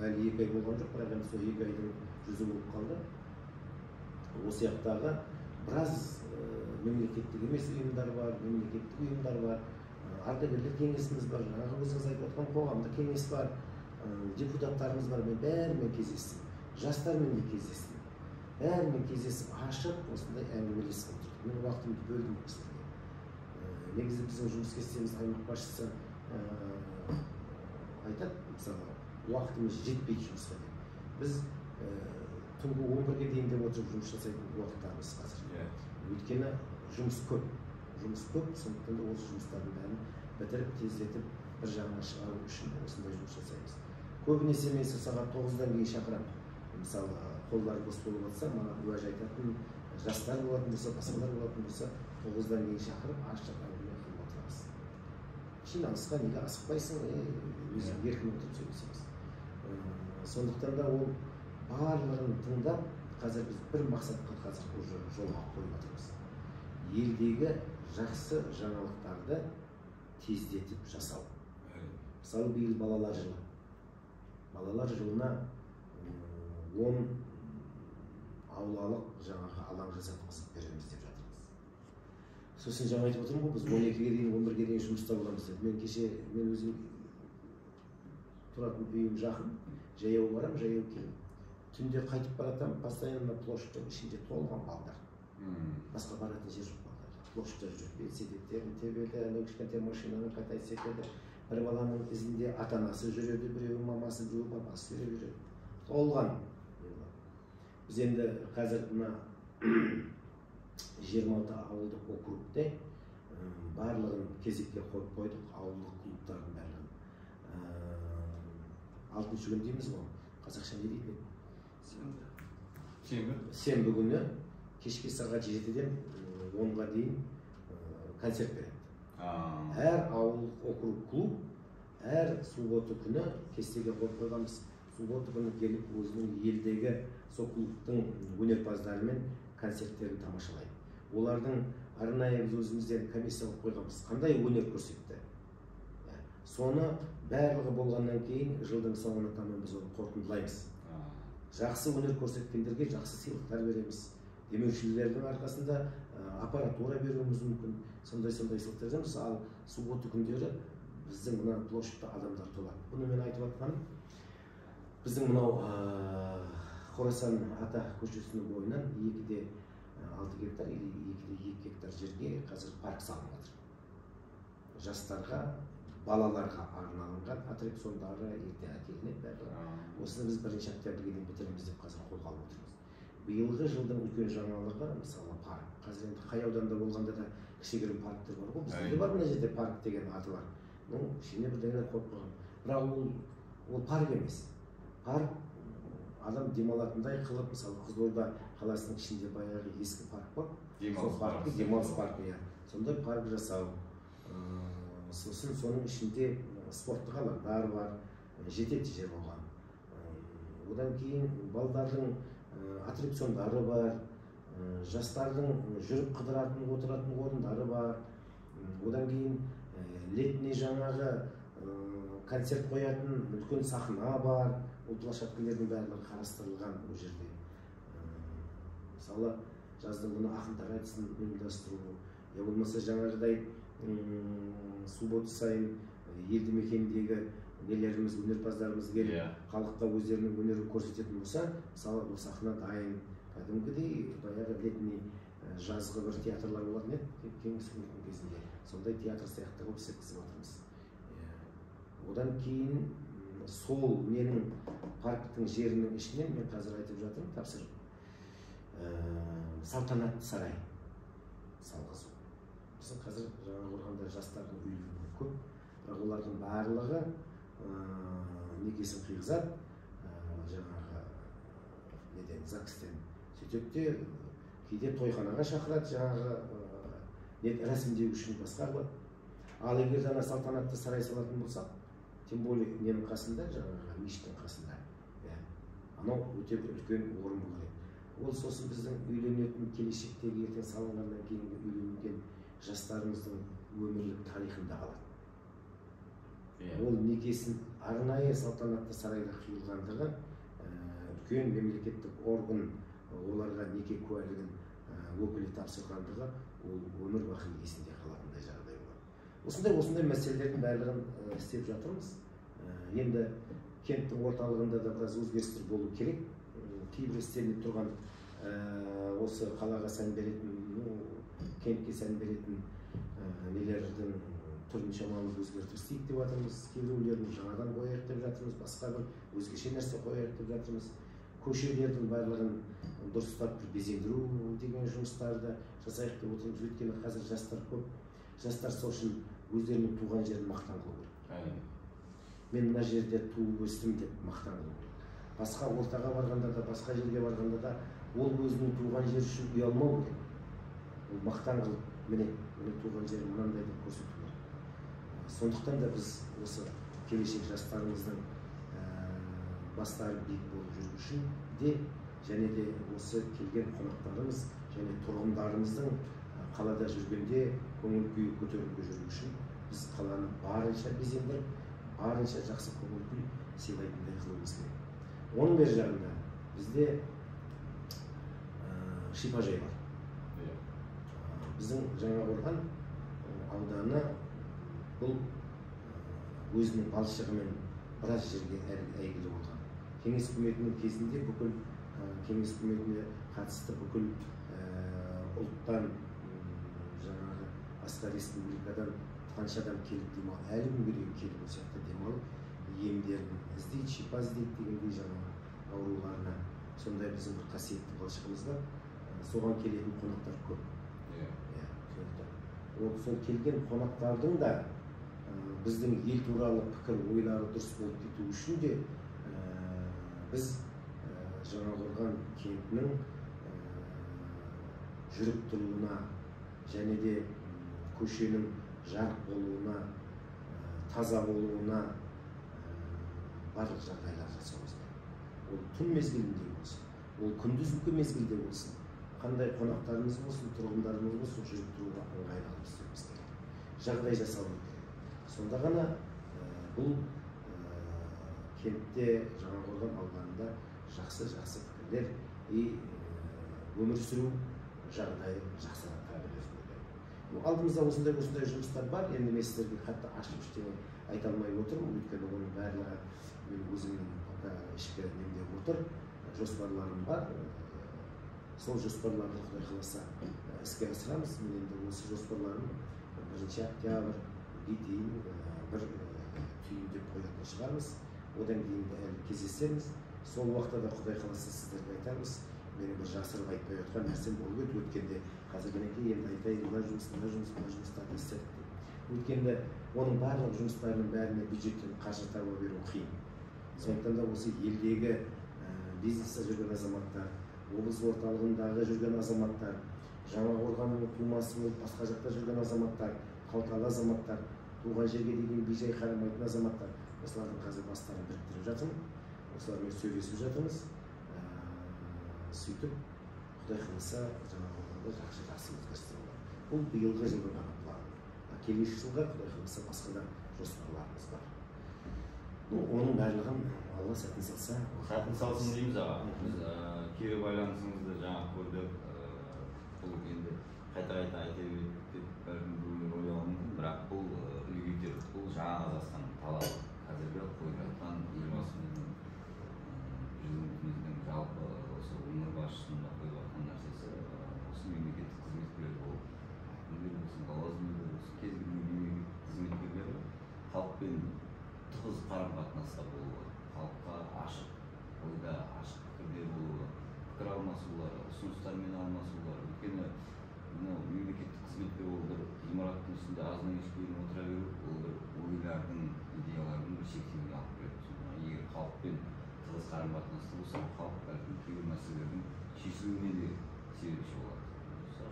Әлі 2 ай болған жоқ, бірақ енді сол 2 айдың жүзі болып қалды. Осы яқтағы біраз мемлекеттік емес ұйымдар бар, мемлекеттік ұйымдар бар, ардагерлер кеңесіміз бар, жаңағы өзіңіз айтып отқан қоғамдық кеңес бар, депутаттарымыз бар, мен бәрімен кездестім, жастармен де кездестім. Бәрімен кездесіп, ашып, осындай әңгімелесіп отырдық. Мен уақытымды бөлдім осыларға. Негізі біздің жұмыс кестеміз аймақ басшысы айтады, мысалы, уақытымыз жетпейді жұмысқа деп. Біз түнгі 11-ге дейін деп отырып жұмыс жасайтын уақыттарымыз қазір. Өйткені жұмыс көп, сондықтан да осы жұмыстардың бәрін бітіріп, тездетіп, бір жағына шығару үшін осындай жұмыс жасаймыз. Көбінесе мен сағат 9-дан кейін шақырамын. Мысалы, қолдар бос болып жатса, маған уәж айтатын жастар болатын болса, басқалар болатын болса, 9-дан кейін шақырып, ашық әңгіме қылып отырамыз. жиналысқа неге асықпайсың, өзің еркін отырып сөйлесеміз. Сондықтан да ол барлығын тыңдап, қазір біз бір мақсатқа қазір уже жолға қойып отырмыз. Елдегі жақсы жаңалықтарды тездетіп жасау. Мысалы, биыл балалар жылы. Балалар жылына 10 аулалық жаңағы алаң жасатқызып береміз деп жатырмыз. Сосын жаңа айтып отырмын ғой, біз 12-ге дейін, 11-ге дейін жұмыста боламыз деп. Мен кеше, мен өзім тұратын үйім жақын, жаяу барам, жаяу келем. Түнде қайтып баратам, постоянно площадьтың ішінде толған балдар. Басқа баратын жер жоқ балдар. Площадьта жүріп, велосипедтерін тебеді, анау кішкентай машинаны катайып секеді. Бір баланың ізінде ата-анасы жүреді, біреуі мамасы, біреуі папасы жүреді. Толған. Біз енді қазір мына 26 ауылдық округте барлығын кезекке қойып қойдық, ауылдық клубтардың барлығын. 6-шы күн дейміз ғой, қазақша не дейді? Сенбі күні кешке сағат 7-ден 10-ға дейін концерт береді. Әр ауылдық округ клуб әр суббота күні кестеге қойып қойғанбыз. Суббота күні келіп өзінің елдегі сол клубтың өнерпаздарымен концерттерін тамашалайды. Олардың арнайы біз өзімізден комиссия қойып қойғанбыз. Қандай өнер көрсетті? Соны барлығы болғаннан кейін жылдың соңына таман біз оны қорытындылаймыз. Жақсы өнер көрсеткендерге жақсы сыйлықтар береміз. Демеушілердің арқасында аппаратура беруіміз мүмкін. Сондай сыйлықтарымыз. Ал суббота күндері біздің мына площадьта адамдар толады. Бұны мен айтып жатқаным, біздің мынау Хорасан ата көшесінің бойынан 2-де 6 гектар или 2-де 2 гектар жерге қазір парк салынып жатыр. Жастарға, балаларға арналған аттракциондары ерте әкелінеді. Осыны біз 1 октябрьге дейін бітіреміз деп қазір қолға алып отырмыз. Биылғы жылдың үлкен жаңалығы, мысалы, парк. Қазір енді қай ауданда болғанда да кішігірім парктер бар ғой. Бізде бар мына жерде парк деген аты бар. Ішіне бірдеңелер қойып қойған. Бірақ ол парк емес. Парк адам демалатындай қылып, мысалы, Қызылорда қаласының ішінде баяғы ескі парк бар. Демалыс паркі. Сондай парк жасау. Сосын соның ішінде спорттық алаңдар бар, жетекші жер болған. Одан кейін балдардың аттракциондары бар, жастардың жүріп қыдыратын, отыратын орындары бар. Одан кейін летний жаңағы концерт қоятын үлкен сахна бар. Ол площадкалардың барлығы қарастырылған бұл жерде. Мысалы, жаздың күні ақындар айтысын ұйымдастыру, я болмаса жаңағыдай суббота сайын елді мекендегі нелеріміз, өнерпаздарымыз келіп, халыққа өздерінің өнерін көрсететін болса, мысалы, бұл сахна дайын, кәдімгідей баяғы летний жазғы бір театрлар болатын еді, кеңес үкіметінің кезінде. Сондай театр сияқты қылып істеткізіп отырмыз. Одан кейін сол менің парктың жерінің ішінен мен қазір айтып жатырмын, тапсырып, салтанатты сарай салғызу. Біздің қазір жаңағырғанда жастардың үйлері көп, бірақ олардың барлығы некесін қиғызады, жаңағы неден, ЗАГСтен. Сөйтекте кейде тойханаға шақырады, жаңағы рәсімдеу үшін басқа қылады. Ал егер ана салтанатты сарай салатын болсақ, тем более ненің қасында, жаңағы мешіттің қасында, анау өте бір үлкен орын болар еді. Ол сосын біздің үйленетін келешектегі ертең салынғаннан кейінгі үйленген жастарымыздың өмірлік тарихында қалады. Ол некесін арнайы салтанатты сарайға қиылғандығы үлкен мемлекеттік орган оларға неке куәлігін өкілі тапсырғандығы ол өмір бақи есінде қалатындай жағдай болады. Осындай мәселелердің барлығын істеп жатырмыз. Енді кенттің орталығында да біраз өзгерістер болу керек. Кейбір істелініп тұрған осы қалаға сән беретін, кентке сән беретін нелердің түрін шамалы өзгертіп істейік деп жатырмыз. Кейбіреулерін жаңадан қояйық деп жатырмыз, басқа бір өзгеше нәрсе қояйық деп жатырмыз. Көшелердің барлығын дұрыстап безендіру деген жұмыстарды жасайық деп отырмыз. Өйткені қазір жастар көп. Жастар сол үшін өздерінің туған жерін мақтан қылу керек. Мен мына жерде туып өстім деп мақтан қылу керек. Басқа ортаға барғанда да, басқа жерге барғанда да ол өзінің туған жері үшін ұялмау керек. Ол мақтан қылып, міне туған жерім мынандай деп көрсету керек. Сондықтан да біз осы келешек жастарымыздың бастары биік болып жүру үшін де және де осы келген қонақтарымыз және тұрғындарымыздың қалада жүргенде көңіл күйі көтеріліп жүру үшін біз қаланы барынша безендіріп, барынша жақсы көңіл күй сыйлайтындай қылуымыз керек. Оның бер жағында бізде шипажай бар. Біздің Жаңақорған ауданы бұл өзінің балшығымен біраз жерге әйгілі болған. Кеңес үкіметінің кезінде бүкіл кеңес үкіметіне қатысты бүкіл ұлттан жаңағы басқа республикадан қанша адам келіп демалып, әлі күнге дейін келіп осы жақта демалып емдерін іздейді, шипа іздейді дегендей жаңағы ауруларына. Сондай біздің бір қасиетті балшығымыз бар. Соған келетін қонақтар көп. Сол келген қонақтардың да біздің ел туралы пікір ойлары дұрыс болып кету үшін де біз Жаңақорған кентінің жүріп тұруына және де көшенің жарық болуына, таза болуына барлық жағдайлар жасауымыз керек. Ол түн мезгілінде болсын, ол күндізгі мезгілде болсын, қандай қонақтарымыз болсын, тұрғындарымыз болсын, жүріп тұруға ыңғайлы істеуіміз керек. Жағдай жасауымыз керек. Сонда ғана бұл кентте, Жаңақорған ауданында жақсы пікірлер өмір сүру жағдайы жақсарады. Алдымызда осындай жұмыстар бар. Енді мен сіздерге қатты ашып ештеңе айта алмай отырмын, өйткені оның барлығы мен өзімнің ішкі немде отыр, жоспарларым бар. Сол жоспарларды Құдай қаласа іске асырамыз. Мен енді осы жоспарларым 1 октябрьге дейін бір түйіндеп қоятын шығармыз. Одан кейін де әлі кездесеміз. Сол уақытта да Құдай қаласа сіздерге айтамыз. Менің бір жасырып айтпай отқан нәрсем болып еді. Өткенде қазіргіден кейін енді айтайын, мына жұмыстарды істедік деп. Өткенде оның барлық жұмыстарының бәріне бюджеттен қаржы таба беру қиын. Сондықтан да осы елдегі бизнесте жүрген азаматтар, облыс орталығындағы жүрген азаматтар, Жаңақорғанның тумасы болып басқа жақта жүрген азаматтар, қалталы азаматтар, туған жерге деген бей-жай қарамайтын азаматтар, осылардың қазір бастарын біріктіріп жатырмын. Осылармен сөйлесіп жатырмыз. Сөйтіп, Құдай қаласа Жаңақорғанда жақсы өзгерістер болады. Бұл биылғы жылдың ғана планы. Келесі жылға Құдай қаласа басқа да жоспарларымыз бар. Оның барлығын Алла сәтін салса. Сәтін салсын дейміз аға. Біз кері байланысыңызды жаңа көрдік. Бұл енді қайта айта деп бәрін біреулер ойлауы мүмкін, бірақ бұл үлгідер, бұл жаңа Қазақстанның талабы. Қазіргі қойып жатқан елбасымыздың президентіміздің жалпы осы өңір басшысында қойып жатқан нәрсесі осы мемлекеттік қызметкерлер болып, әкімдер болсын, лауазымды болсын, кез келген мемлекеттік қызметкерлері халықпен тығыз қарым-қатынаста болуы, халыққа ашық ойда, ашық пікірде болуы, пікір алмасулары, ұсыныстармен алмасулары. Өйткені мемлекеттік қызметкер ол бір ғимараттың ішінде азынан кешке дейін отыра беру, ол бір ойлардың, идеялардың бір шектеуіне алып келеді. Егер халықпен тығыз қарым-қатынаста болса, халық бәлкім кейбір мәселелердің шешілуіне де себепші болады.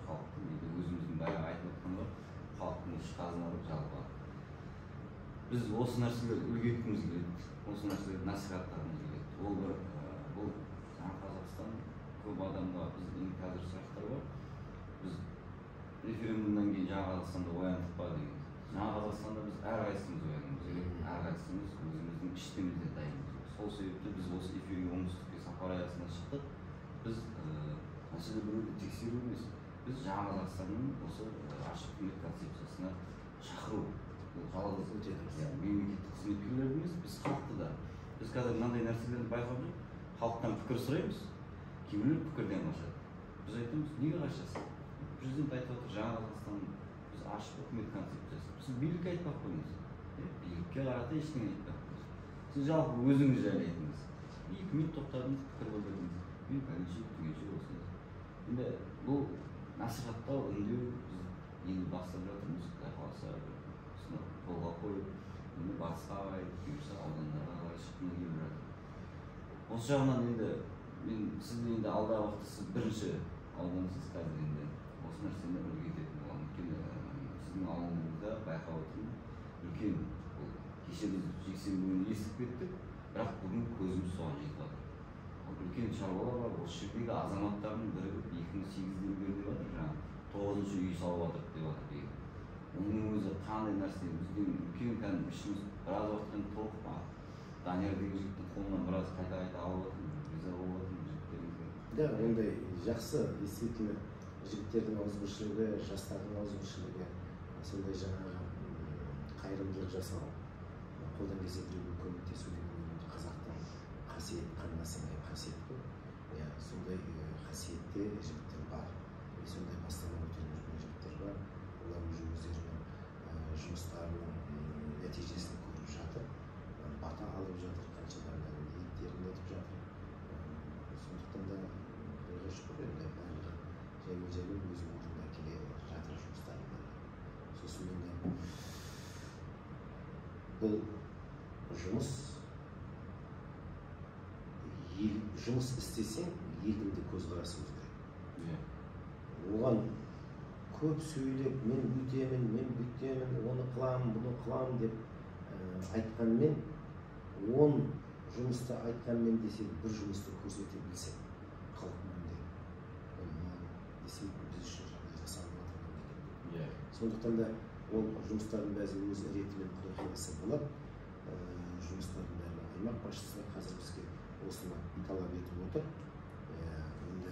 Халықтың өзіміздің баяғы айтып отқандар, халықтың іш қазыналы жалпы. Біз осы нәрселерді үлгі еткіміз келеді, осы нәрселерді насихаттағымыз келеді. Бұл жаңа Қазақстан көп адамға біздің қазір сұрақтар бар. Біз референдумдан кейін жаңа Қазақстанда ояндық па деген. Жаңа Қазақстанда біз әрқайсымыз оянуымыз керек, әрқайсымыз өзіміздің іштемізден дайынбыз. Сол себепті біз осы эфирге оңтүстікке сапар аясында шықтық. Біз мәселе біреуді тексеру емес, біз жаңа Қазақстанның осы ашық үкімет концепциясына шақыру. Бұл жалғыз мемлекеттік қызметкерлер емес, біз халықты да. Біз қазір мынандай нәрселерді байқап жүріп, халықтан пікір сұраймыз, кейбіреулер пікірден қашады. Біз айтамыз, неге қашасыз? Президент айтып отыр, жаңа Қазақстан біз ашық үкімет концепциясы. Сіз билікке айтпақ қойыңыз. Билікке қарата ештеңе айтпақ қойыңыз. Сіз жалпы өзіңіз жайлы айтыңыз. Үкімет тоқтадыңыз, пікір білдірдіңіз. Мен пәленше, түгенше осындай. Енді бұл насихаттау, үндеу біз енді бастап жатырмыз. Құдай қаласа осыны қолға қойып, енді батысқа қарай, бұйырса аудандарға қарай шыққымыз келіп жатыр. Осы жағынан енді мен сізді енді алдағы уақытта сіз бірінші аудансыз қазір енді осы нәрсені үлгі ететін боламын. Өйткені сіздің ауылыңызда байқап отырмын, үлкен кеше біз жексенбі күні естіп кеттік, бірақ бүгін көзіміз соған жетіп жатыр. Үлкен шаруалар бар, осы жердегі азаматтардың бірігіп 2008-ден бері деп жатыр, жаңағы 9-шы үй салып жатыр деп жатыр деген. Оның өзі қандай нәрсе, біздің үлкен кәдімгі ішіміз біраз уақыттан толық па. Данияр деген жігіттің қолынан біраз қайта алып жатырмын, риза болып жатырмын жігіттерімізге. Да, ондай жақсы, действительно жігіттердің ауызбіршілігі, жастардың ауызбіршілігі, сондай жаңағы қайырымдылық жасау, қолдан келсе біреуге көмектесу деген қазақтың қасиет, қанына сіңген қасиет қой. Сондай қасиетте жігіттер бар, сондай бастама көтеріп жүрген жігіттер бар. Олар уже өздерінің жұмыстарының нәтижесін көріп жатыр, бата алып жатыр, қаншалардан ниеттерін етіп жатыр. Сондықтан да Құдайға шүкір, енді барлығы жаймен өз орнында келе жатыр жұмыстарында. Сосын енді бұл жұмыс істесең, елдің де көзқарасы өзгереді. Оған көп сөйлеп, мен бүйтемін, оны қыламын, бұны қыламын деп айтқанмен, 10 жұмысты айтқанмен десе, бір жұмысты көрсете білсек, халықтың önünde десек, біз үшін жасалып жатыр. Сондықтан да ол жұмыстардың бәрі өз ретімен Құдай қаласа болады. Жұмыстардың бәрі аймақ басшысы қазір бізге осыны талап етіп отыр. Енді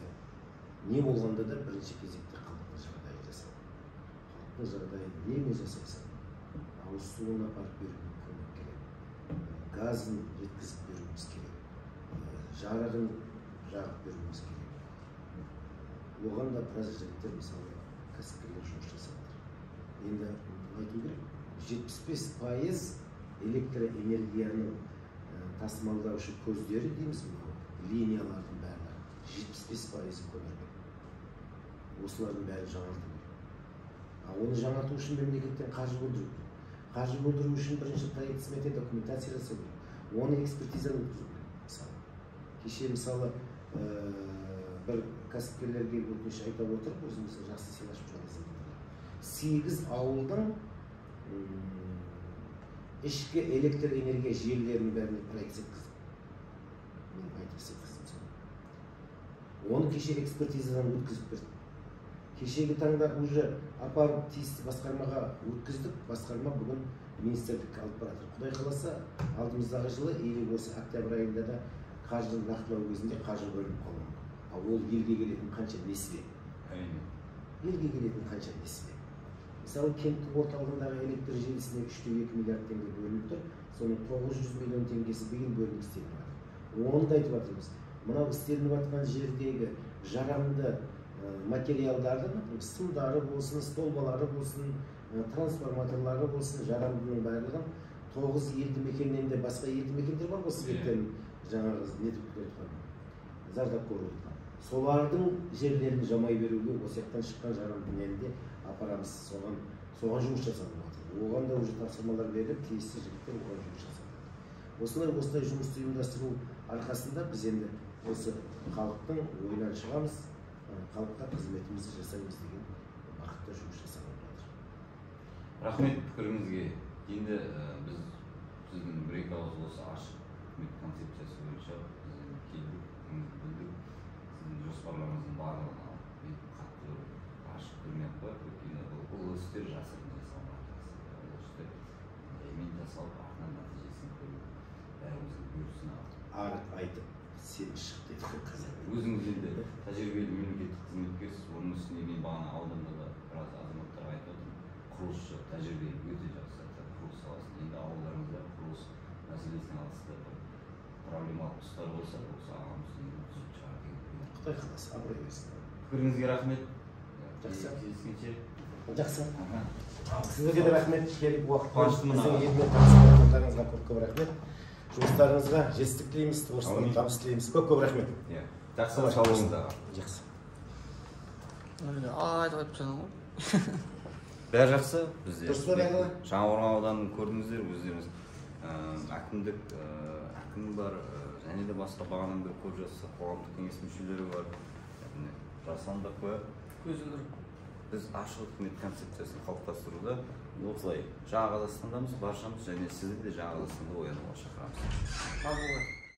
не болғанда да бірінші кезекте халықтың жағдайын жасау. Халықтың жағдайын немен жасаса, ауыз суын апарып беруге көмек керек, газын жеткізіп беруіміз керек, жарығын жағып беруіміз керек. Оған да біраз жігіттер мысалы кәсіпкерлер жұмыс жасап жатыр. Енді айту керек, 75% электроэнергияның тасымалдаушы көздері дейміз, линиялардың бәрі 75% көмірмен. Осылардың бәрі жаңарту керек. Оны жаңарту үшін мемлекеттен қаржы бөлдіру керек. Қаржы бөлдіру үшін бірінші проект сметен документация жасау керек. Оны экспертизадан өткізу керек. Кеше мысалы бір кәсіпкерлерге өтініш айта отырып, өзімізді жақсы сыйласып жатырмыз. 8 ауылдың ішкі электр энергия желілерінің бәріне проект өткіздік. Мен айтып өткіздім. Оны кеше экспертизадан өткізіп бердік. Кешегі таңда уже апарып тиісті басқармаға өткіздік. Басқарма бүгін министрлікке алып барады. Құдай қаласа, алдымыздағы жылы или осы октябрь айында да қаржыны нақтылау кезінде қаржы бөлініп қалмақ. Ол елге келетін қанша несібе? Елге келетін қанша несібе? Мысалы, кенттің орталығындағы электр желісіне 3,2 миллиард теңге бөлініп тұр. Соның 900 миллион теңгесі деген бөлініп істеліп жатыр. Оны да айтып жатырмыз. Мынау істелініп жатқан жердегі жарамды материалдарды, сымдары болсын, столбалары болсын, трансформаторлары болсын, жарамдының барлығын 9 елді мекеннен де басқа елді мекендер бар осы себептен жаңағы нетіп кеткен, зардап көріп жатқан. Солардың жерлерін жамай беруге осы жақтан шыққан жарамдың елінде апарамыз, соған жұмыс жасалып жатыр. Оған да уже тапсырмалар беріліп, тиісті жігіттер оған жұмыс жасап жатыр. Осылай жұмысты ұйымдастыру арқасында біз енді осы халықтың ойынан шығамыз, халыққа қызметімізді жасаймыз деген бақытта жұмыс жасап жатыр. Рахмет пікіріңізге. Енді біз сіздің бір-екі ауыз осы ашық үкімет концепциясы бойынша келдік, білдік. Сіздің жоспарларыңыздың барлығына мен қатты ашық көрмей қояр, өйткені бұл істер жасырын жасалмайды. Бұл істер жаймен жасалып, артынан нәтижесін көріп, бәріміздің бұйырсын ары айтып, сен шық дейді қазақ. Өзіңіз енді тәжірибелі мемлекеттік қызметкерсіз, оның үстіне мен бағана ауданда да біраз азаматтар айтып отырмын, құрылысшы тәжірибе өте жақсы, құрылыс саласында. Енді ауылдарыңызда құрылыс мәселесіне қатысты проблемалық тұстар болса, осы ағамыздың түзеп шығар деген. Құдай қаласа, абырой берсін. Пікіріңізге рахмет. Жақсы. Кездескенше. Жақсы. Сіздерге де рахмет. Келіп уақыт қуаныштымын. біздің елмен танысқандарыңызға көп рахмет. Жұмыстарыңызға жетістік тілейміз, табыс тілейміз. Көп рахмет. Жақсы сау болыңыздар. Жақсы. Айтып жатсаң ғой. Бәрі жақсы. Бізде Жаңақорған ауданын көрдіңіздер, өздеріңіз. Әкім бар, және де басқа бағанадан бері көп жасаса қоғамдық кеңес мүшелері бар. Жасанды қояр. біз ашық үкімет концепциясын қалыптастыруда осылай жаңа қазақстандамыз баршамыз және сізді де жаңа қазақстанда оянуға шақырамыз.